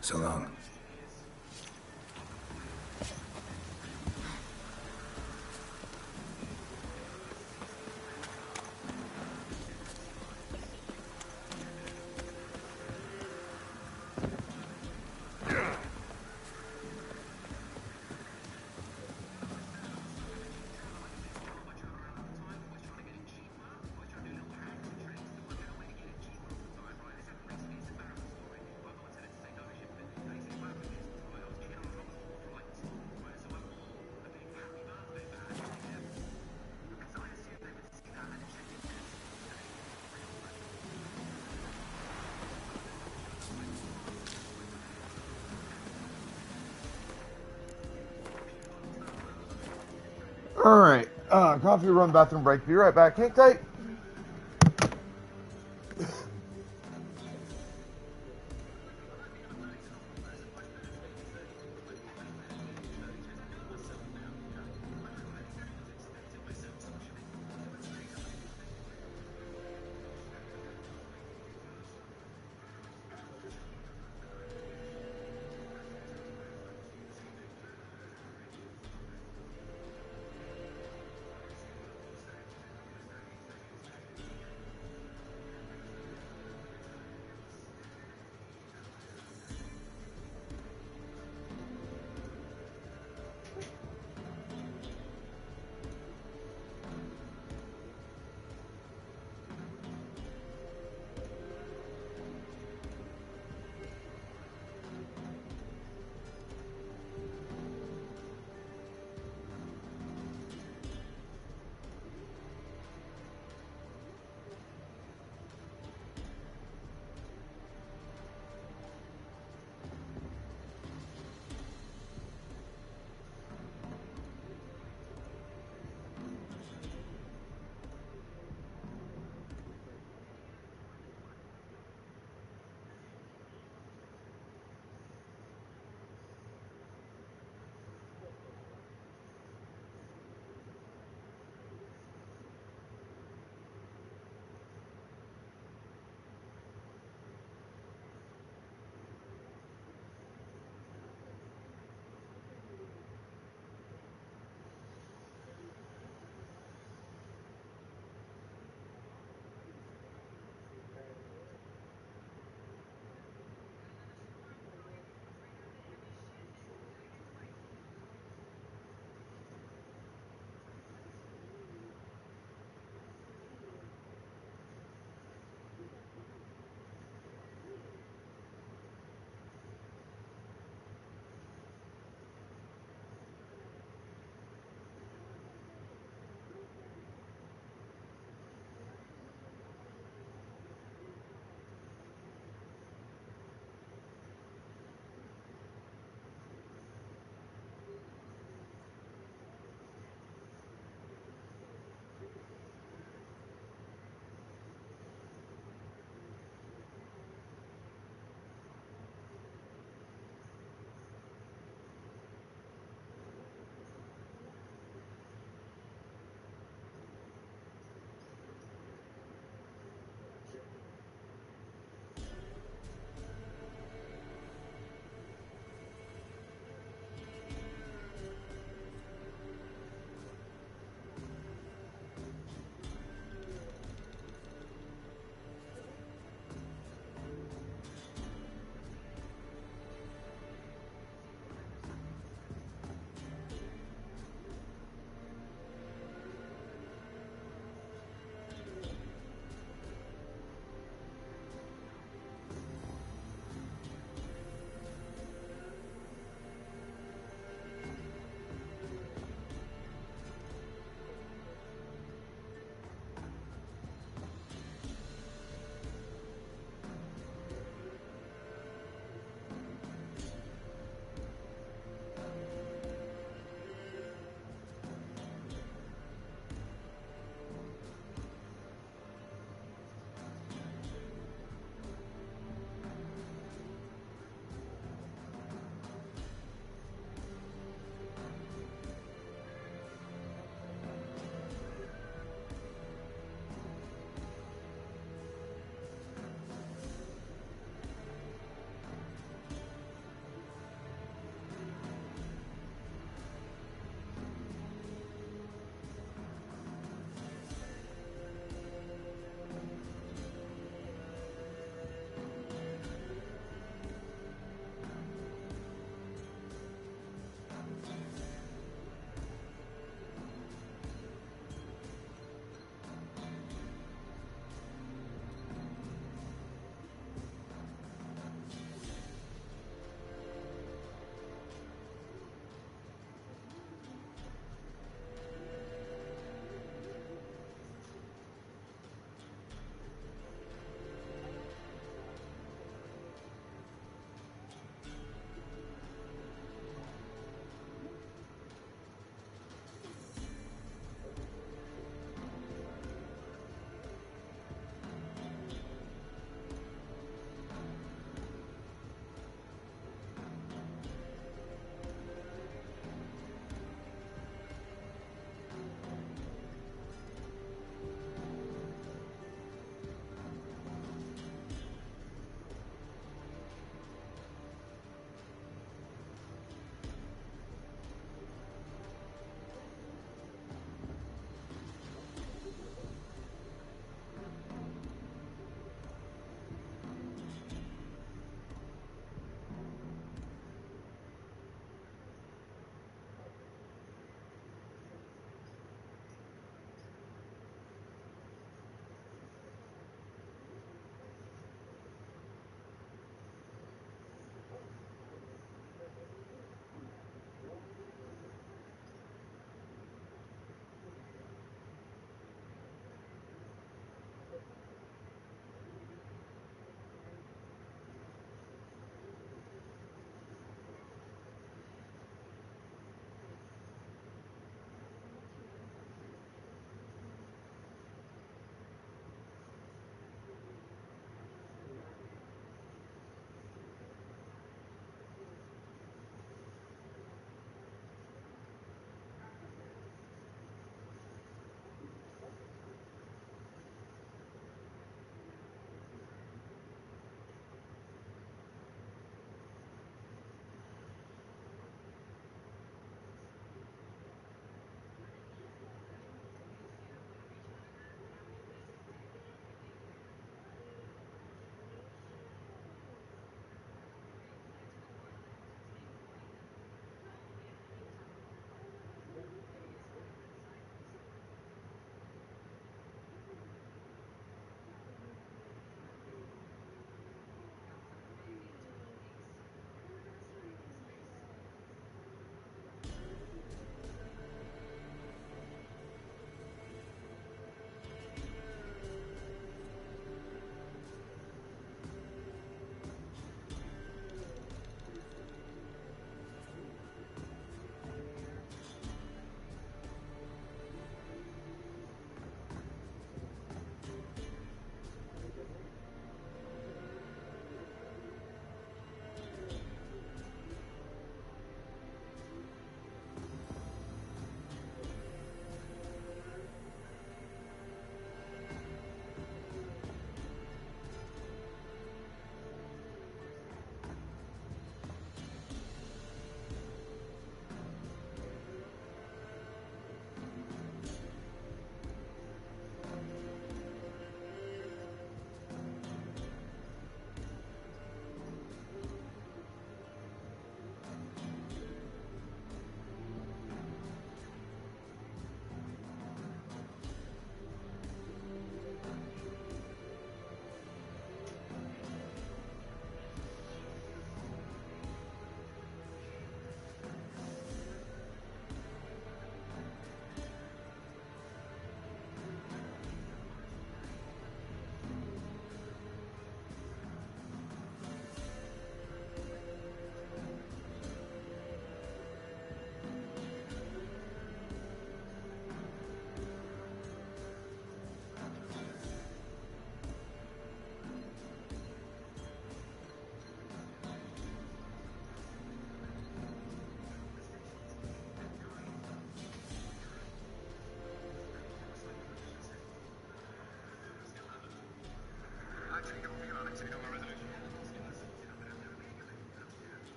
So long. Alright, coffee run, bathroom break. Be right back. Hang tight.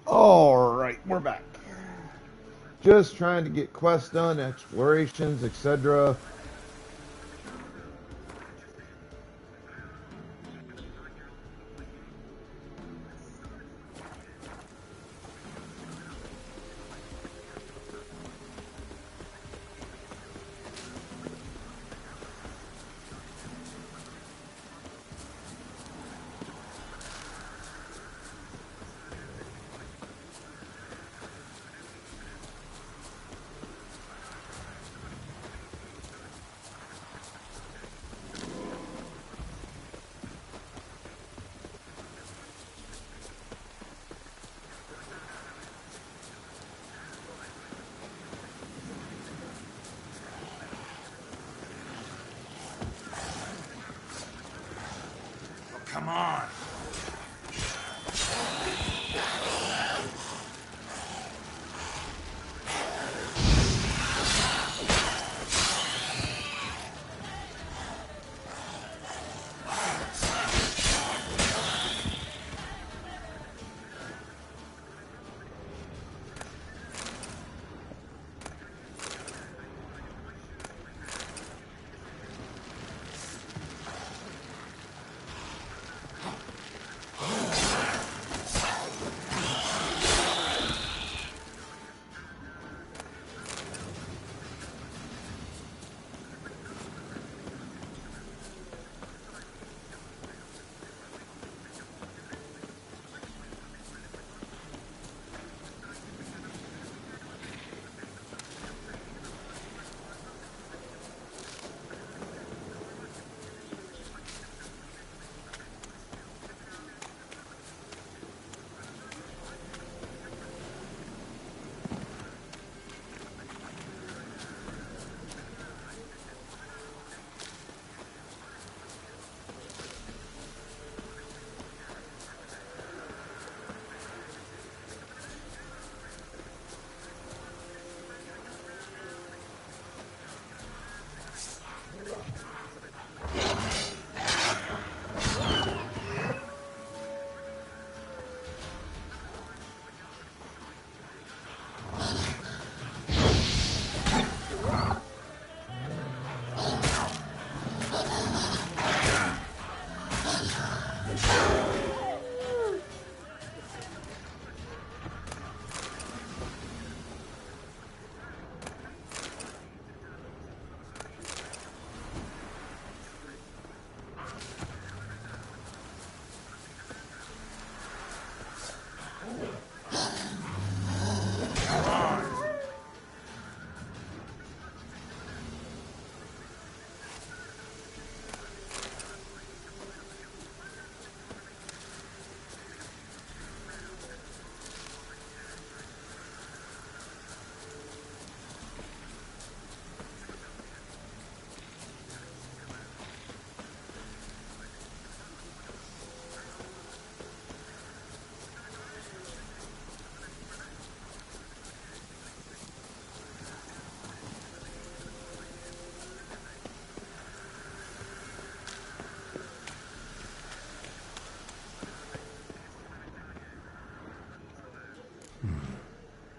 Alright, we're back. Just trying to get quests done, explorations, etc. Come on.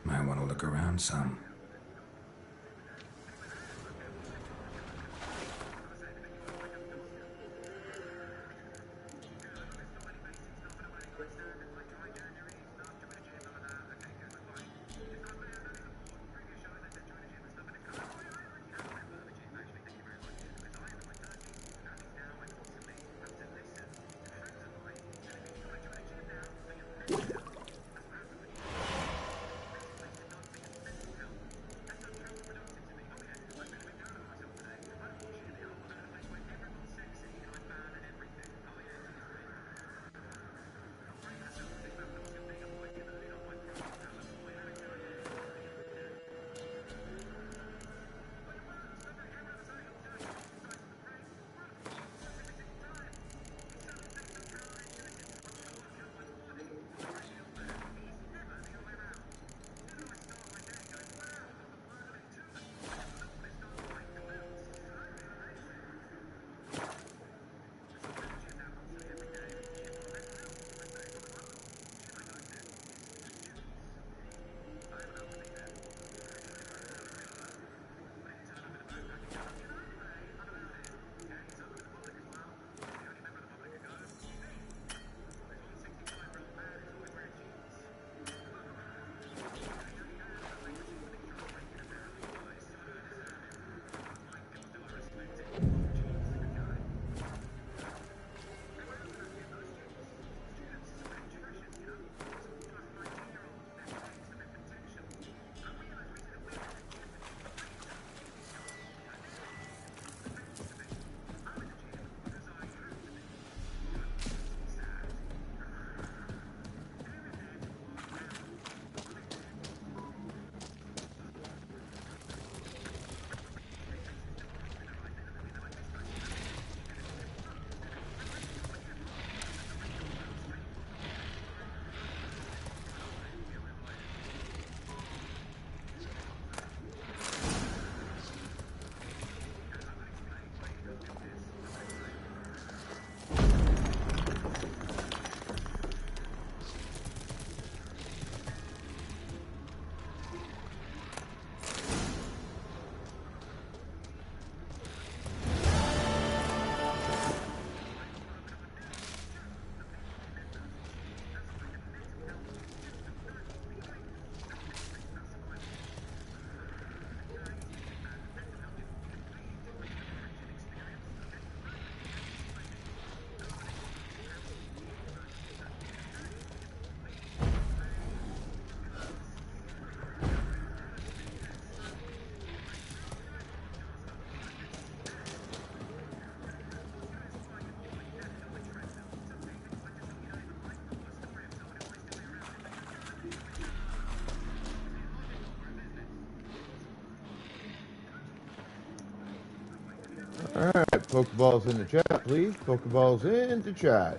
Might want to look around some. Alright, Pokeballs in the chat, please. Pokeballs in the chat.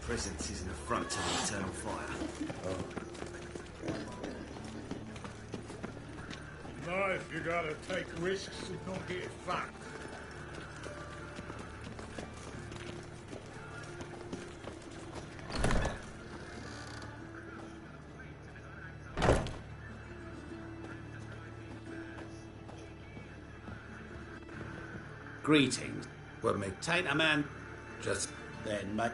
Presence is an affront to the eternal fire. Life, you gotta take risks and not get fucked. Greetings. Well, mate. Taint a man. Just then, mate.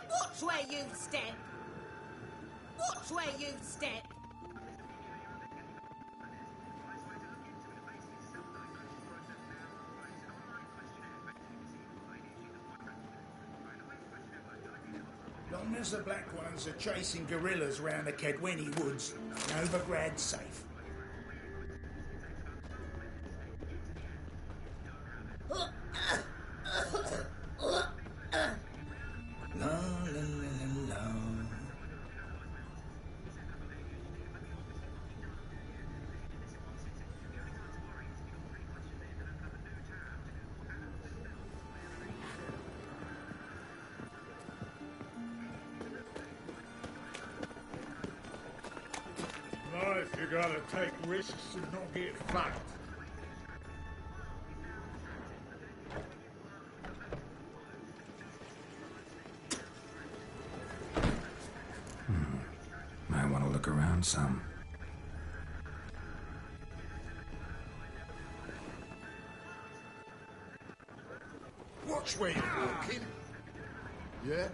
Watch where you step. Watch where you step. Long as the Black Ones are chasing guerrillas round the Kedweni woods, Novigrad's safe. La la la la la. Life, you gotta take risks and not get fucked. Might want to look around some. Watch where you're walking. Yeah?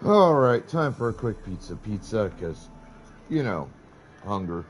Alright, time for a quick pizza, because, you know, hunger.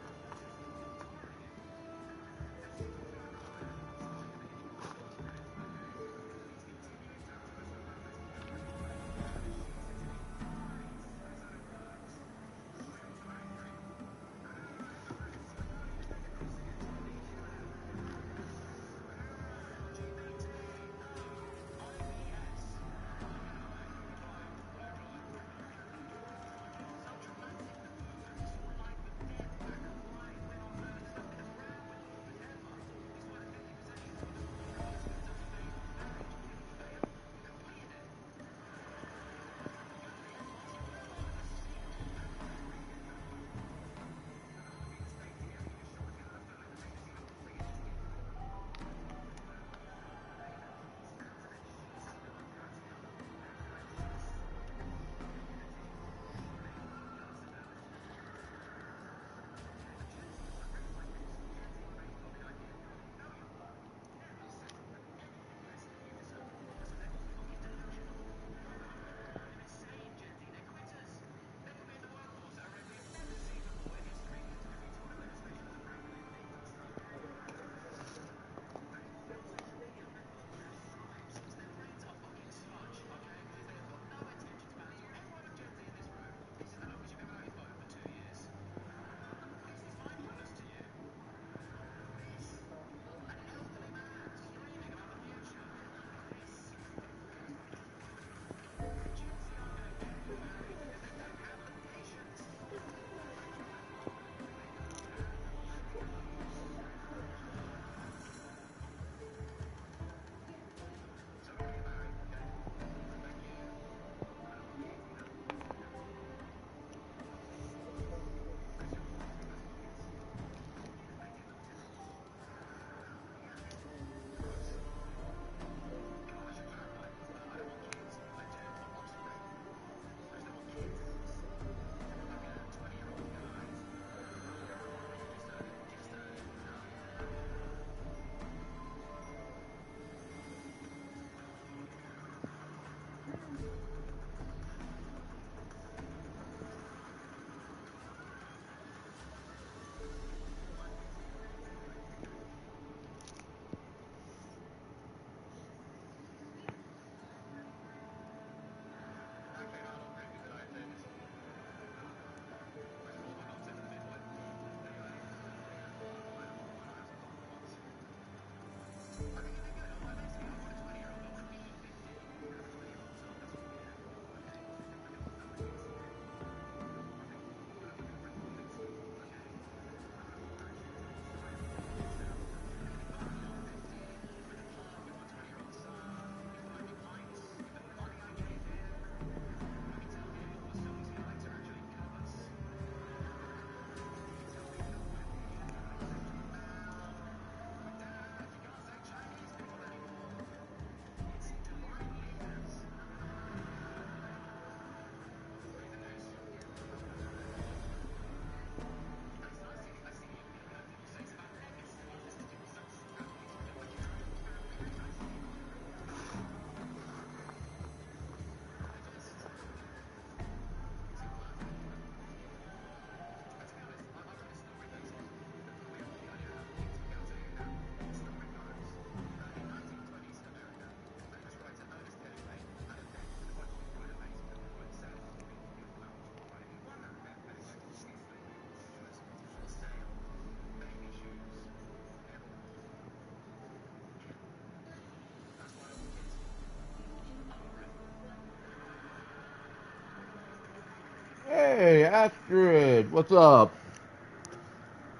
Hey, Astrid, what's up?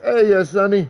Hey, Sonny.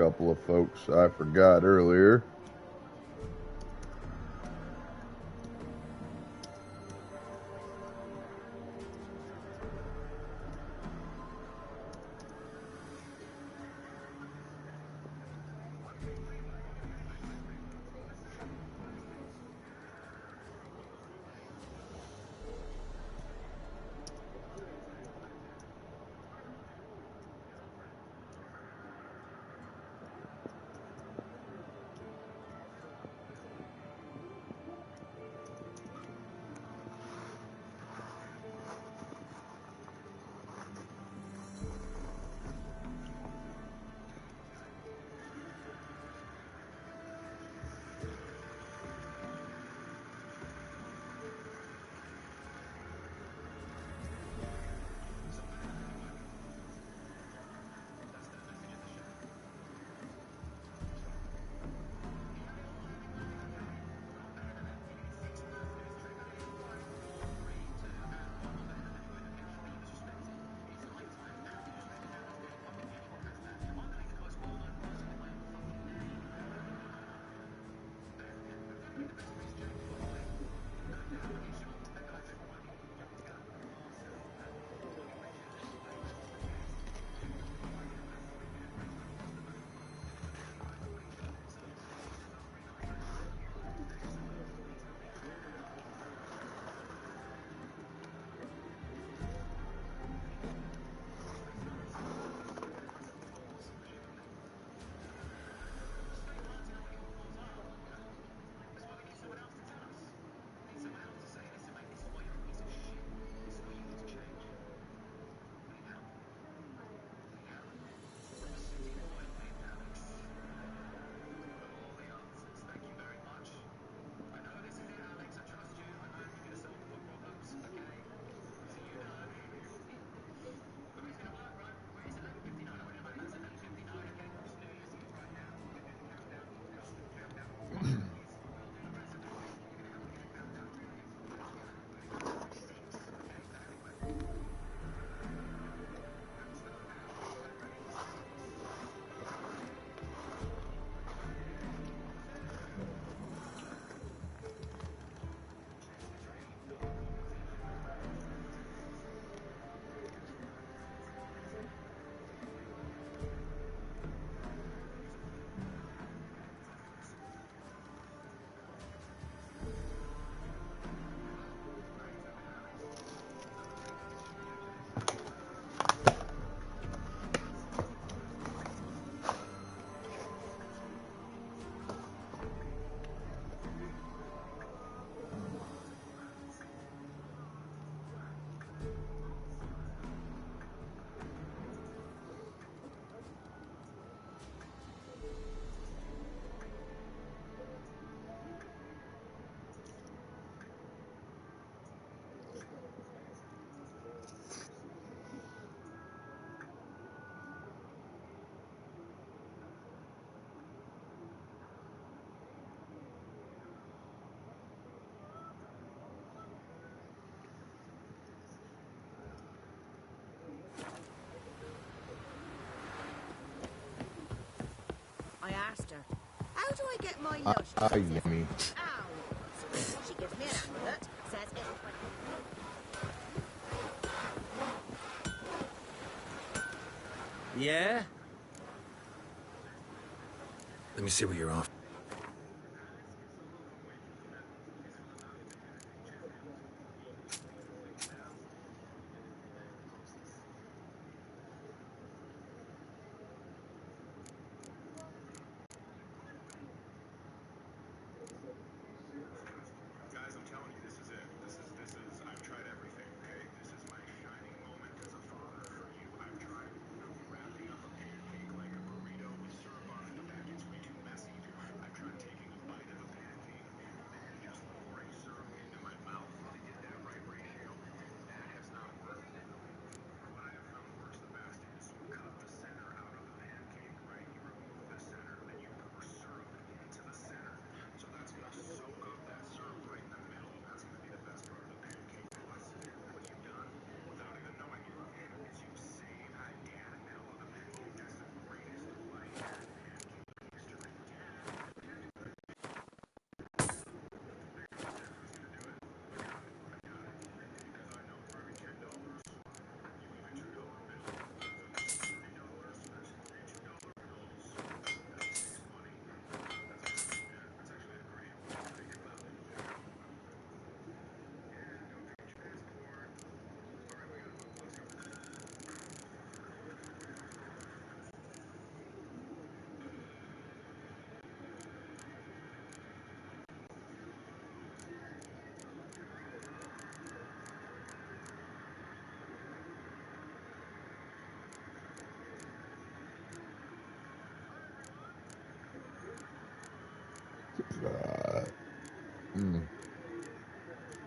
couple of folks I forgot earlier. I asked her, how do I get my lush? Yummy. Ow! She gives me an amulet, says it'll... Yeah? Let me see what you're off.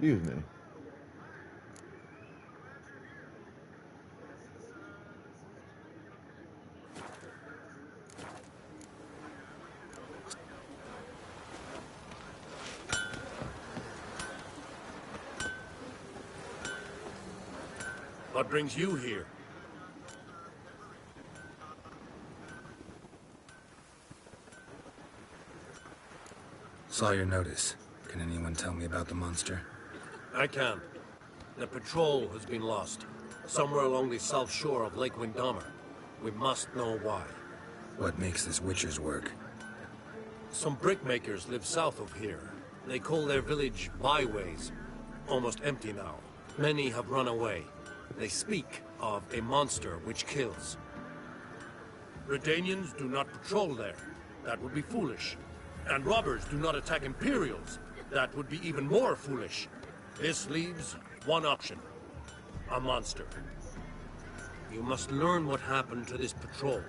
Excuse me. What brings you here? Saw your notice. Can anyone tell me about the monster? I can. The patrol has been lost. Somewhere along the south shore of Lake Windammer. We must know why. What makes this Witcher's work? Some brickmakers live south of here. They call their village byways. Almost empty now. Many have run away. They speak of a monster which kills. Redanians do not patrol there. That would be foolish. And robbers do not attack Imperials. That would be even more foolish. This leaves one option. A monster. You must learn what happened to this patrol.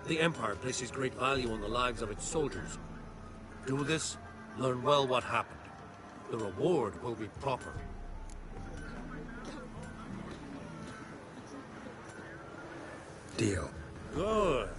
The Empire places great value on the lives of its soldiers. Do this, learn well what happened. The reward will be proper. Deal. Good.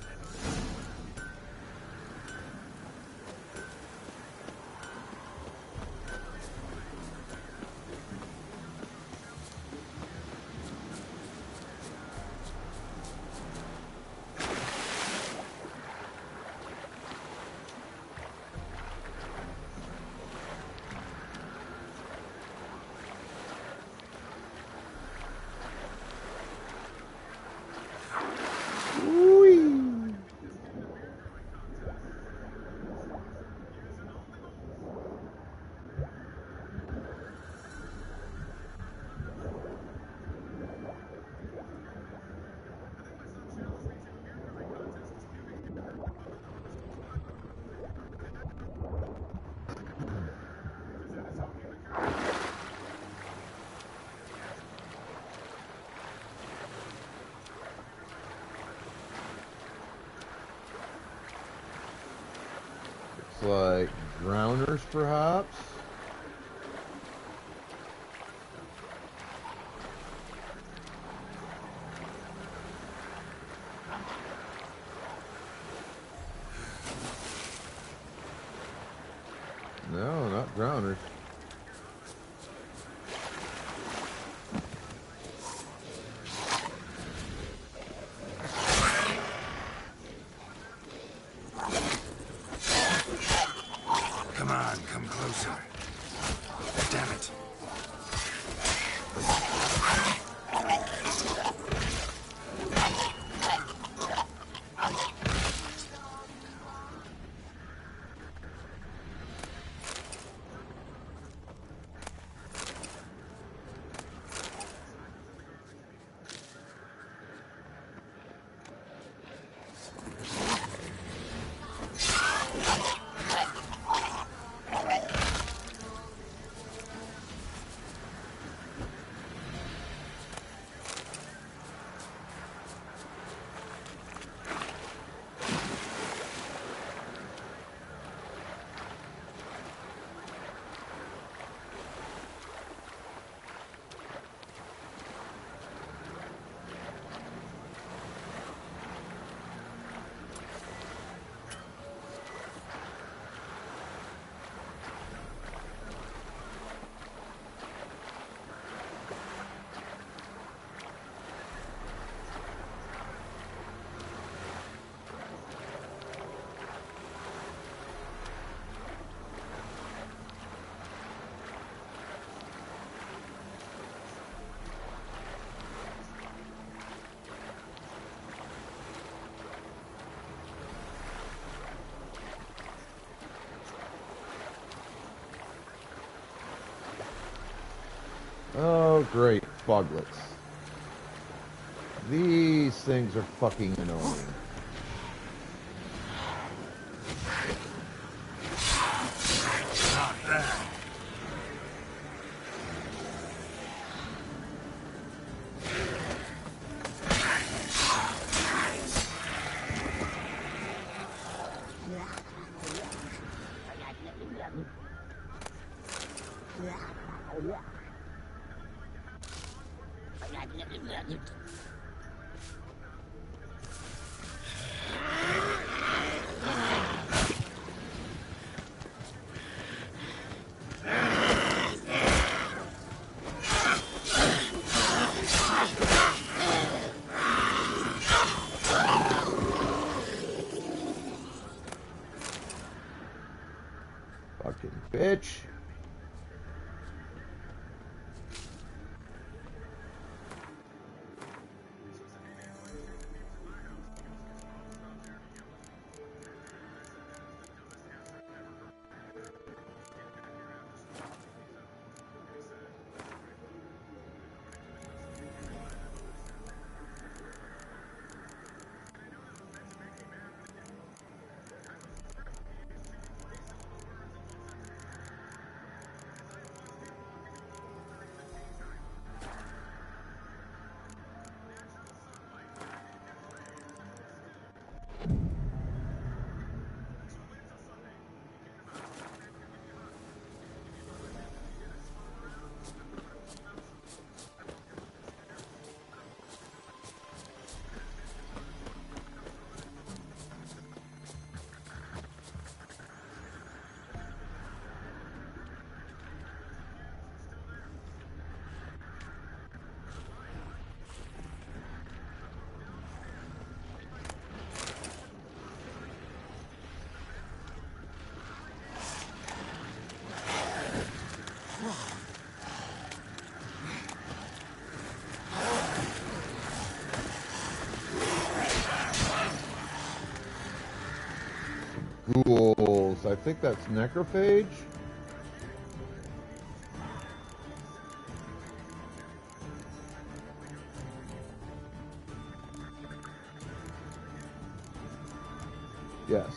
Like drowners, perhaps? No, not drowners. Come on, come closer. Damn it. Oh, great. Foglets. These things are fucking annoying. Not bad. Yeah. Fucking bitch. Ghouls. I think that's necrophage. Yes.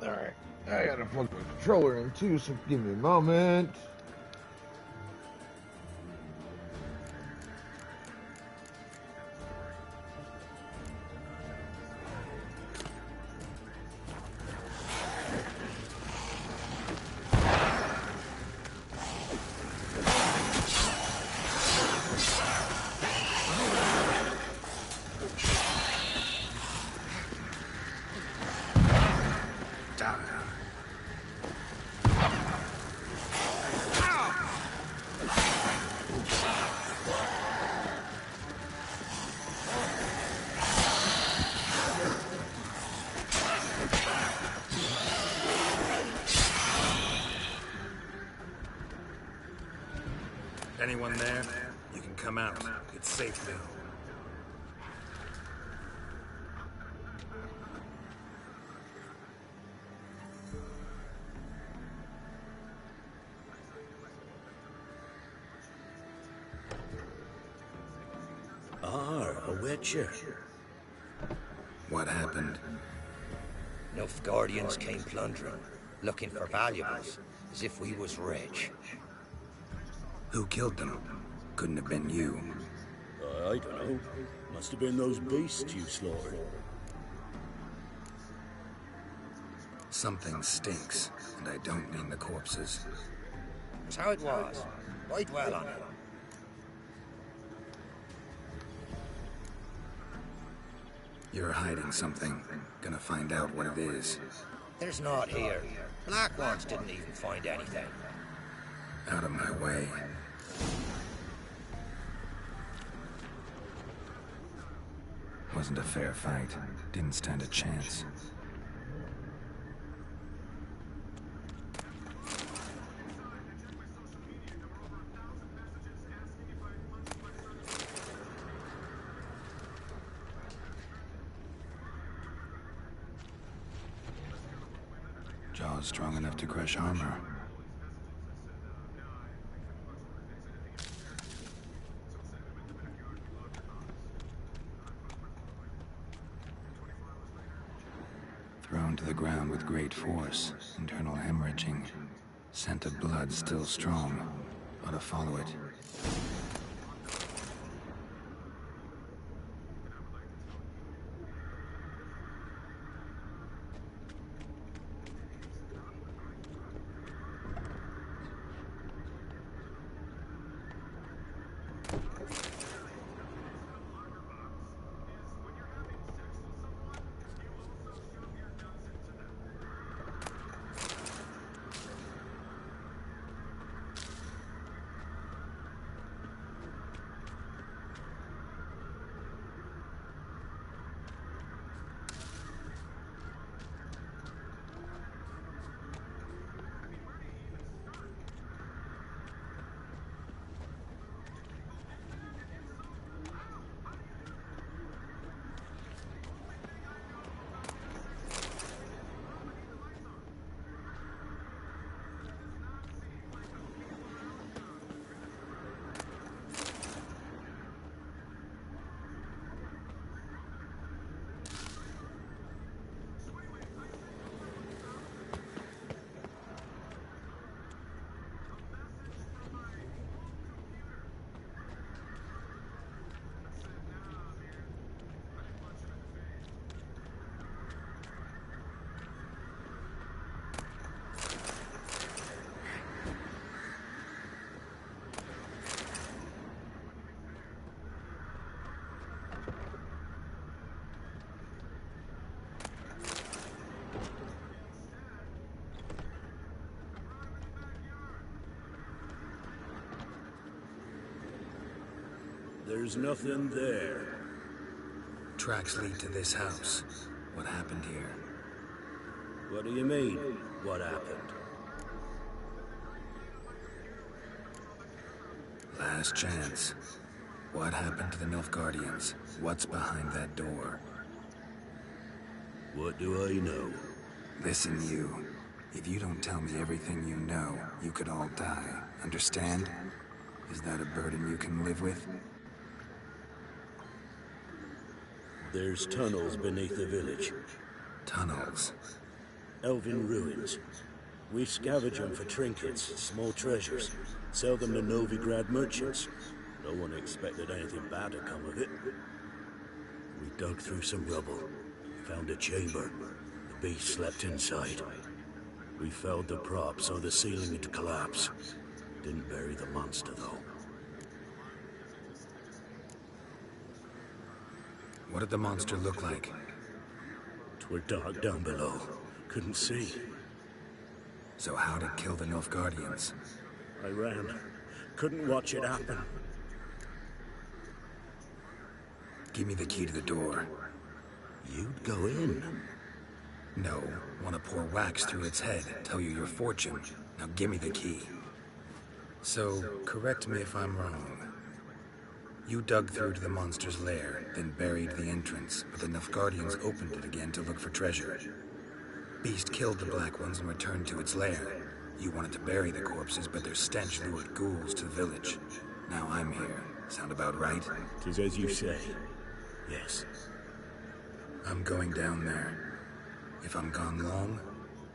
Alright, I gotta plug my controller in too, so give me a moment. Anyone there? You can come out. It's safe now. A witcher. What happened? Nilfgaardians came plundering, looking for valuables, as if we was rich. Who killed them? Couldn't have been you. I don't know. Must have been those beasts you slaughtered. Something stinks, and I don't mean the corpses. It's how it was. Why dwell on it? You're hiding something. Gonna find out what it is. There's naught here. Black Ones didn't even find anything. Out of my way. Wasn't a fair fight. Didn't stand a chance. Jaws strong enough to crush armor. Thrown to the ground with great force, internal hemorrhaging. Scent of blood still strong. Ought to follow it. There's nothing there. Tracks lead to this house. What happened here? What do you mean, what happened? Last chance. What happened to the Nilfgaardians? What's behind that door? What do I know? Listen, you. If you don't tell me everything you know, you could all die. Understand? Is that a burden you can live with? There's tunnels beneath the village. Tunnels? Elven ruins. We scavenge them for trinkets, small treasures. Sell them to Novigrad merchants. No one expected anything bad to come of it. We dug through some rubble. Found a chamber. The beast slept inside. We felled the prop so the ceiling would collapse. Didn't bury the monster, though. What did the monster look like? 'Twere dark down below. Couldn't see. So how'd it kill the Nilfgaardians? I ran. Couldn't watch it happen. Give me the key to the door. You'd go in? No. Want to pour wax through its head, tell you your fortune. Now give me the key. So, correct me if I'm wrong. You dug through to the monster's lair, then buried the entrance, but the Nilfgaardians opened it again to look for treasure. Beast killed the Black Ones and returned to its lair. You wanted to bury the corpses, but their stench lured ghouls to the village. Now I'm here. Sound about right? 'Tis as you say. Yes. I'm going down there. If I'm gone long,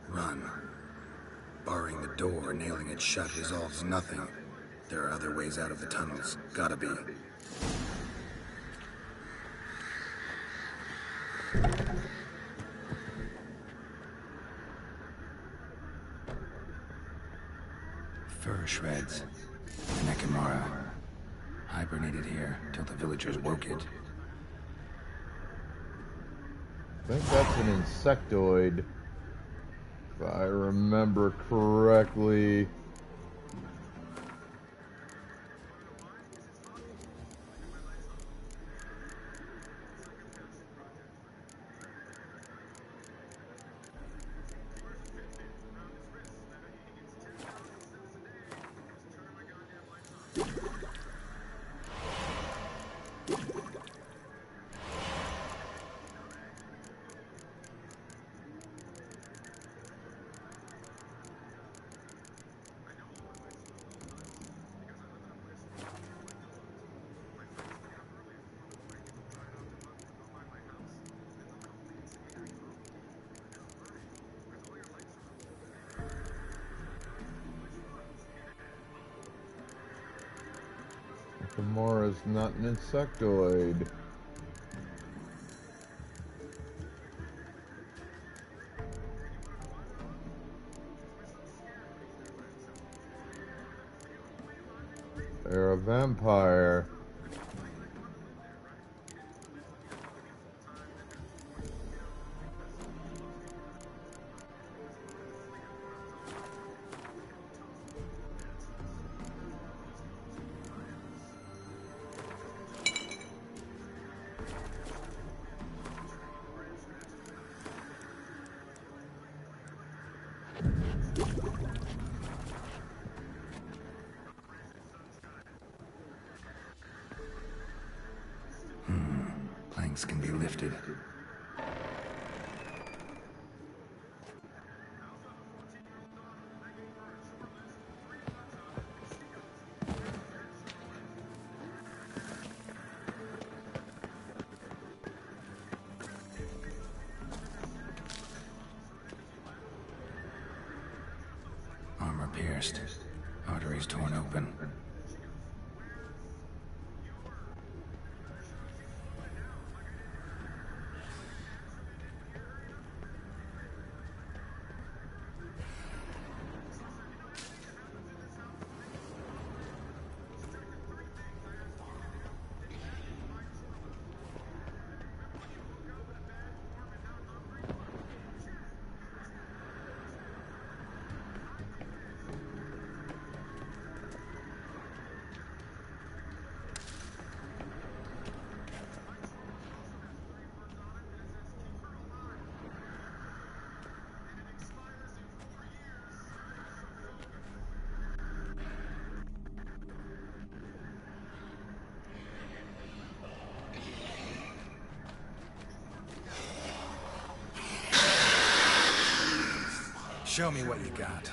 run. Barring the door, nailing it shut resolves nothing. There are other ways out of the tunnels. Gotta be. Fur shreds. The Nekimara. Hibernated here till the villagers woke it. I think that's an insectoid, if I remember correctly. Nekimara is not an insectoid. They're a vampire. Planks can be lifted. Armor pierced. Arteries torn open. Show me what you got.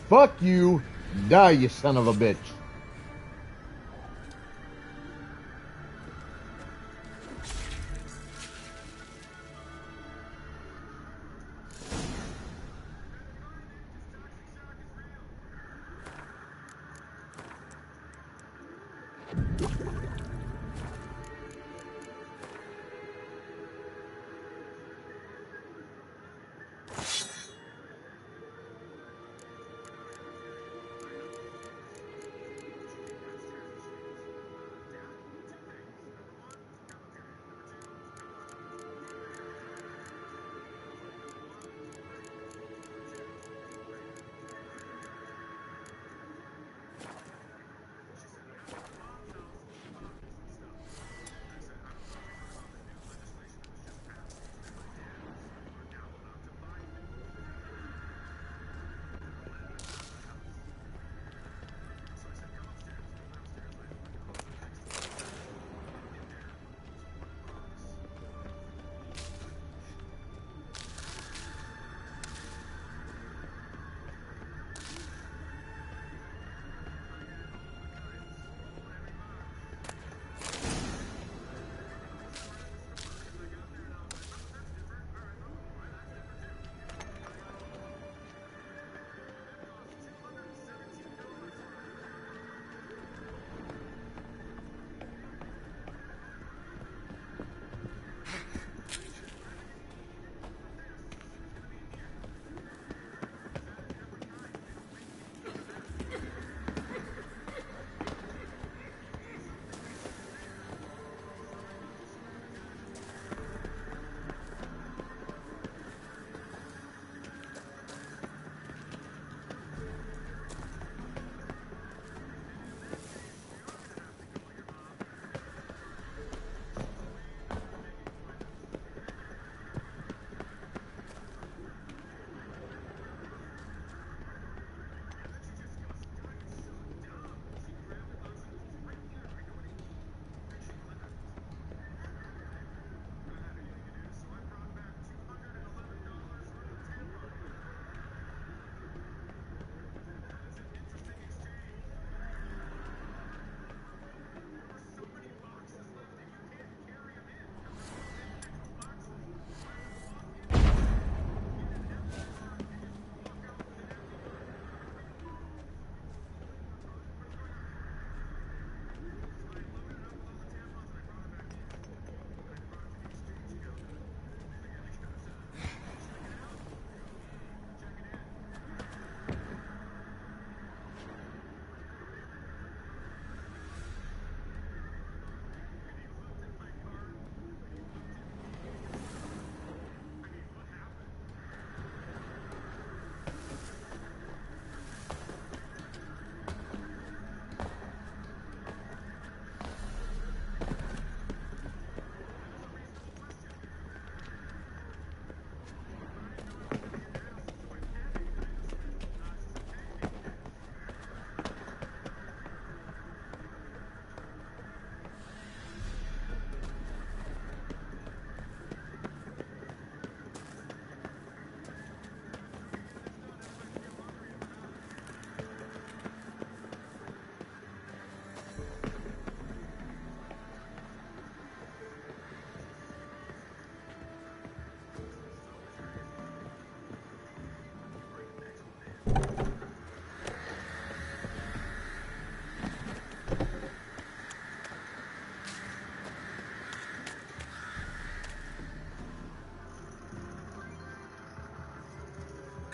Fuck you! Die, you son of a bitch!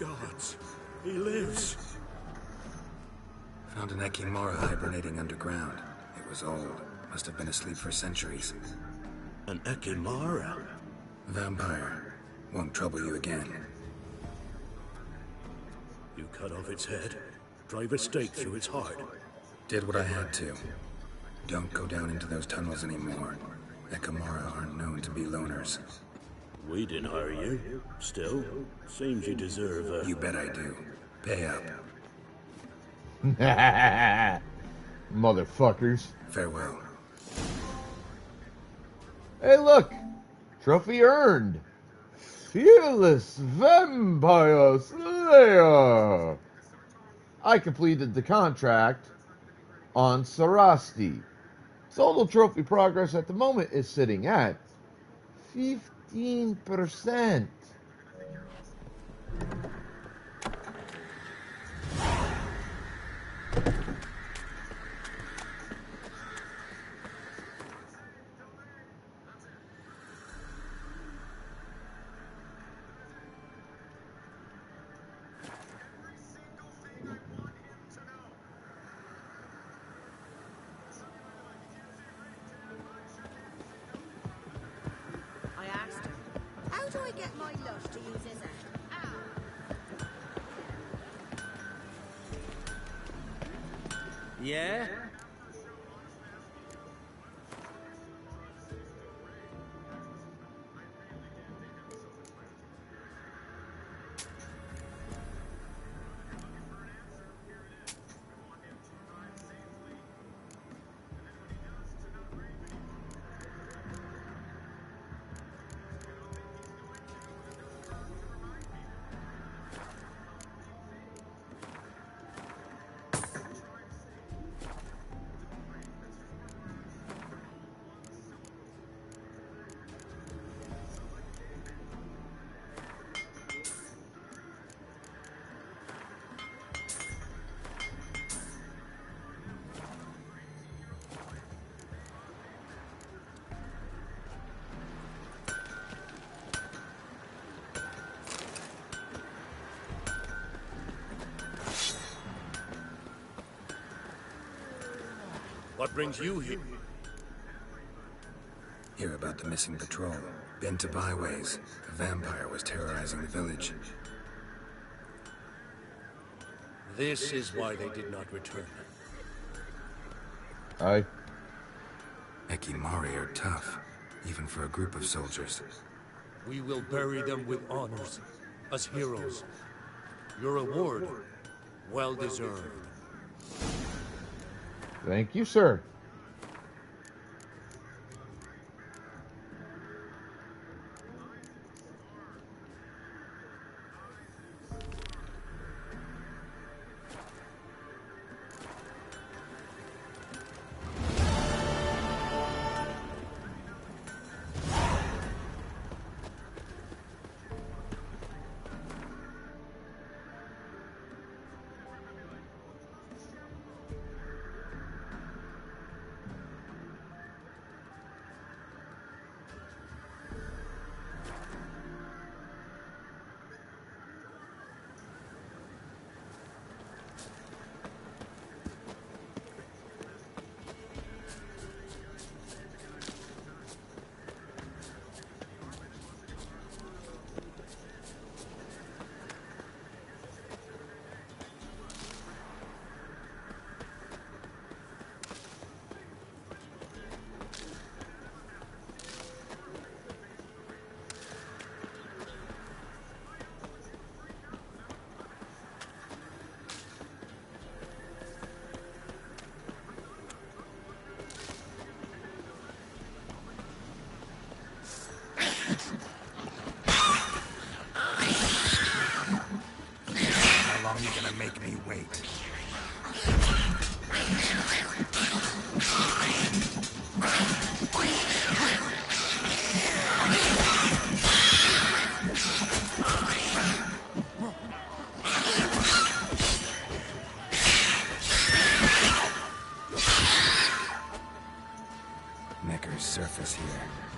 gods. He lives. Found an Ekimara hibernating underground. It was old. Must have been asleep for centuries. An Ekimara? Vampire. Won't trouble you again. You cut off its head, drive a stake through its heart. Did what I had to. Don't go down into those tunnels anymore. Ekimara aren't known to be loners. We didn't hire you. Still, seems you deserve a... You bet I do. Pay up. Motherfuckers. Farewell. Hey, look! Trophy earned. Fearless Vampire Slayer. I completed the contract on Sarasti. Solo trophy progress at the moment is sitting at 15%. How do I get my lush to use his hand? Yeah? What brings you here? Hear about the missing patrol. Been to byways. A vampire was terrorizing the village. This is why they did not return. Aye. Ekimari are tough, even for a group of soldiers. We will bury them with honors, as heroes. Your reward, well deserved. Thank you, sir. How long are you gonna make me wait? Neckers surface here,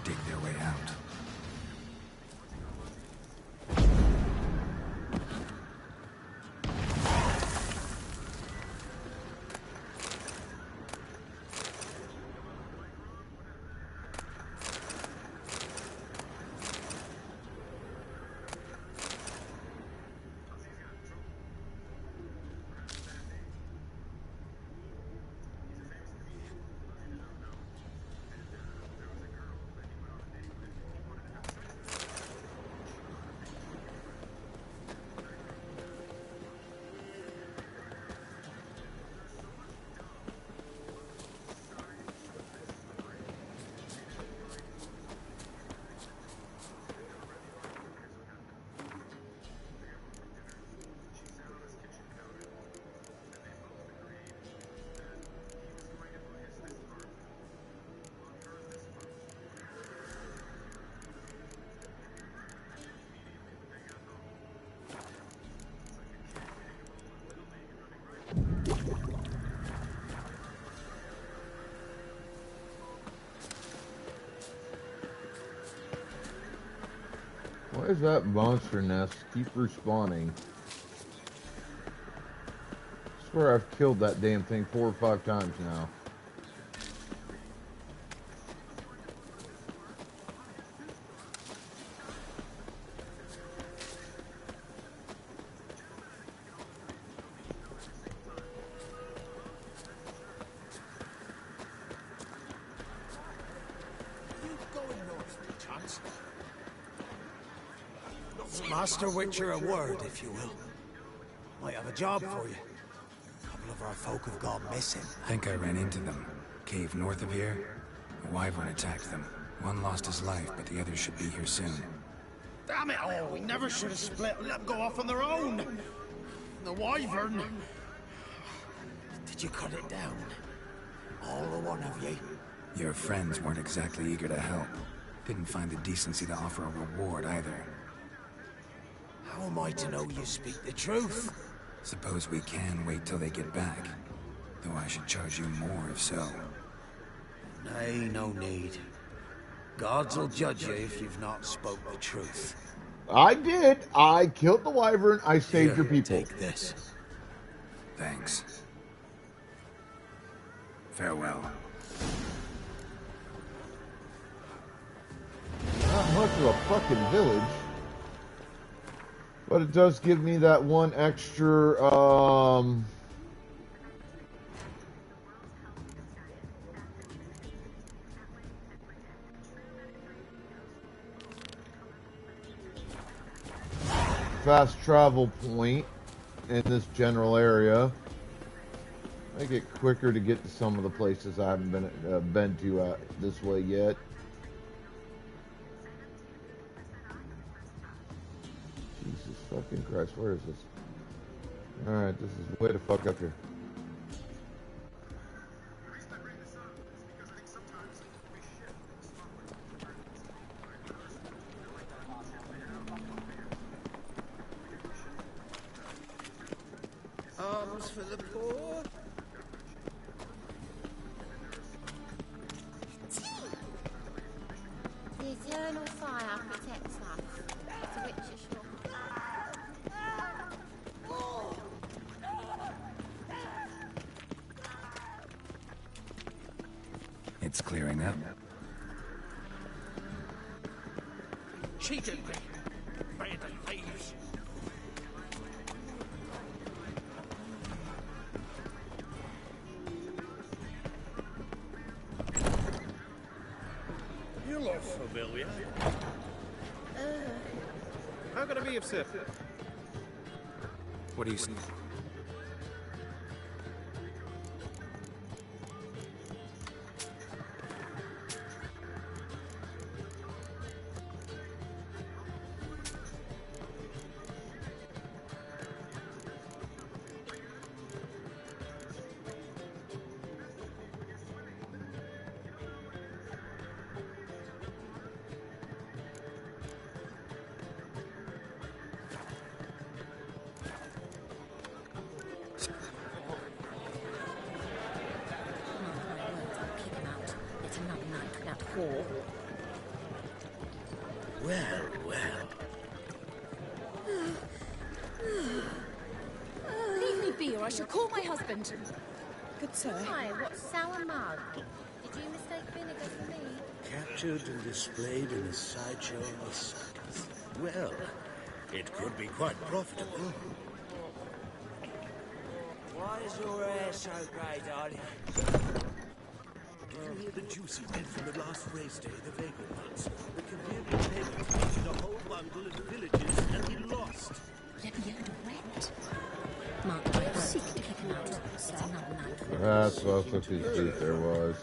dig their way out. Why does that monster nest keep respawning? I swear I've killed that damn thing 4 or 5 times now. Master Witcher a word, if you will. Might have a job for you. A couple of our folk have gone missing. I think I ran into them. Cave north of here. A wyvern attacked them. One lost his life, but the others should be here soon. Damn it all, we never should have split and let them go off on their own. The wyvern. Did you cut it down? All the one of ye? Your friends weren't exactly eager to help. Didn't find the decency to offer a reward either. How am I to know you speak the truth? Suppose we can wait till they get back. Though I should charge you more if so. Nay, no need. Gods will judge you if you've not spoke the truth. I did. I killed the wyvern. I saved your people. Take this. Thanks. Farewell. Not much of a fucking village. But it does give me that one extra, fast travel point in this general area. Make it quicker to get to some of the places I haven't been to this way yet. Jesus fucking Christ, where is this? Alright, this is way the fuck up here. Arms for the poor. The eternal fire protects us. It's a witch's shop. It's clearing up. Cheated me. Band of thieves. You look familiar. How can I be of service? What do you see? Well, well. Leave me be, or I shall call my husband. Good sir. Hi, what sour mug? Did you mistake vinegar for me? Captured and displayed in a sideshow of a circus. Well, it could be quite profitable. Why is your hair so grey, darling? Did you hear the juicy bit from the last race day, the Vagrant Hunts? The Cavill Taylor captured a whole bundle of villages and he lost. Let me out of wet. Mark, I seek to keep him out. It's another night for That's what his tooth there was.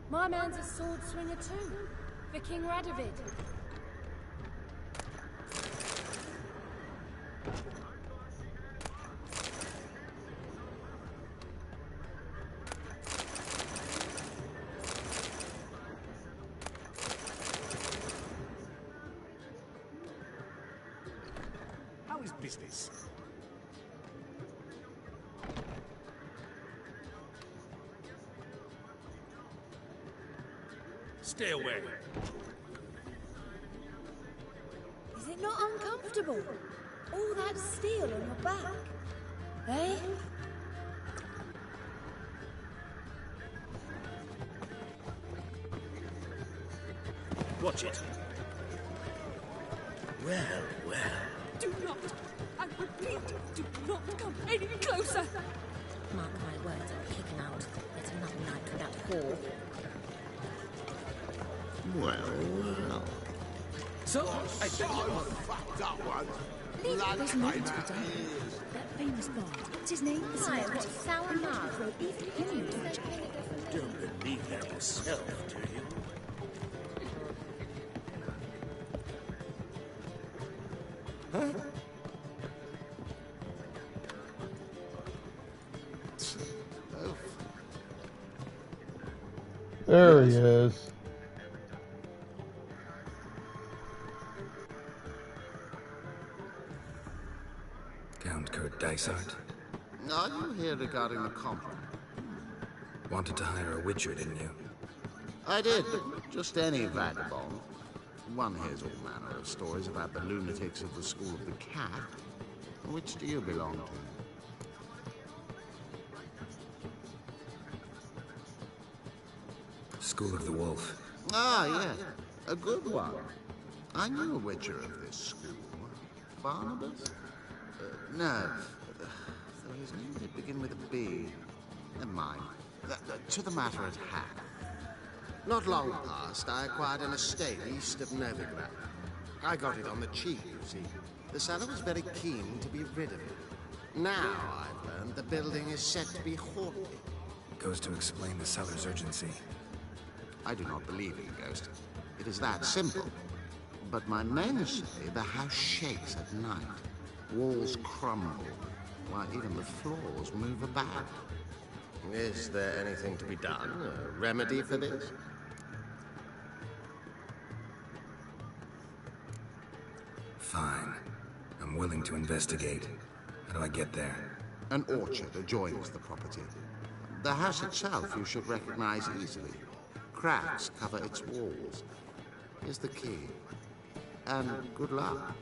My man's a sword swinger too, for King Radovid. How is business? Stay away. Is it not uncomfortable? All that steel on your back, eh? Watch it. Well, well. Do not, I repeat, do not come any closer. Mark my words, I'll kick him out. It's another night with that whore. Well. So, I think fucked up one. There's more to be done. That famous bard, what's his name? Hi, what's sour mouth? Don't believe that yourself, do you? Huh? There he is. Count Kurt Dysart. Are you here regarding the compliment? Wanted to hire a witcher, didn't you? I did, but just any vagabond. One hears all manner of stories about the lunatics of the School of the Cat. Which do you belong to? School of the Wolf. Ah, yes. A good one. I knew a witcher of this school. Barnabas? No. So his name did begin with a B. Never mind. To the matter at hand. Not long past, I acquired an estate east of Novigrad. I got it on the cheap, you see. The seller was very keen to be rid of it. Now, I've learned the building is said to be haunted. Goes to explain the seller's urgency. I do not believe in ghosts. It is that simple. But my men say the house shakes at night. Walls crumble, while even the floors move about. Is there anything to be done? A remedy for this? Fine. I'm willing to investigate. How do I get there? An orchard adjoins the property. The house itself you should recognize easily. Cracks cover its walls. Here's the key. And good luck.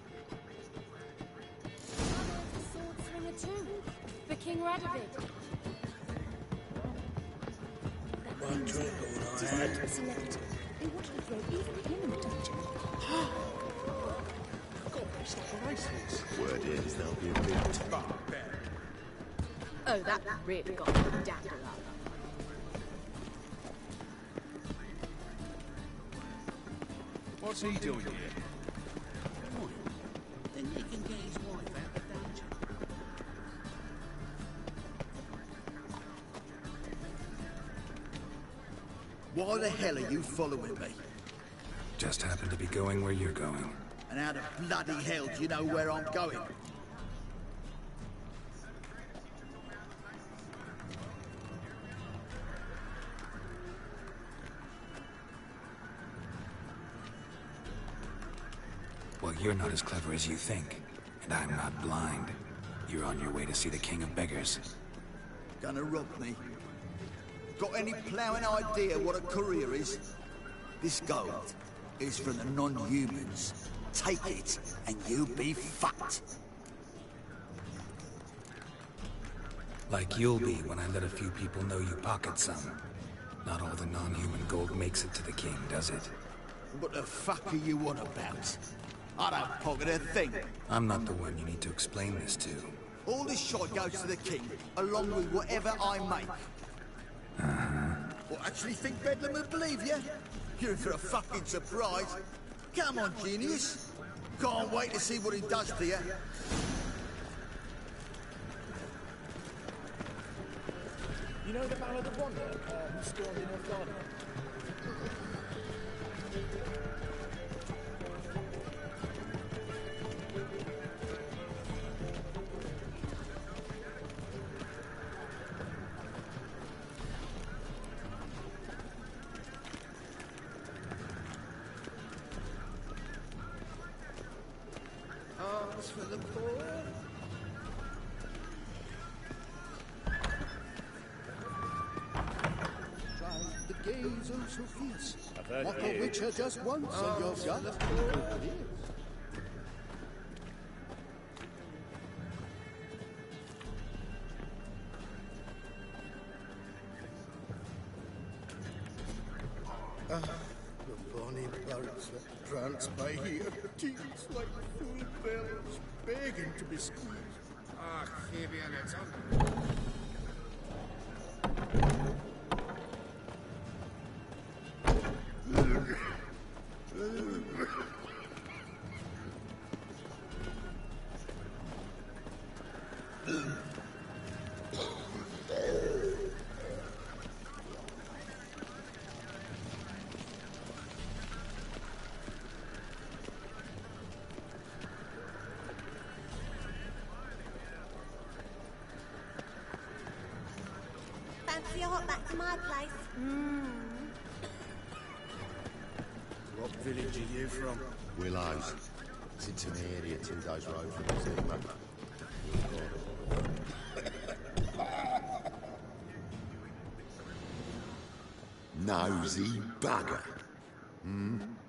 Sword swinger too, for King Radovid. One drink all I had. Celebrity. They wanted to throw even him in the dungeon. Word is there'll be a big tough. Oh, that really got me dander up. What's he doing here? Then he can get his wife out of danger. Why the hell are you following me? Just happen to be going where you're going. And how the bloody hell do you know where I'm going? Well, you're not as clever as you think. And I'm not blind. You're on your way to see the King of Beggars. Gonna rob me? Got any ploughing idea what a courier is? This gold is from the non-humans. Take it, and you'll be fucked. Like you'll be when I let a few people know you pocket some. Not all the non-human gold makes it to the king, does it? What the fuck are you on about? I don't pocket a thing. I'm not the one you need to explain this to. All this shot goes to the king, along with whatever I make. What, actually think Bedlam would believe you? You're in for a fucking surprise. Come on, genius. Can't wait to see what he does to you. You know the Ballad of Wonder, who stormed in Northgard? for the poor. Drive the gaze oh so fierce. Like a witcher just once and you've got the poor. The bonny birds that prance by here, teens like full bells, begging to be squeezed. Ah, Fabian, it's on. Fancy a hop back to my place? What village are you from? Willows. It's in the area 2 days' road from Zima. Nosy bugger.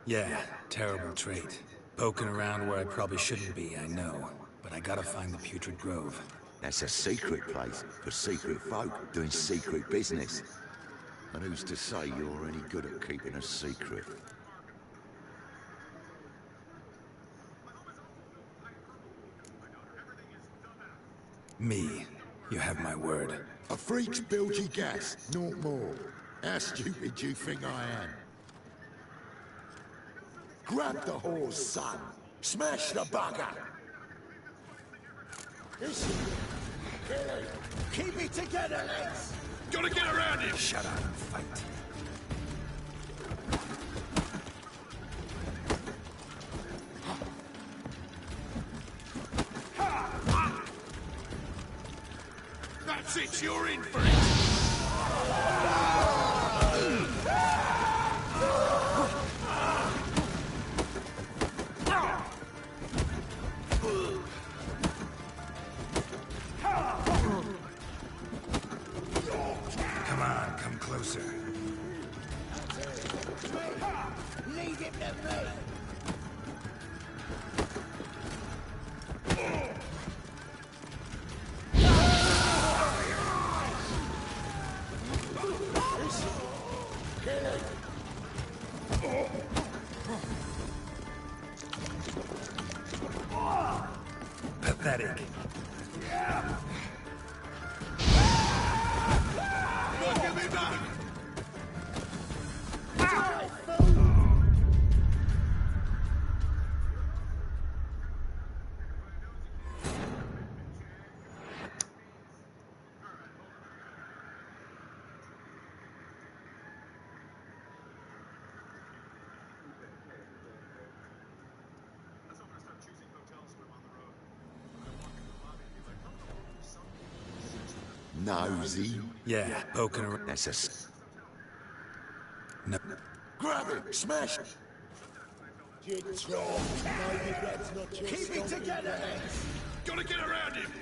Yeah, terrible trait. Poking around where I probably shouldn't be, I know. But I gotta find the Putrid Grove. That's a secret place for secret folk doing secret business. And who's to say you're any good at keeping a secret? Me. You have my word. A freak's bilgy gas, not more. How stupid do you think I am? Grab the horse, son. Smash the bugger. Keep it together, lads! Gotta get around him! Shut up and fight. That's it, you're in for it! Come on, come closer. Leave him to me! Pathetic. Look at me back! Nosy? Yeah, poking around. That's a... No. Grab it! Smash it! Keep it together, lads! Gotta get around him!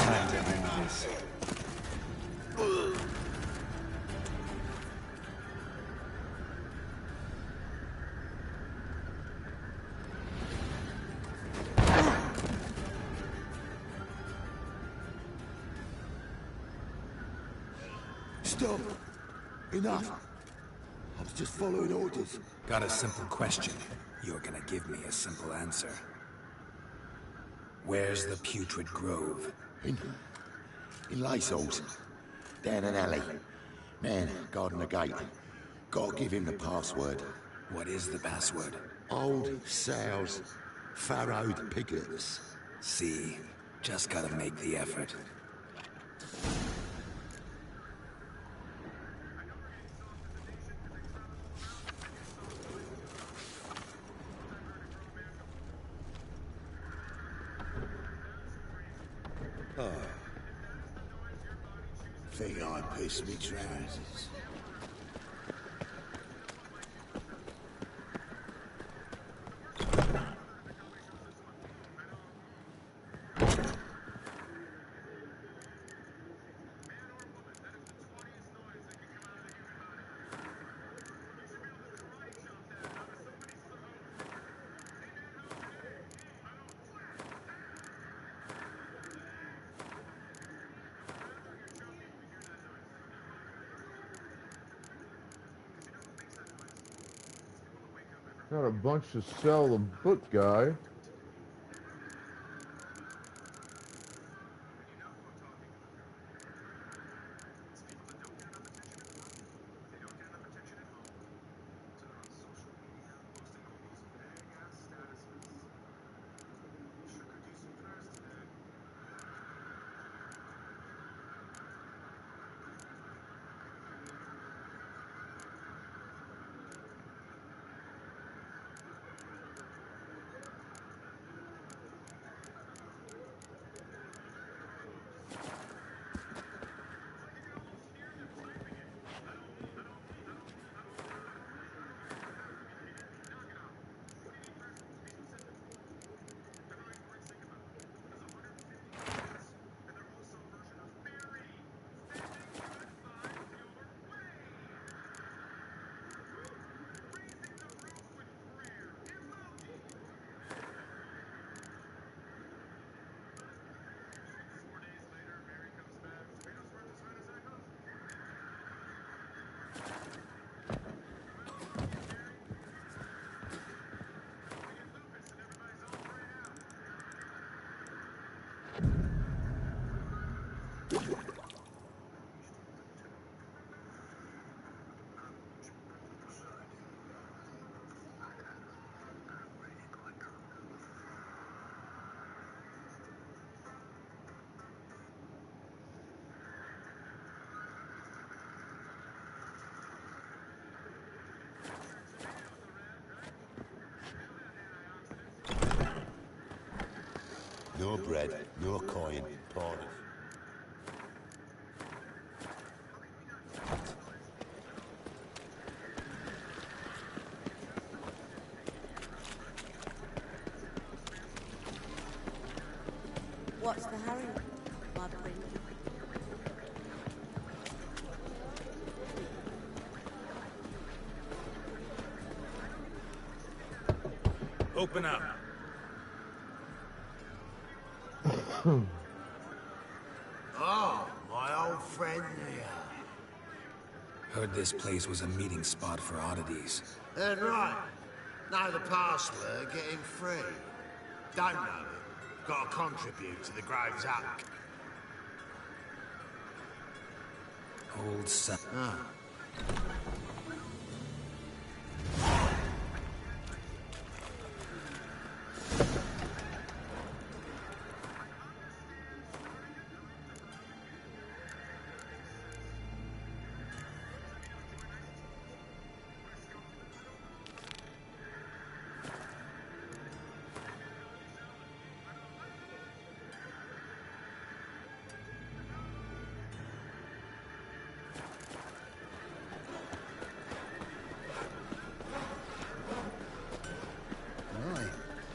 Time to end this. Stop! Enough! I was just following orders. Got a simple question. You're gonna give me a simple answer. Where's the Putrid Grove? In Lacehalls. Down an alley. Man, guarding the gate. Gotta give him the password. What is the password? Old sows, farrowed piglets. See, just gotta make the effort. Oh. Think I pissed me trousers. Got a bunch to sell the book guy. No bread, no coin, pardon. What's the hurry, my prince? Open up. Oh, my old friend here. Heard this place was a meeting spot for oddities. That's right. Know the password, get in free. Don't know it. Got to contribute to the Grove's Act. Old son. Ah.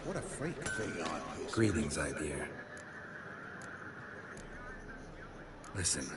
What a freak. Greetings, Ibeer. Listen.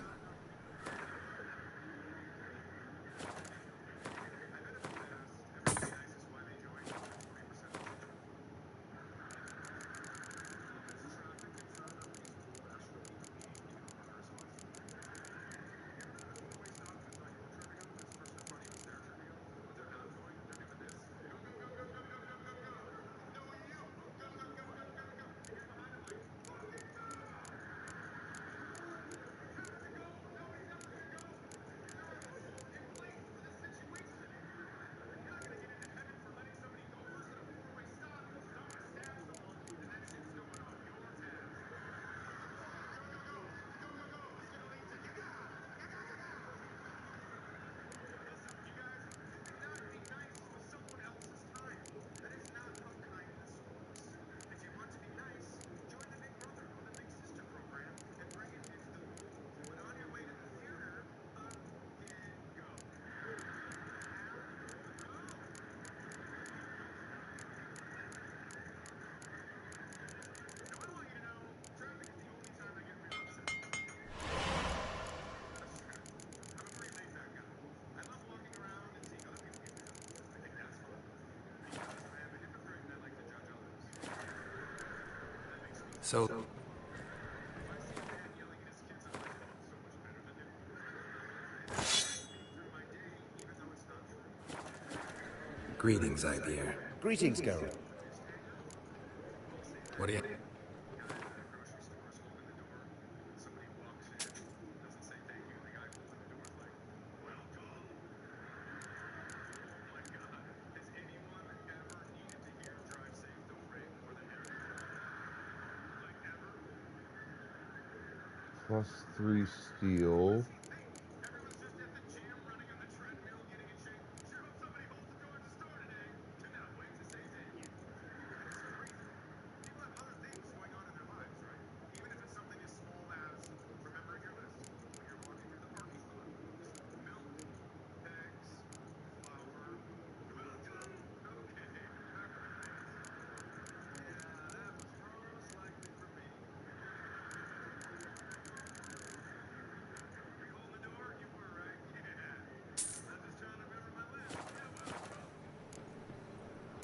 So... Greetings, Ibeer. Greetings, Geralt. What do you... +3 steel.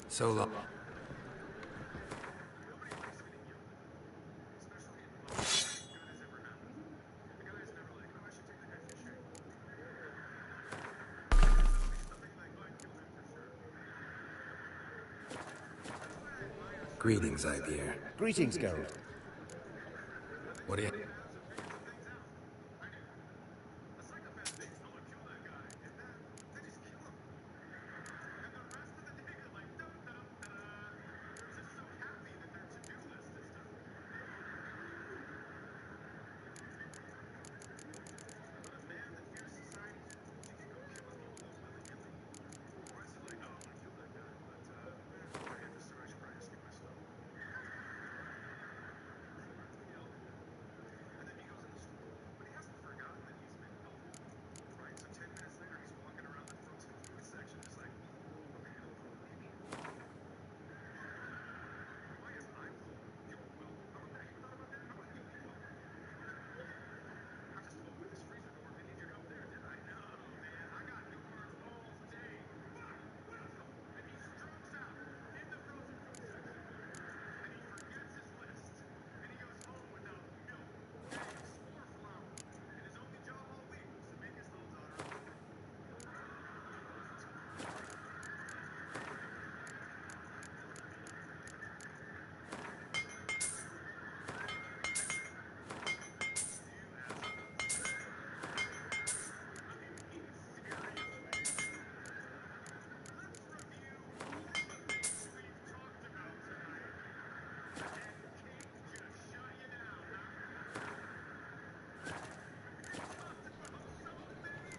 So long. Greetings, Ibeer. Greetings, Geralt. What do you...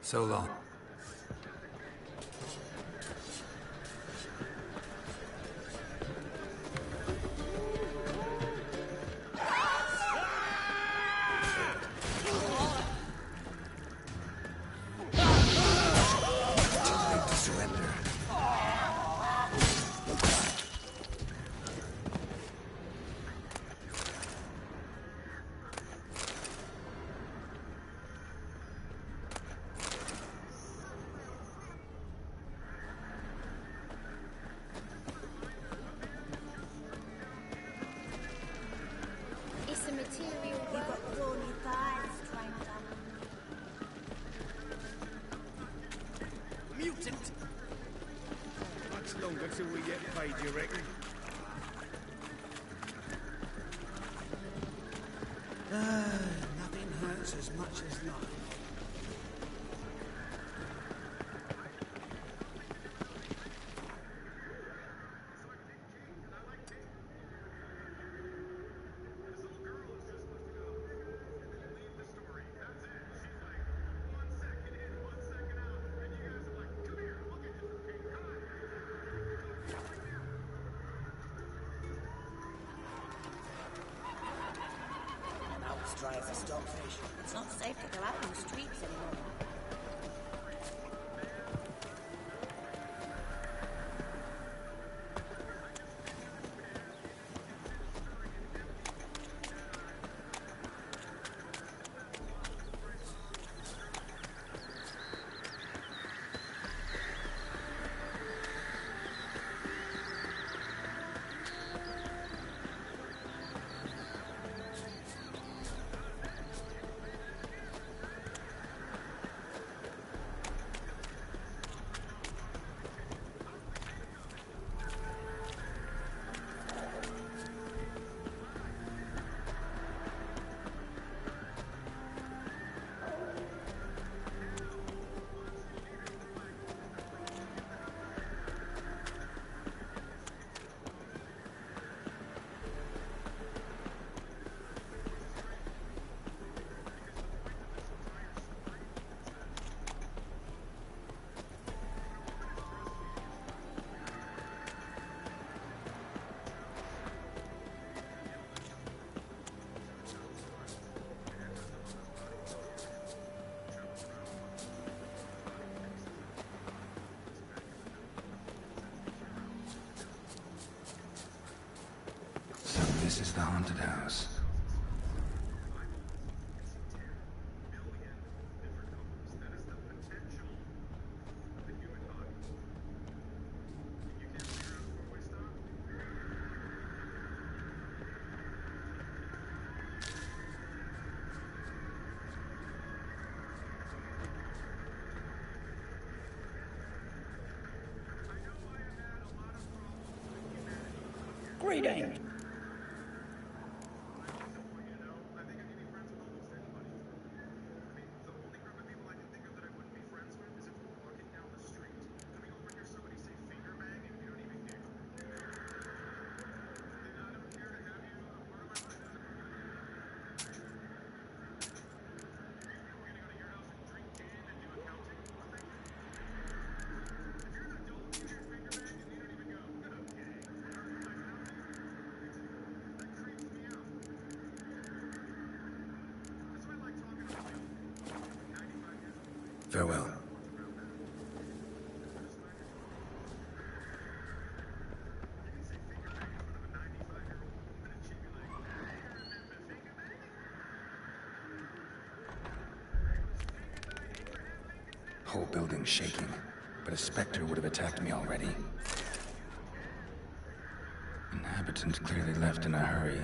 So long. It's a material you got brawny thighs, stranger. Mutant! Much longer till we get paid, you reckon? Nothing hurts as much as life. Dry as a stockfish. It's not safe to go out on the streets anymore. This is the haunted house. Greetings. Farewell. Whole building shaking, but a specter would have attacked me already. Inhabitants clearly left in a hurry.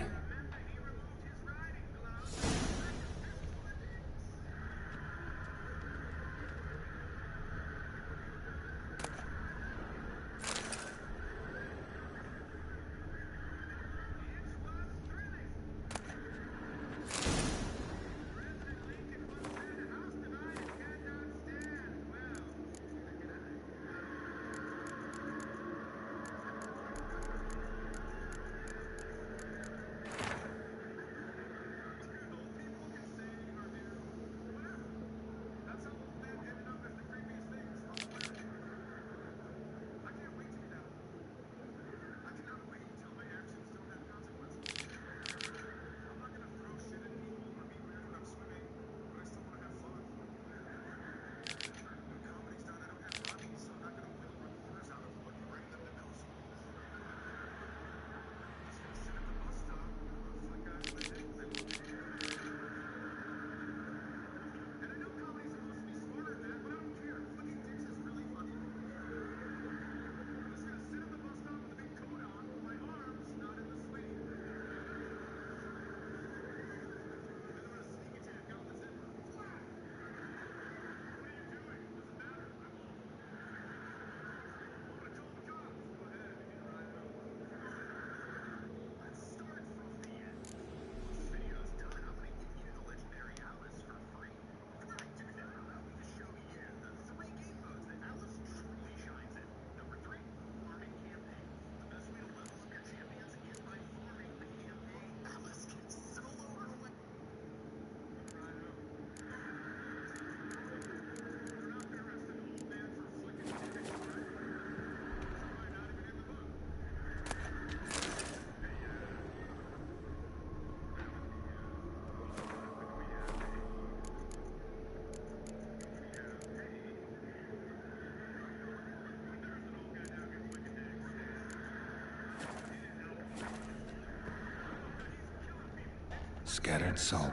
Scattered salt.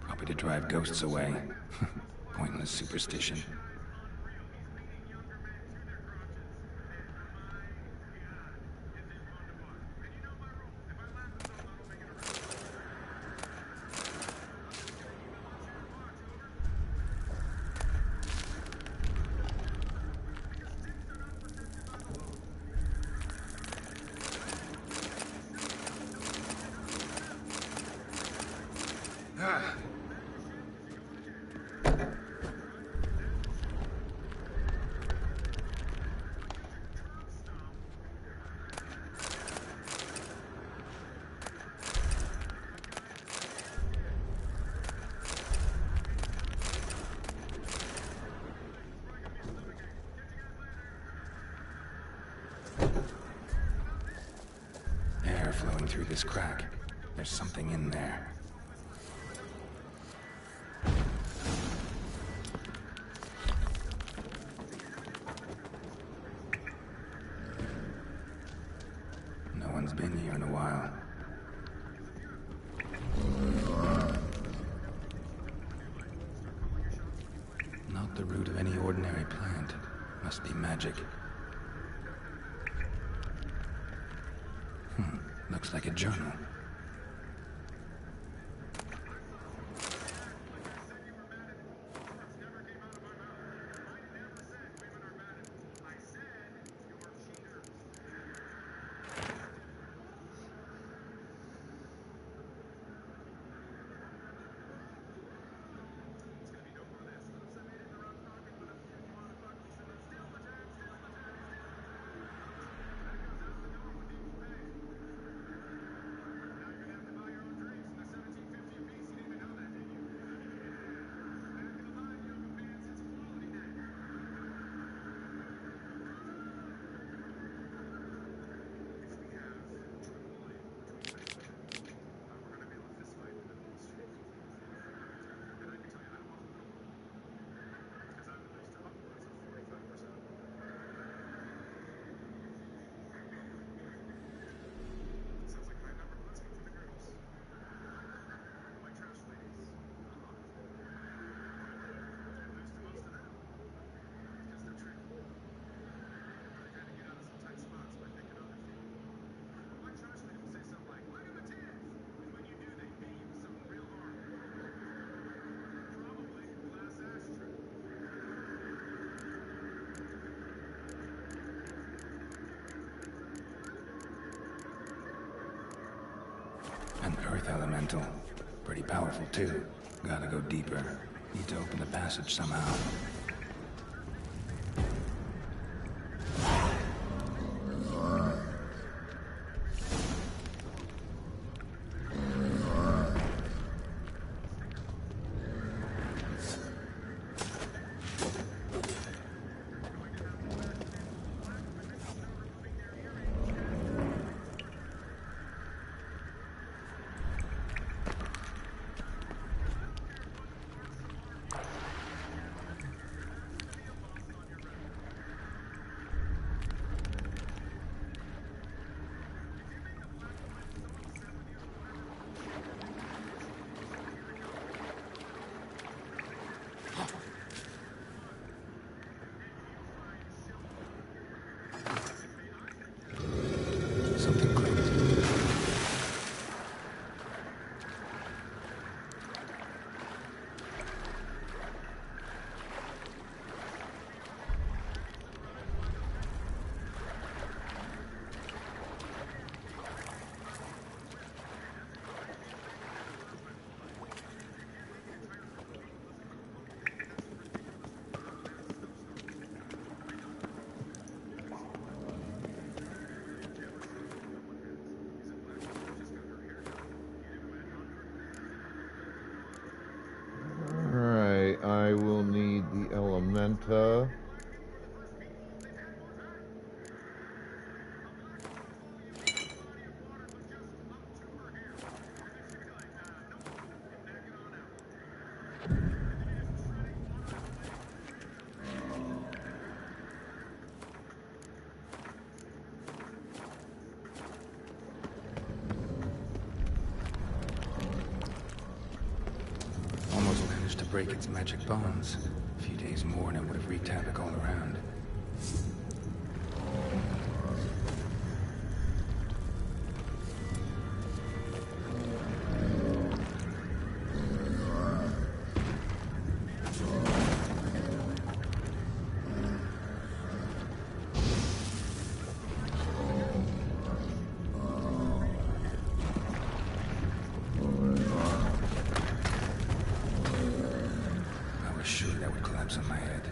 Probably to drive ghosts away. Pointless superstition. Air flowing through this crack. There's something in there. No one's been here in a while. the root of any ordinary plant. Must be magic. Looks like a journal. An earth elemental. Pretty powerful, too. Gotta go deeper. Need to open the passage somehow. I will need the Elementa. Break its magic bonds. A few days more and it would have wreaked havoc all around. On my head.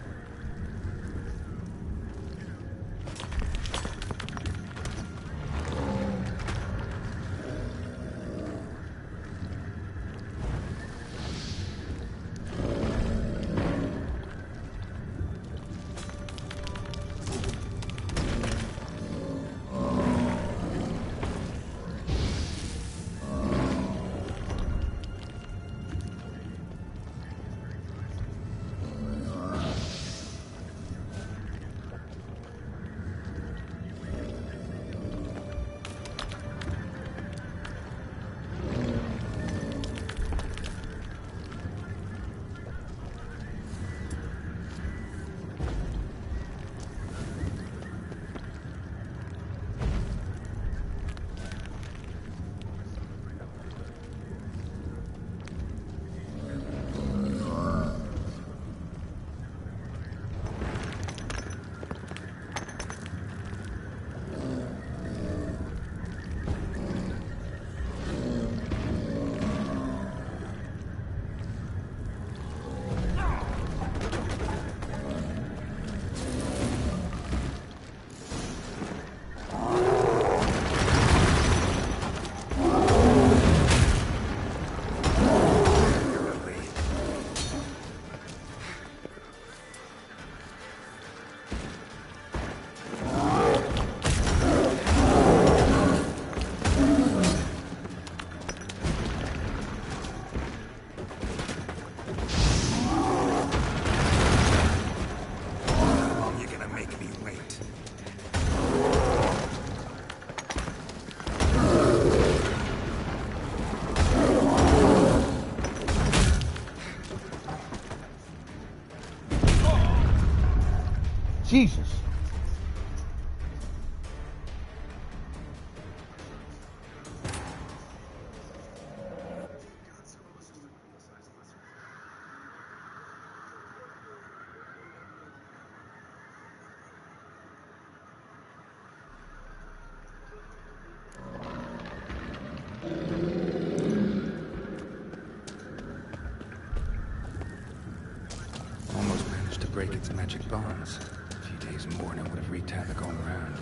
Jesus. Almost managed to break its magic bonds. A few days more and it would have wreaked havoc all around.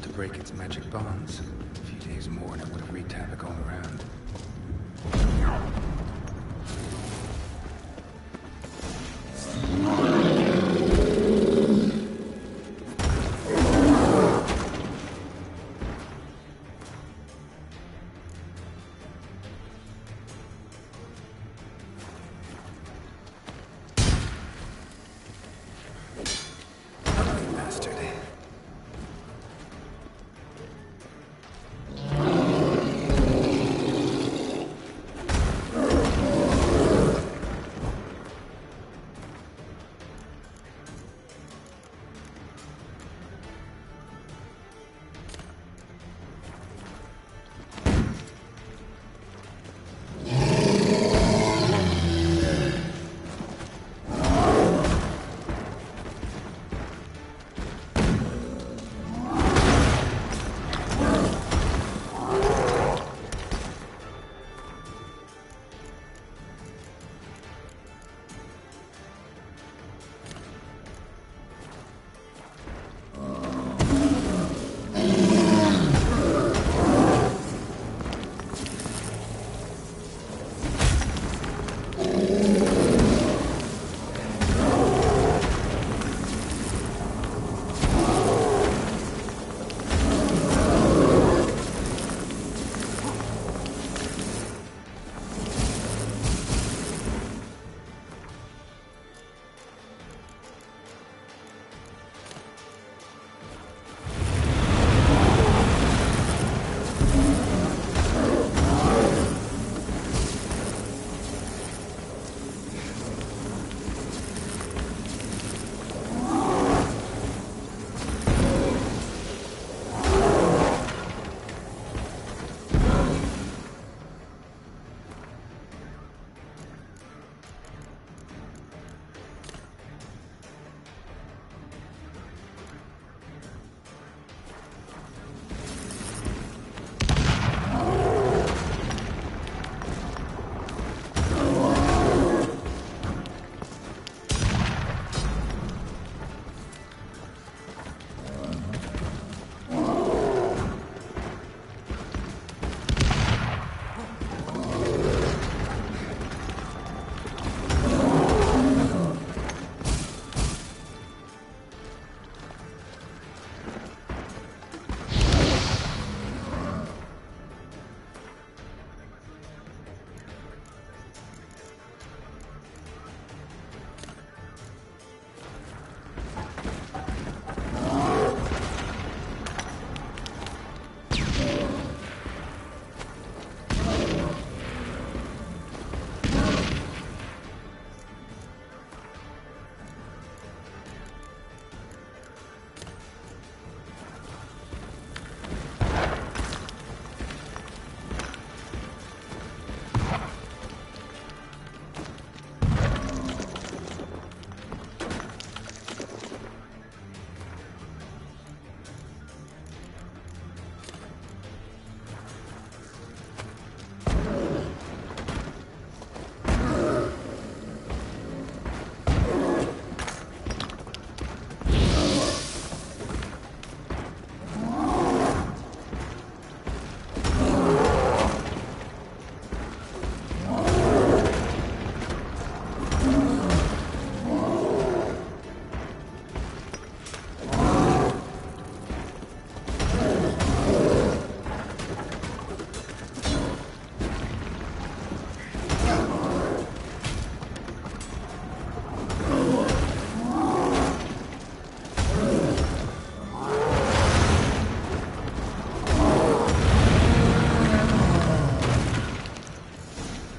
to break its magic bonds. A few days more and it would have wreaked havoc all around.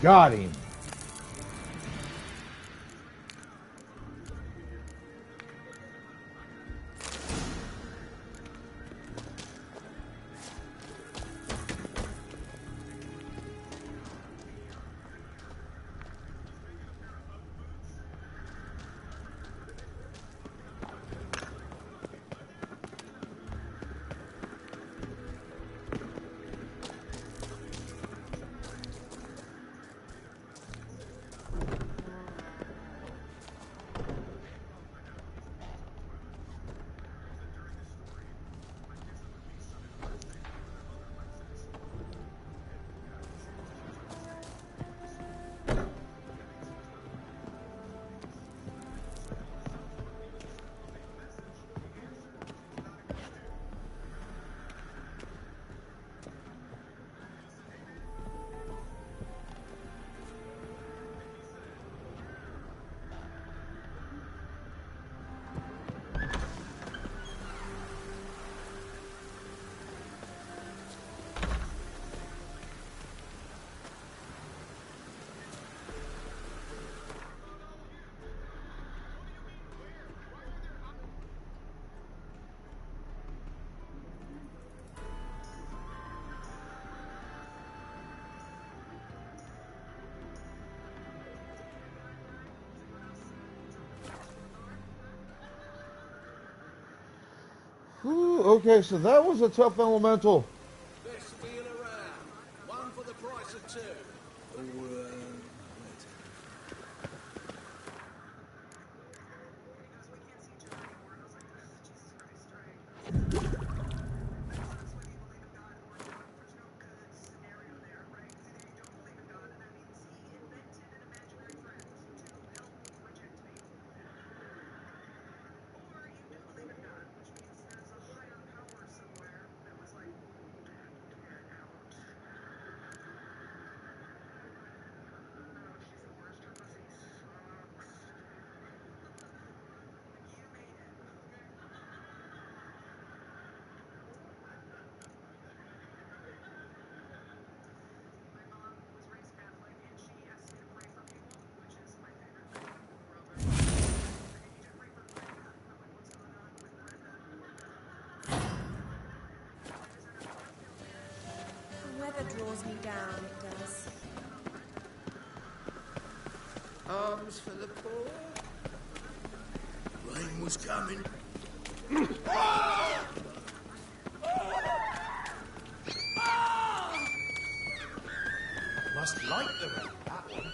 Got him. Whew, okay, so that was a tough elemental. Best wheel around. One for the price of two. The weather draws me down, it does. Arms for the poor. Rain was coming. Must like the rain, that one.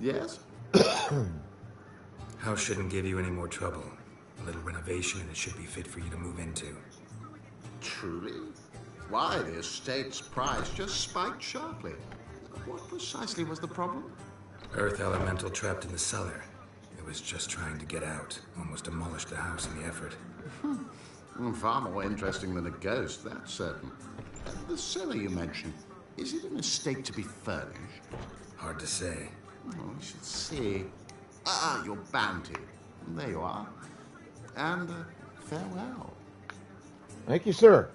Yes? House shouldn't give you any more trouble. A little renovation and it should be fit for you to move into. Truly? Why, the estate's price just spiked sharply. What precisely was the problem? Earth elemental trapped in the cellar. It was just trying to get out. Almost demolished the house in the effort. Far more interesting than a ghost, that's certain. The cellar you mentioned, is it in a state to be furnished? Hard to say. Oh, we should see. Ah, your bounty. There you are. And farewell. Thank you, sir.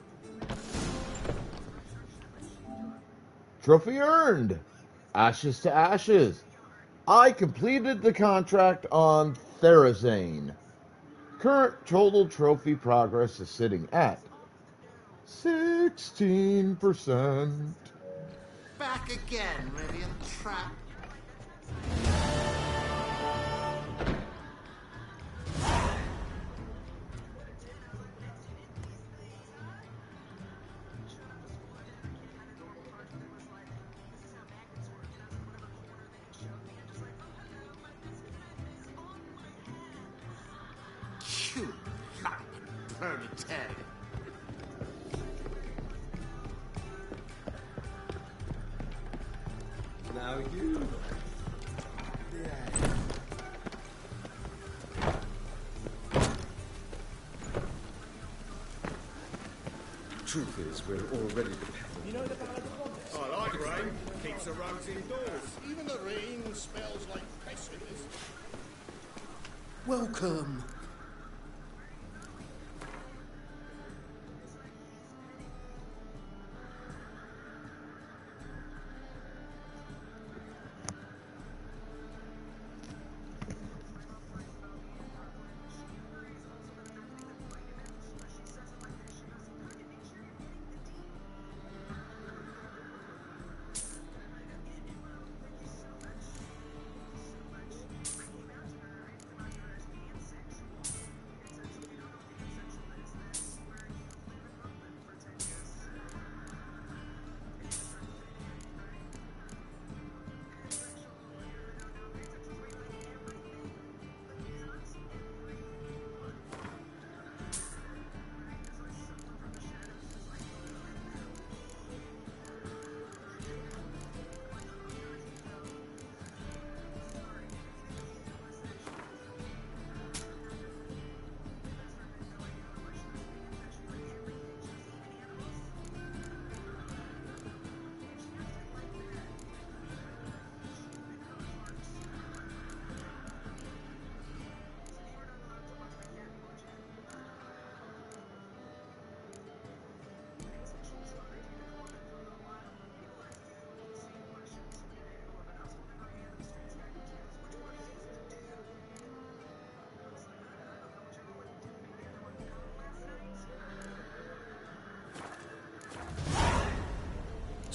Trophy earned. Ashes to ashes. I completed the contract on Therazane. Current total trophy progress is sitting at 16%. Back again, Radiant Trap. You lump proletariat. Now you. Truth is, we're already dependent. You know the ballad of Roberts? I like rain. Keeps the roads indoors. Even the rain smells like pestilence. Welcome.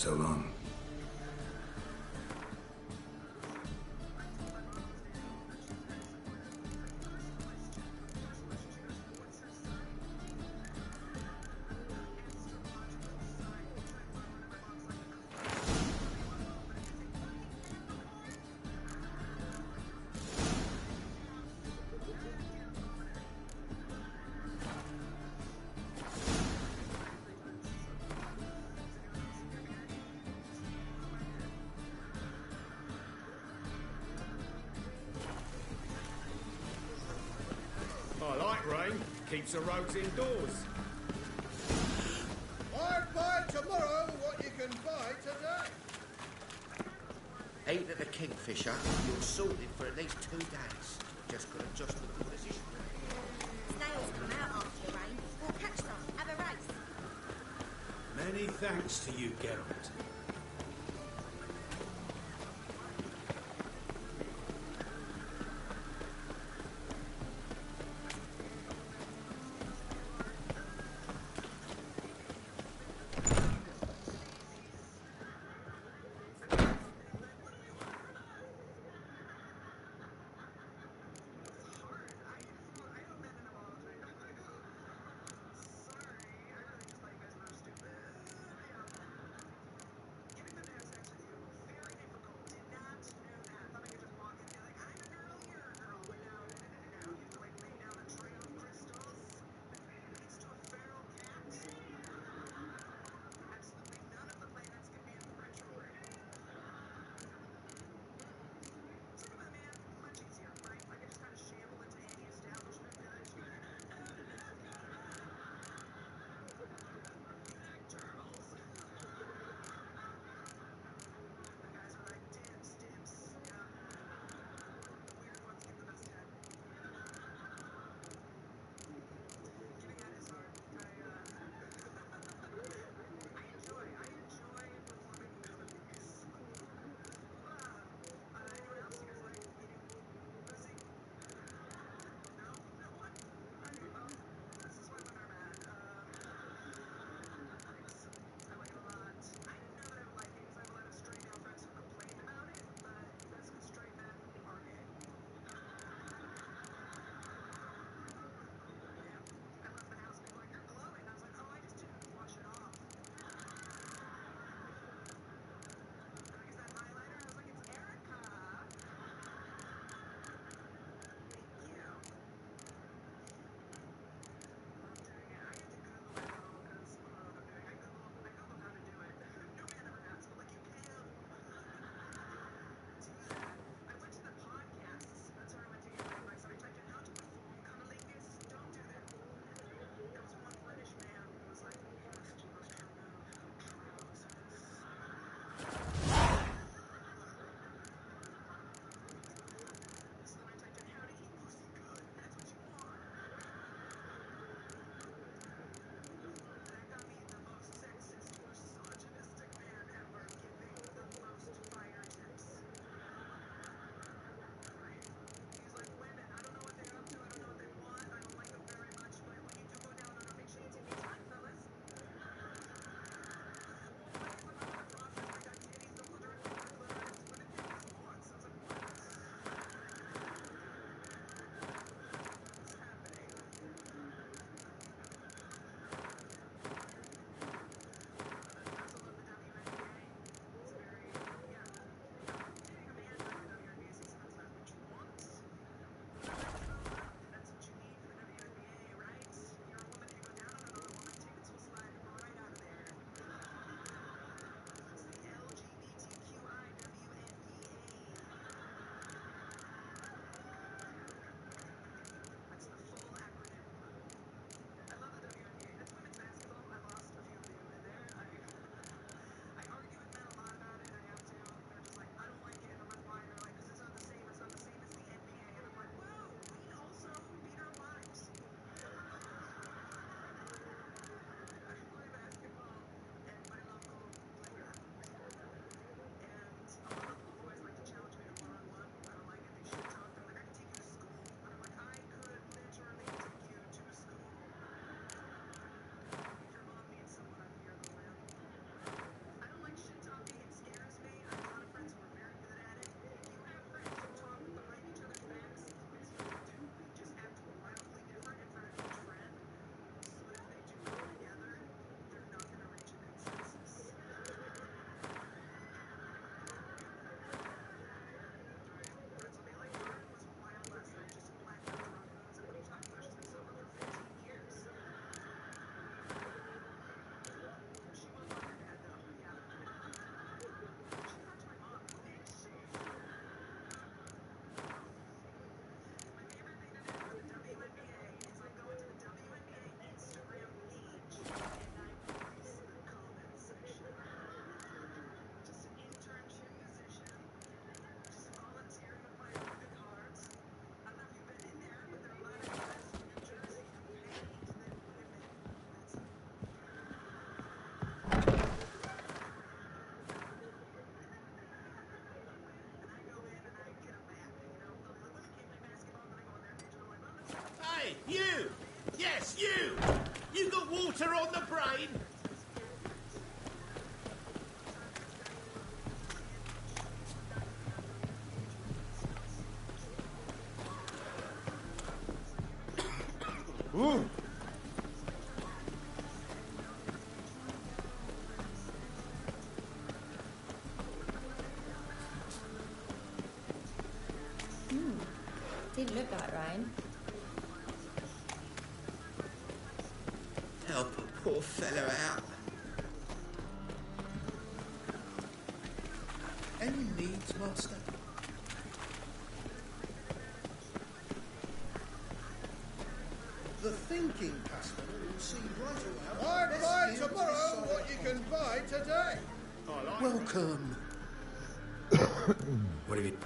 So long. I like rain. Keeps the roads indoors. I'd buy tomorrow what you can buy today. Ain't it a kingfisher? You're sorted for at least 2 days. Just got to adjust the position. Snails come out after your rain. We'll catch some. Have a race. Many thanks to you, Geralt. You! Yes, you! You got water on the brain? Ooh. Didn't look like rain. Help a poor fellow out. Any needs, Master? The thinking customer will see right away. Buy tomorrow what you can buy today. Welcome. What have you...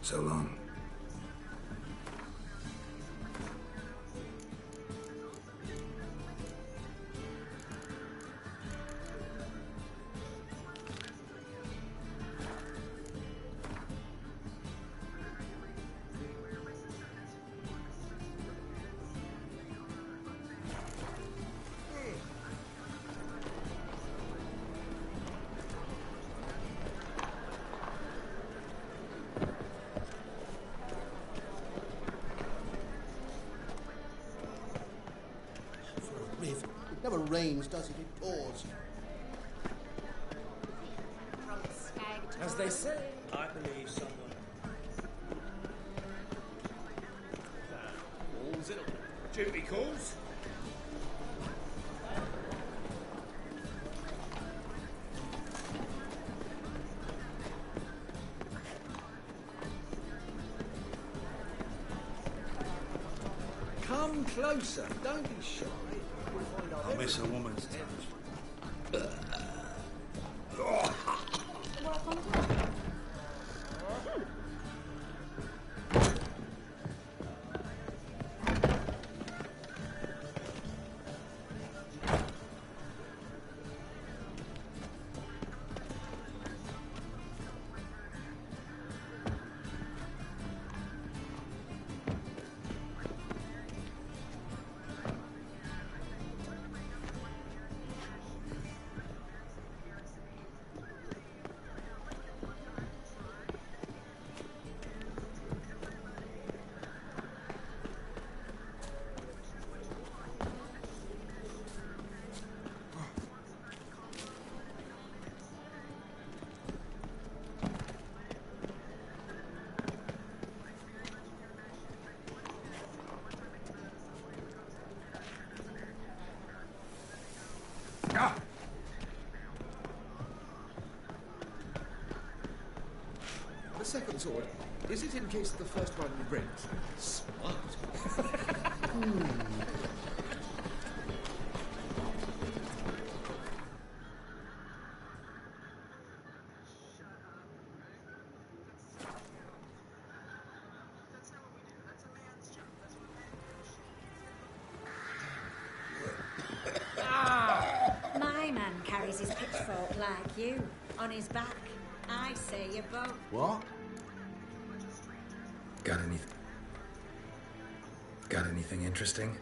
So long. It never rains, does it? It pours. As they say, I believe someone. All's it? Duty calls? Come closer, don't be shy. I miss a woman's touch. The second sword, is it in case the first one breaks? Smart. My man carries his pitchfork like you, on his back. I say you both. What? Got anything interesting?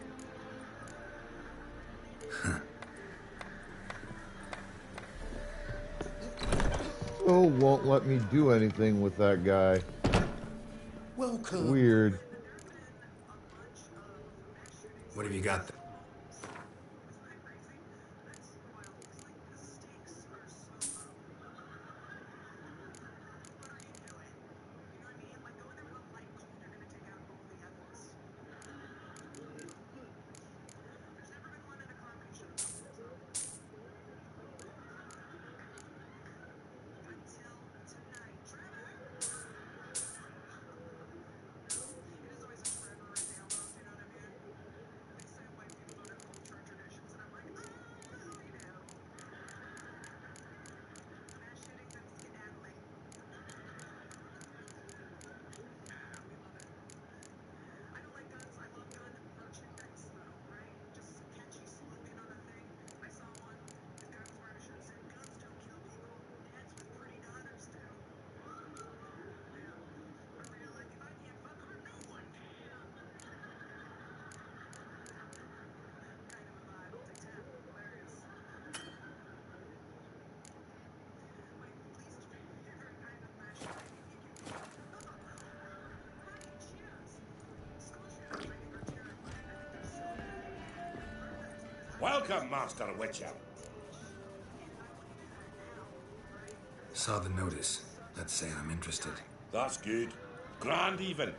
Oh, won't let me do anything with that guy. Welcome. Weird. What have you got there? Welcome, Master Witcher. Saw the notice. Let's say I'm interested. That's good. Grand even.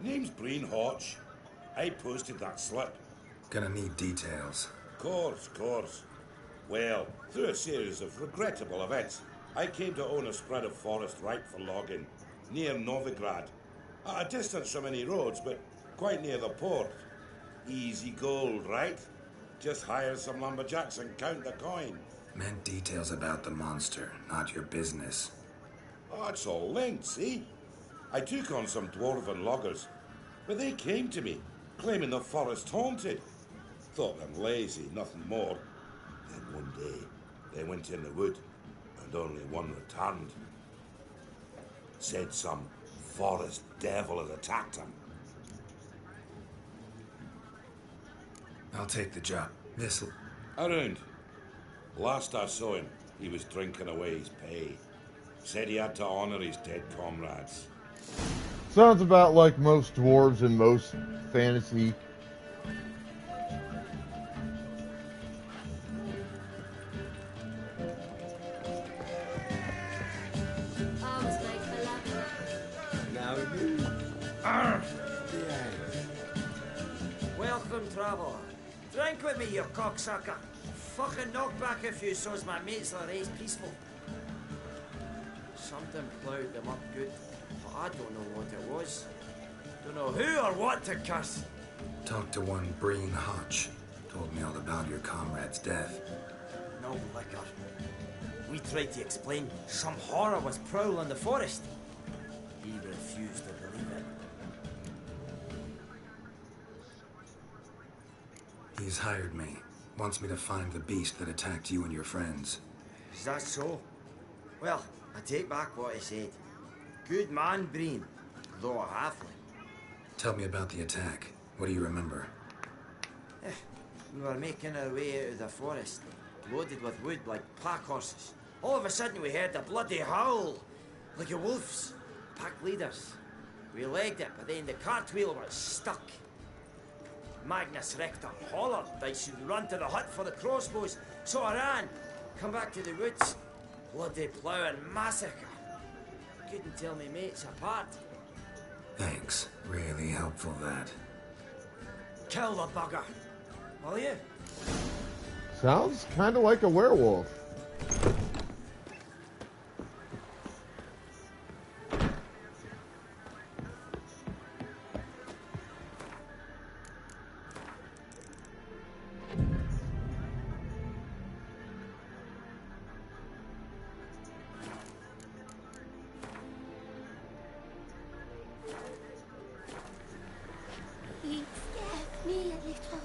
Name's Breen Hodge. I posted that slip. Gonna need details. Course. Well, through a series of regrettable events, I came to own a spread of forest ripe for logging, near Novigrad. At a distance from any roads, but quite near the port. Easy gold, right? Just hire some lumberjacks and count the coin. Meant details about the monster, not your business. Oh, it's all linked, see? I took on some dwarven loggers, but they came to me, claiming the forest haunted. Thought them lazy, nothing more. Then one day, they went in the wood, and only one returned. Said some forest devil had attacked him. I'll take the job. This'll... Around. Last I saw him, he was drinking away his pay. Said he had to honor his dead comrades. Sounds about like most dwarves in most fantasy. Now welcome, traveller. Drink with me, you cocksucker. Fucking knock back a few so's my mates are raised peaceful. Something ploughed them up good, but I don't know what it was. Don't know who or what to curse. Talked to one Breen Hodge. Told me all about your comrade's death. No liquor. We tried to explain some horror was prowling the forest. He refused to believe it. He's hired me. Wants me to find the beast that attacked you and your friends. Is that so? Well, I take back what I said. Good man, Breen, though a halfling. Tell me about the attack. What do you remember? We were making our way out of the forest, loaded with wood like pack horses. All of a sudden we heard a bloody howl, like a wolf's. Pack leaders. We legged it, but then the cartwheel was stuck. Magnus Rector hollered I should run to the hut for the crossbows, so I ran. Come back to the woods. Bloody plough and massacre. Couldn't tell me mates apart. Thanks. Really helpful, that. Kill the bugger. Will you? Sounds kind of like a werewolf. You scared me a little.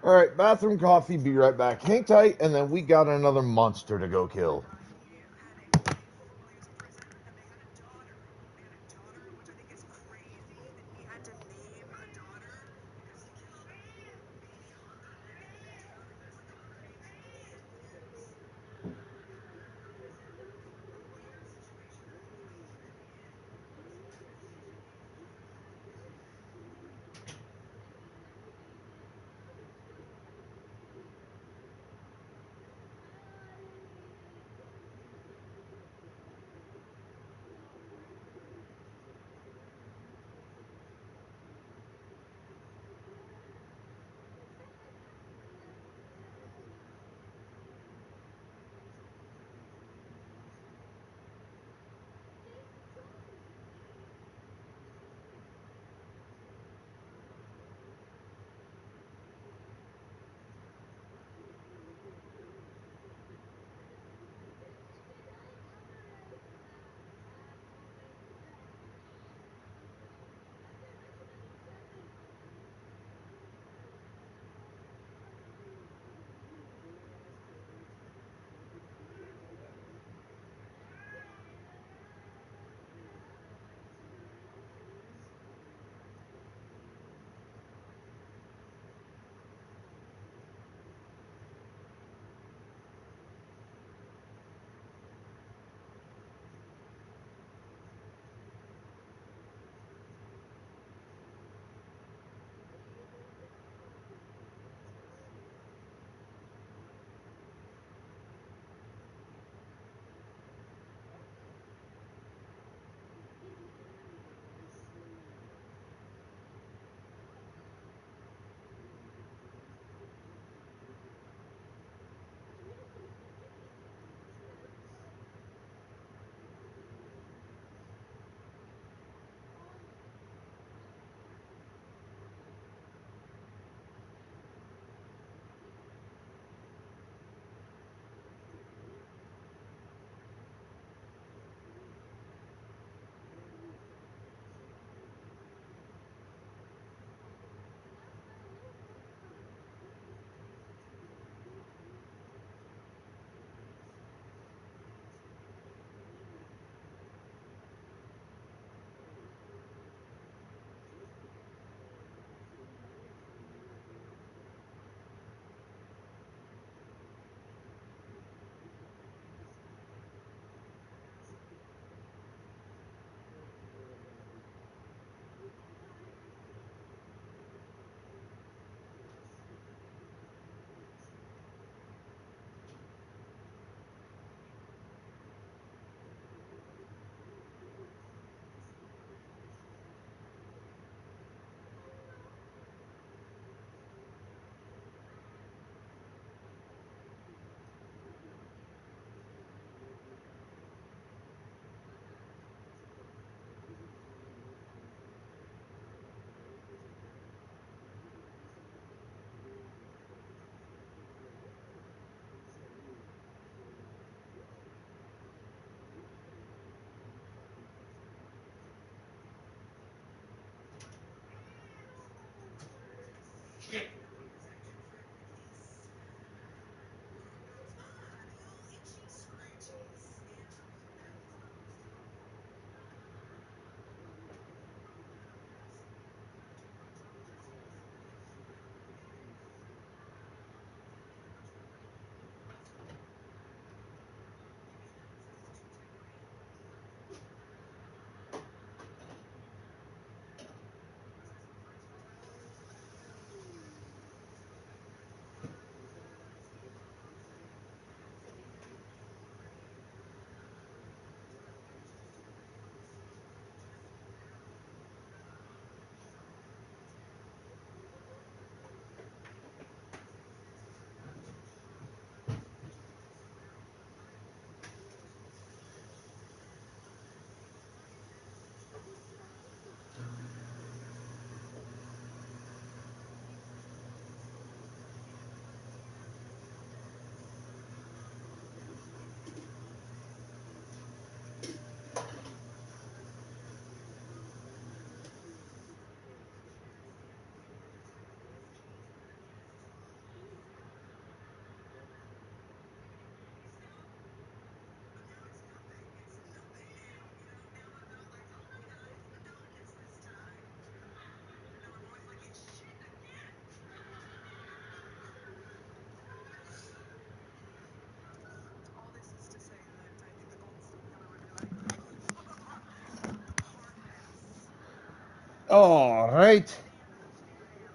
Alright, bathroom coffee, be right back. Hang tight, and then we got another monster to go kill. All right.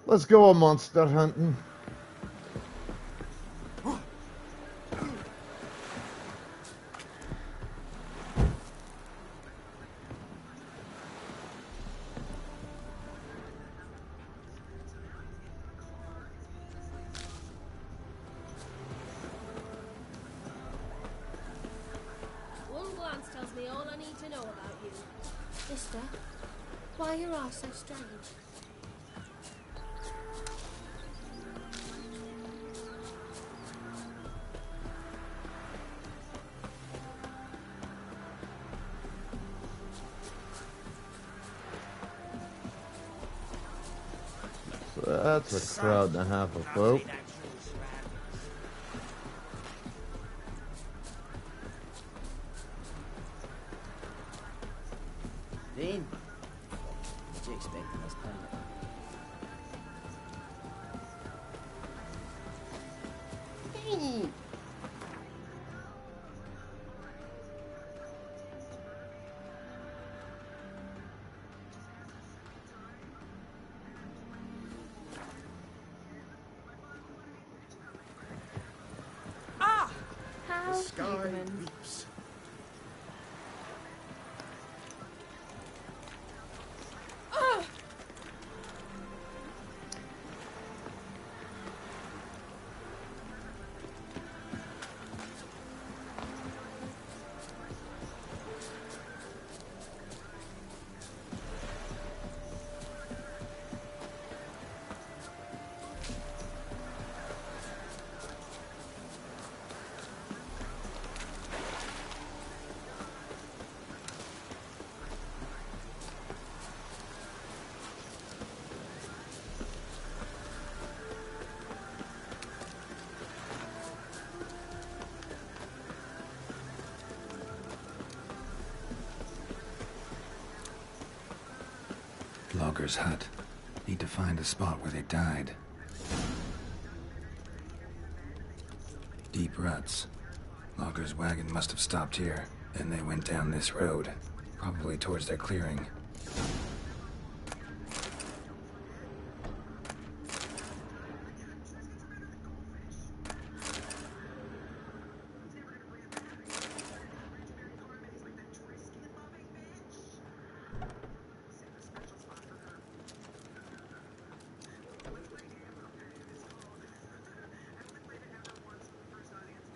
Let's go a monster hunting. One glance tells me all I need to know about you. Mister, why are your eyes so strange? So that's a crowd and a half of folk. Dean, what do you expect from this planet? How The sky human. weeps. Ah! Logger's hut. Need to find the spot where they died. Deep ruts. Logger's wagon must have stopped here. Then they went down this road. Probably towards their clearing.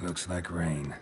Looks like rain.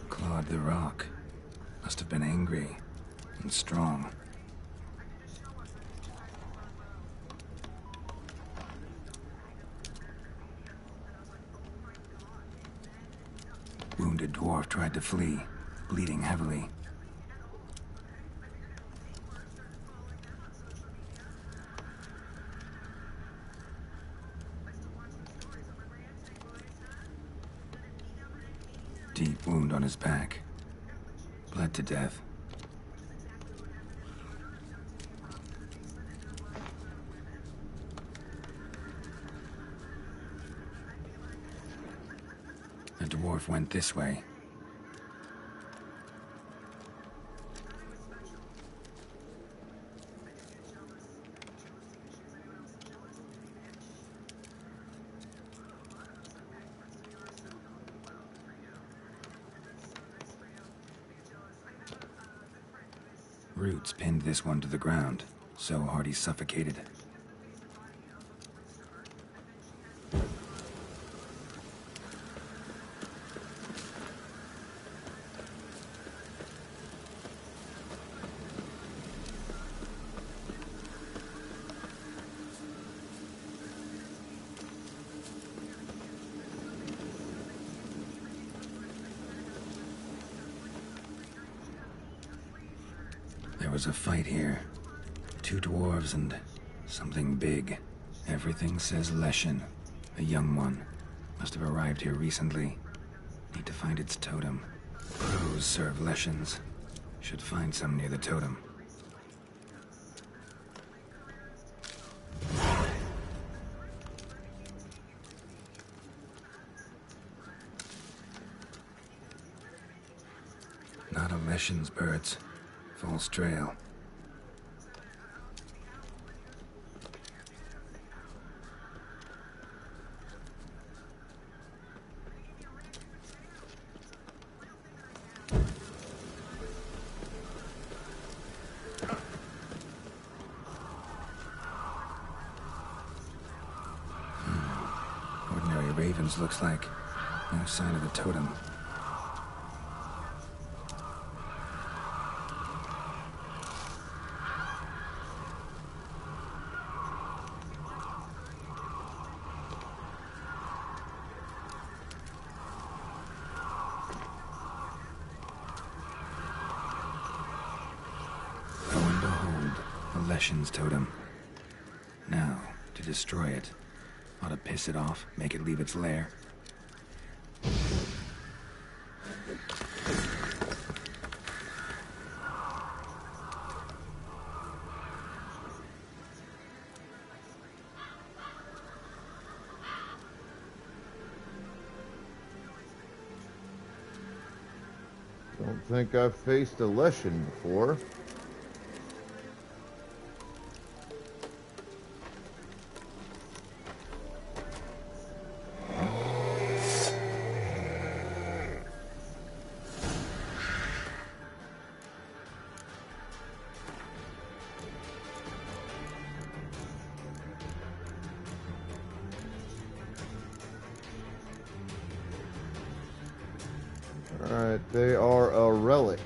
Clawed the rock. Must have been angry and strong. Wounded dwarf tried to flee, bleeding heavily. Deep wound on his back. Bled to death. The dwarf went this way. Roots pinned this one to the ground, so hard he suffocated. There was a fight here. 2 dwarves and something big. Everything says Leshen, a young one. Must have arrived here recently. Need to find its totem. Crows serve Leshens. Should find some near the totem. Not a Leshen's birds. False trail. Ordinary ravens, looks like. No sign of the totem. Leshen's totem. Now, to destroy it. Ought to piss it off, make it leave its lair. Don't think I've faced a Leshen before. Alright, they are a relic.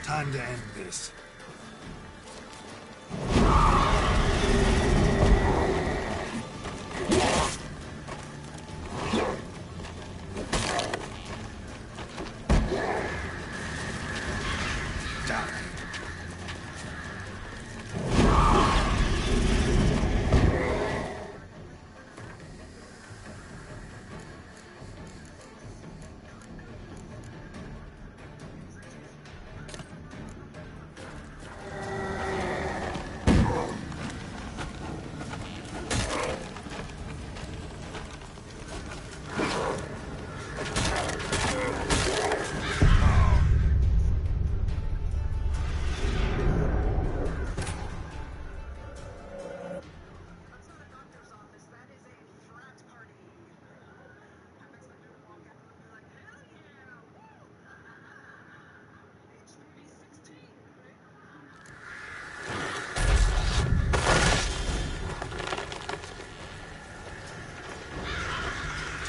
Time to end this.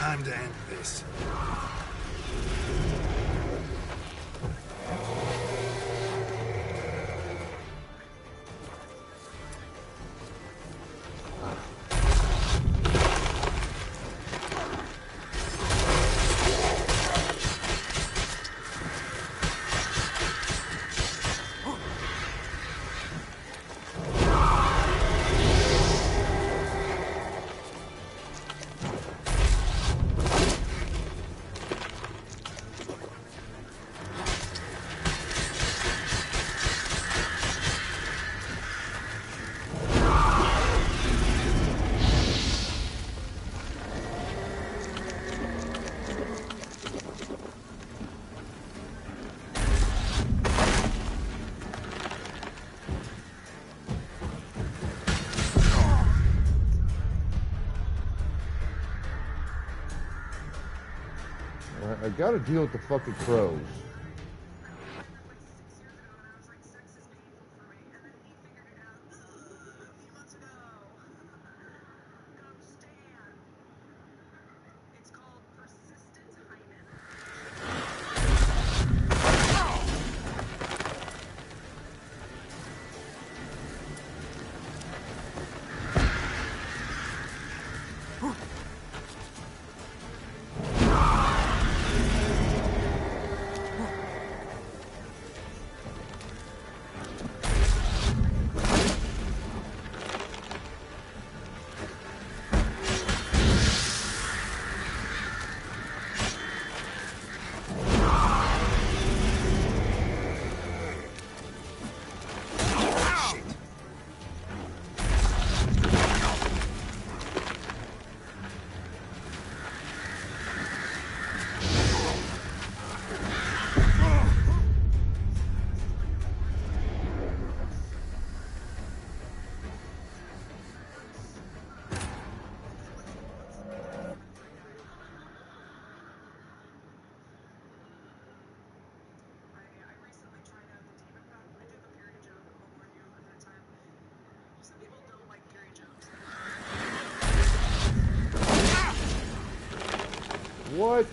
Time to end this. I gotta deal with the fucking crows. What?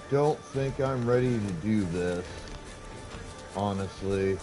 don't think I'm ready to do this, honestly.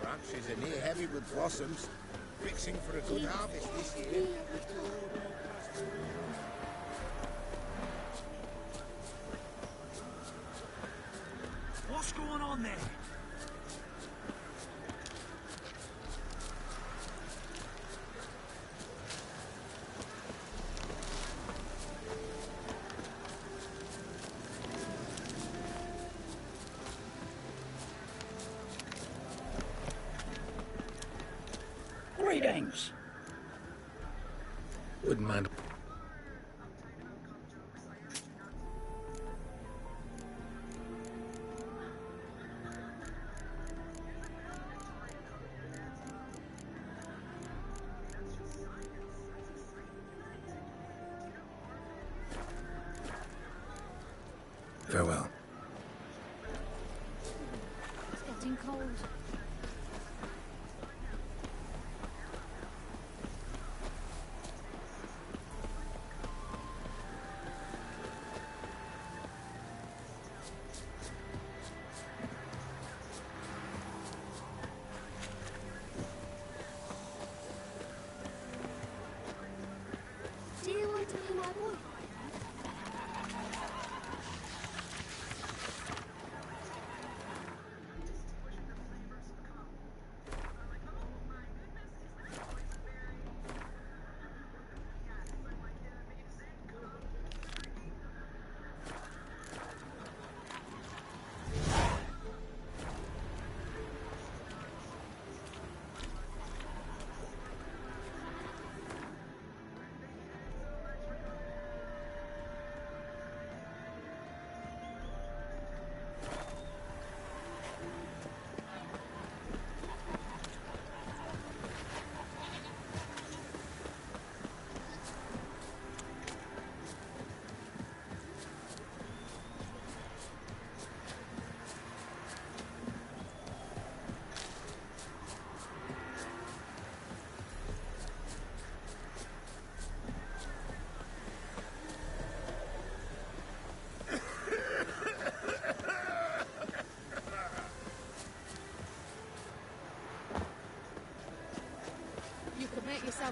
Branches are near heavy with blossoms, fixing for a good harvest this year. What's going on there? Greetings. Wouldn't mind. Farewell. It's getting cold. Do you want to be my boy?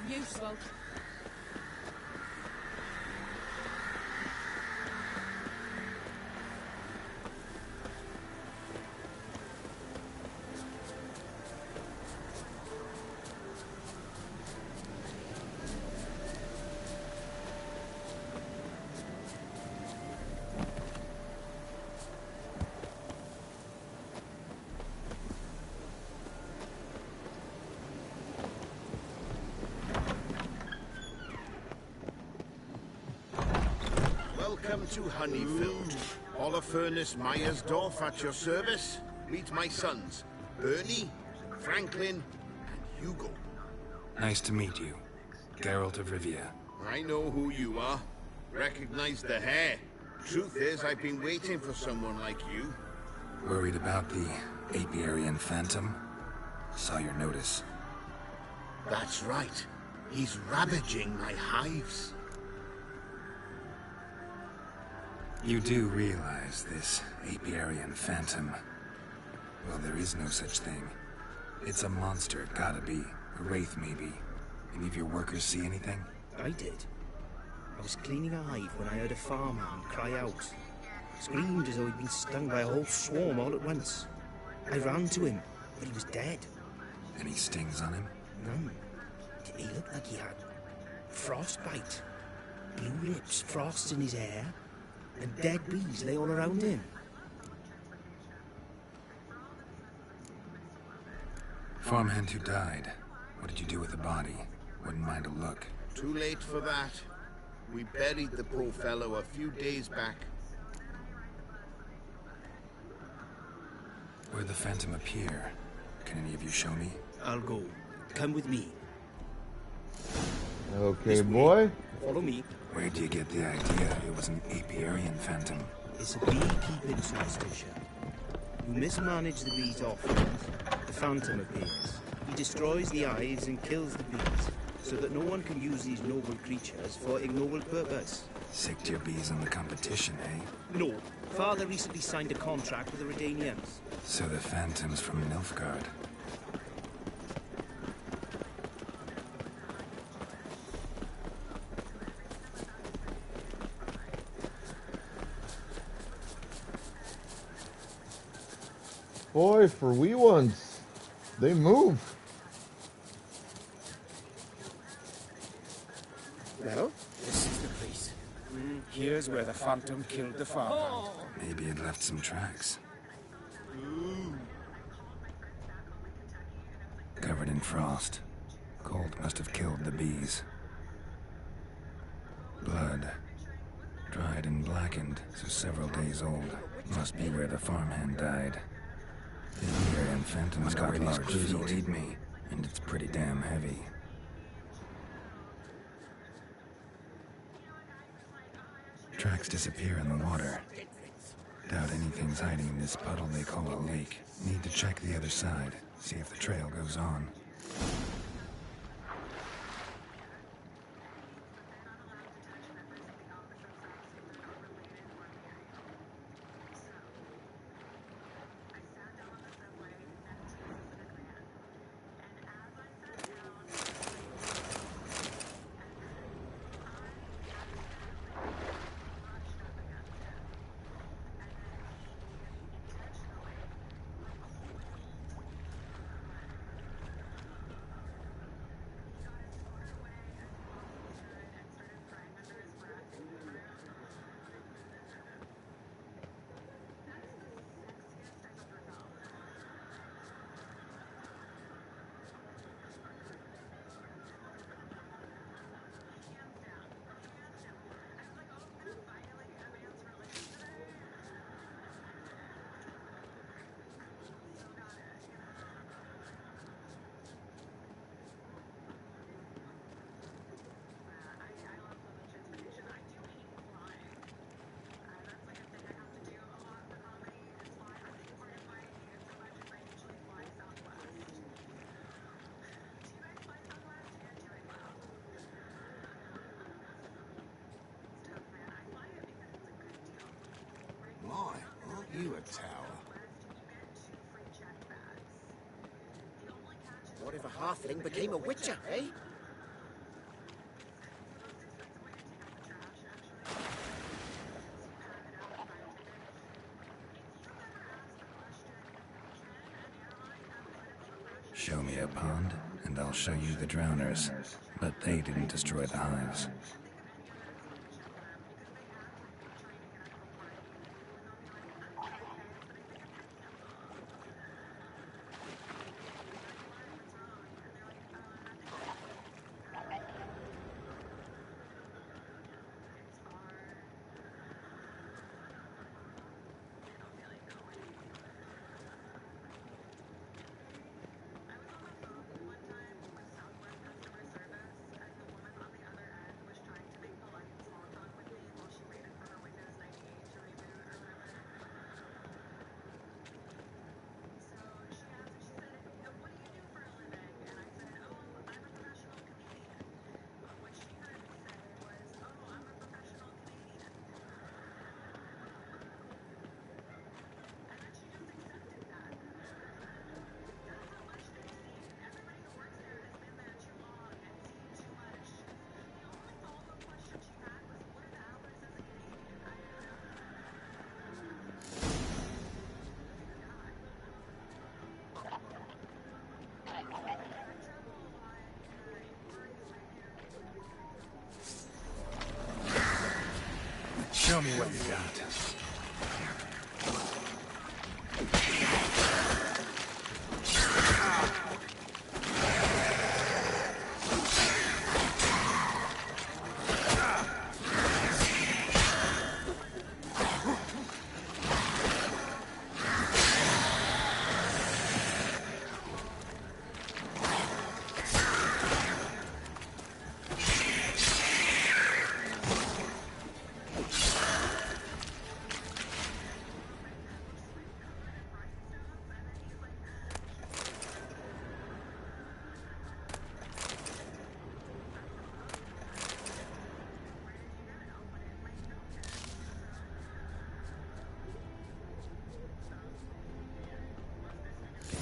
useful. Welcome to Honeyfield. Holofernes Myersdorf at your service. Meet my sons, Bernie, Franklin, and Hugo. Nice to meet you. Geralt of Rivia. I know who you are. Recognize the hair. Truth is, I've been waiting for someone like you. Worried about the Apiarian Phantom? Saw your notice. That's right. He's ravaging my hives. You do realize this Apiarian Phantom? Well, there is no such thing. It's a monster, it gotta be. A wraith, maybe. Any of your workers see anything? I did. I was cleaning a hive when I heard a farmhand cry out. Screamed as though he'd been stung by a whole swarm all at once. I ran to him, but he was dead. Any stings on him? None. He looked like he had frostbite. Blue lips, frost in his hair, and dead bees lay all around him. Farmhand who died. What did you do with the body? Wouldn't mind a look. Too late for that. We buried the poor fellow a few days back. Where'd the Phantom appear? Can any of you show me? I'll go. Come with me. Okay, boy. Follow me. Where do you get the idea it was an Apiarian Phantom? It's a beekeeping superstition. You mismanage the bees often, the Phantom appears. He destroys the hives and kills the bees, so that no one can use these noble creatures for ignoble purpose. Sicked your bees on the competition, eh? No. Father recently signed a contract with the Redanians. So the Phantom's from Nilfgaard. Boy, for wee ones, they move. Well, this is the place. Here's where the Phantom killed the farmhand. Maybe it left some tracks. Covered in frost. Cold must have killed the bees. Blood. Dried and blackened, so several days old. Must be where the farmhand died. The Apiarian Phantom's got a large feet, eat me, and it's pretty damn heavy. Tracks disappear in the water. Doubt anything's hiding in this puddle they call a lake. Need to check the other side, see if the trail goes on. You a tower. What if a halfling became a witcher, eh? Show me a pond, and I'll show you the drowners. But they didn't destroy the hives. Show me what you got.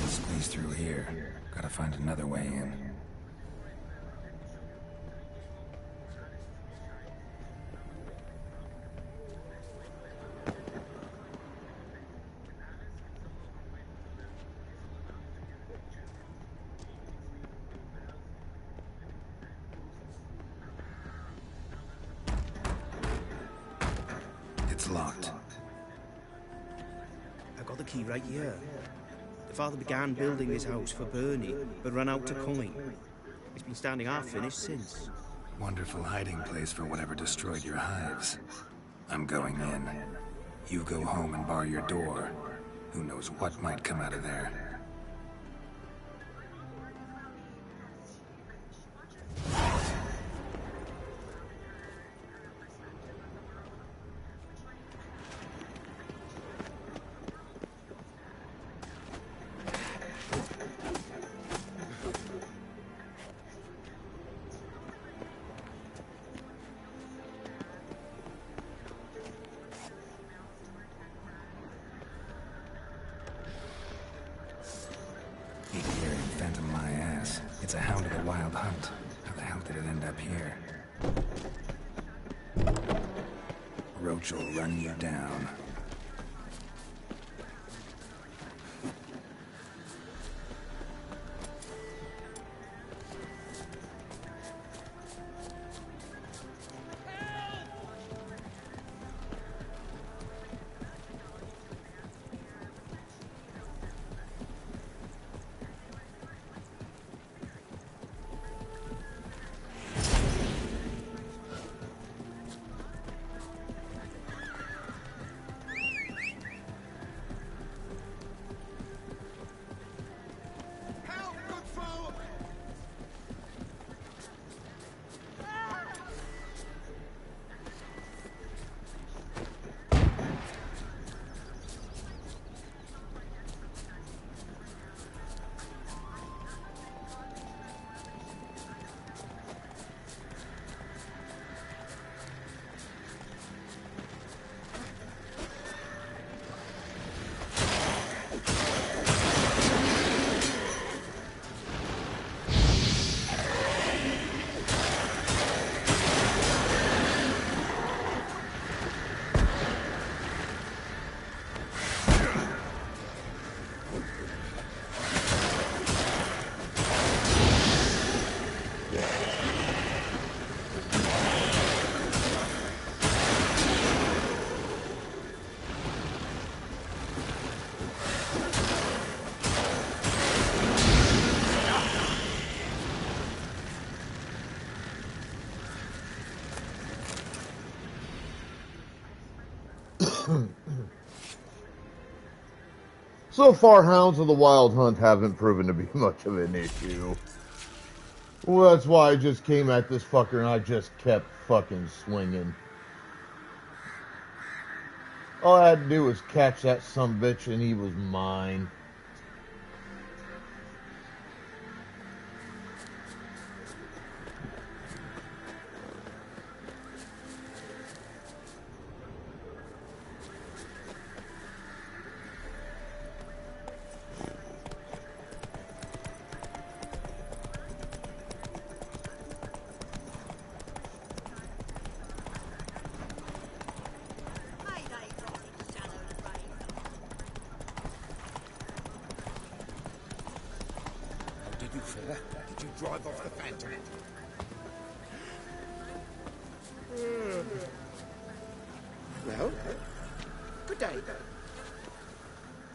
Squeeze through here. Gotta find another way in. It's locked. I got the key right here. Father began building this house for Bernie, but ran out of coin. It's been standing half finished since. Wonderful hiding place for whatever destroyed your hives. I'm going in. You go home and bar your door. Who knows what might come out of there. Phantom my ass. It's a hound of the Wild Hunt. How the hell did it end up here? Roach will run you down. So far, Hounds of the Wild Hunt haven't proven to be much of an issue. Well, that's why I just came at this fucker and I just kept fucking swinging. All I had to do was catch that sumbitch and he was mine. Did you drive off the Phantom? Well, good day.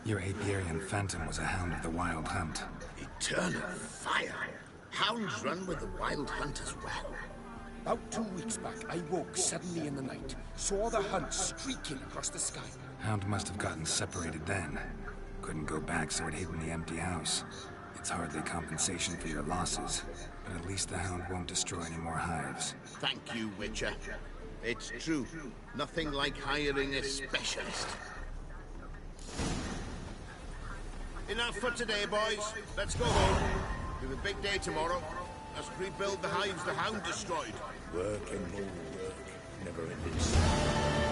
Your apiarian Phantom was a Hound of the Wild Hunt. Eternal fire. Hounds run with the Wild Hunt as well. About 2 weeks back, I woke suddenly in the night. Saw the hunt streaking across the sky. Hound must have gotten separated then. Couldn't go back, so it hid in the empty house. It's hardly compensation for your losses, but at least the Hound won't destroy any more hives. Thank you, Witcher. It's true. Nothing like hiring a specialist. Enough for today, boys. Let's go home. We have a big day tomorrow. Let's rebuild the hives the Hound destroyed. Work and more work. Never ending.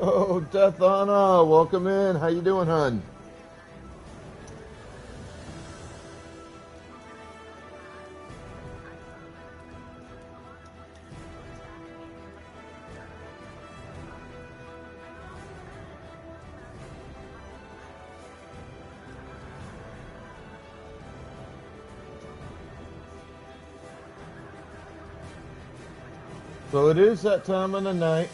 Oh, Death Anna, welcome in. How you doing, hun? So it is that time of the night.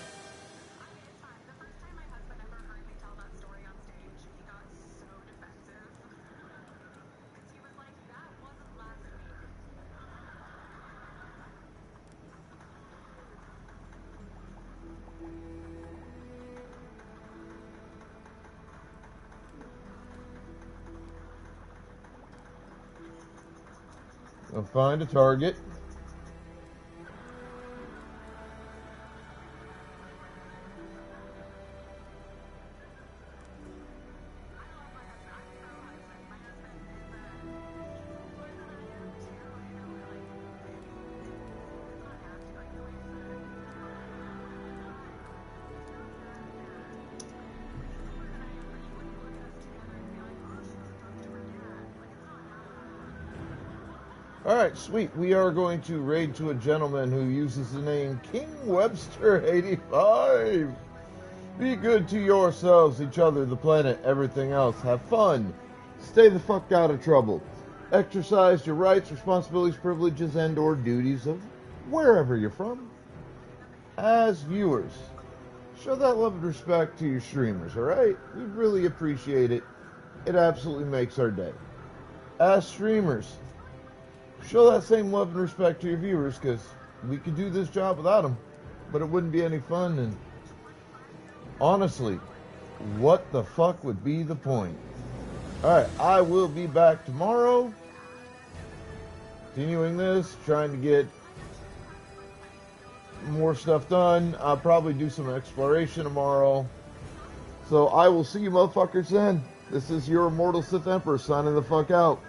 I'll find a target. Alright, sweet. We are going to raid to a gentleman who uses the name King Webster 85. Be good to yourselves, each other, the planet, everything else. Have fun. Stay the fuck out of trouble. Exercise your rights, responsibilities, privileges, and or duties of wherever you're from. As viewers, show that love and respect to your streamers, alright? We really appreciate it. It absolutely makes our day. As streamers, show that same love and respect to your viewers, because we could do this job without them, but it wouldn't be any fun, and honestly, what the fuck would be the point? Alright, I will be back tomorrow, continuing this, trying to get more stuff done. I'll probably do some exploration tomorrow, so I will see you motherfuckers then. This is your Immortal Sith Emperor signing the fuck out.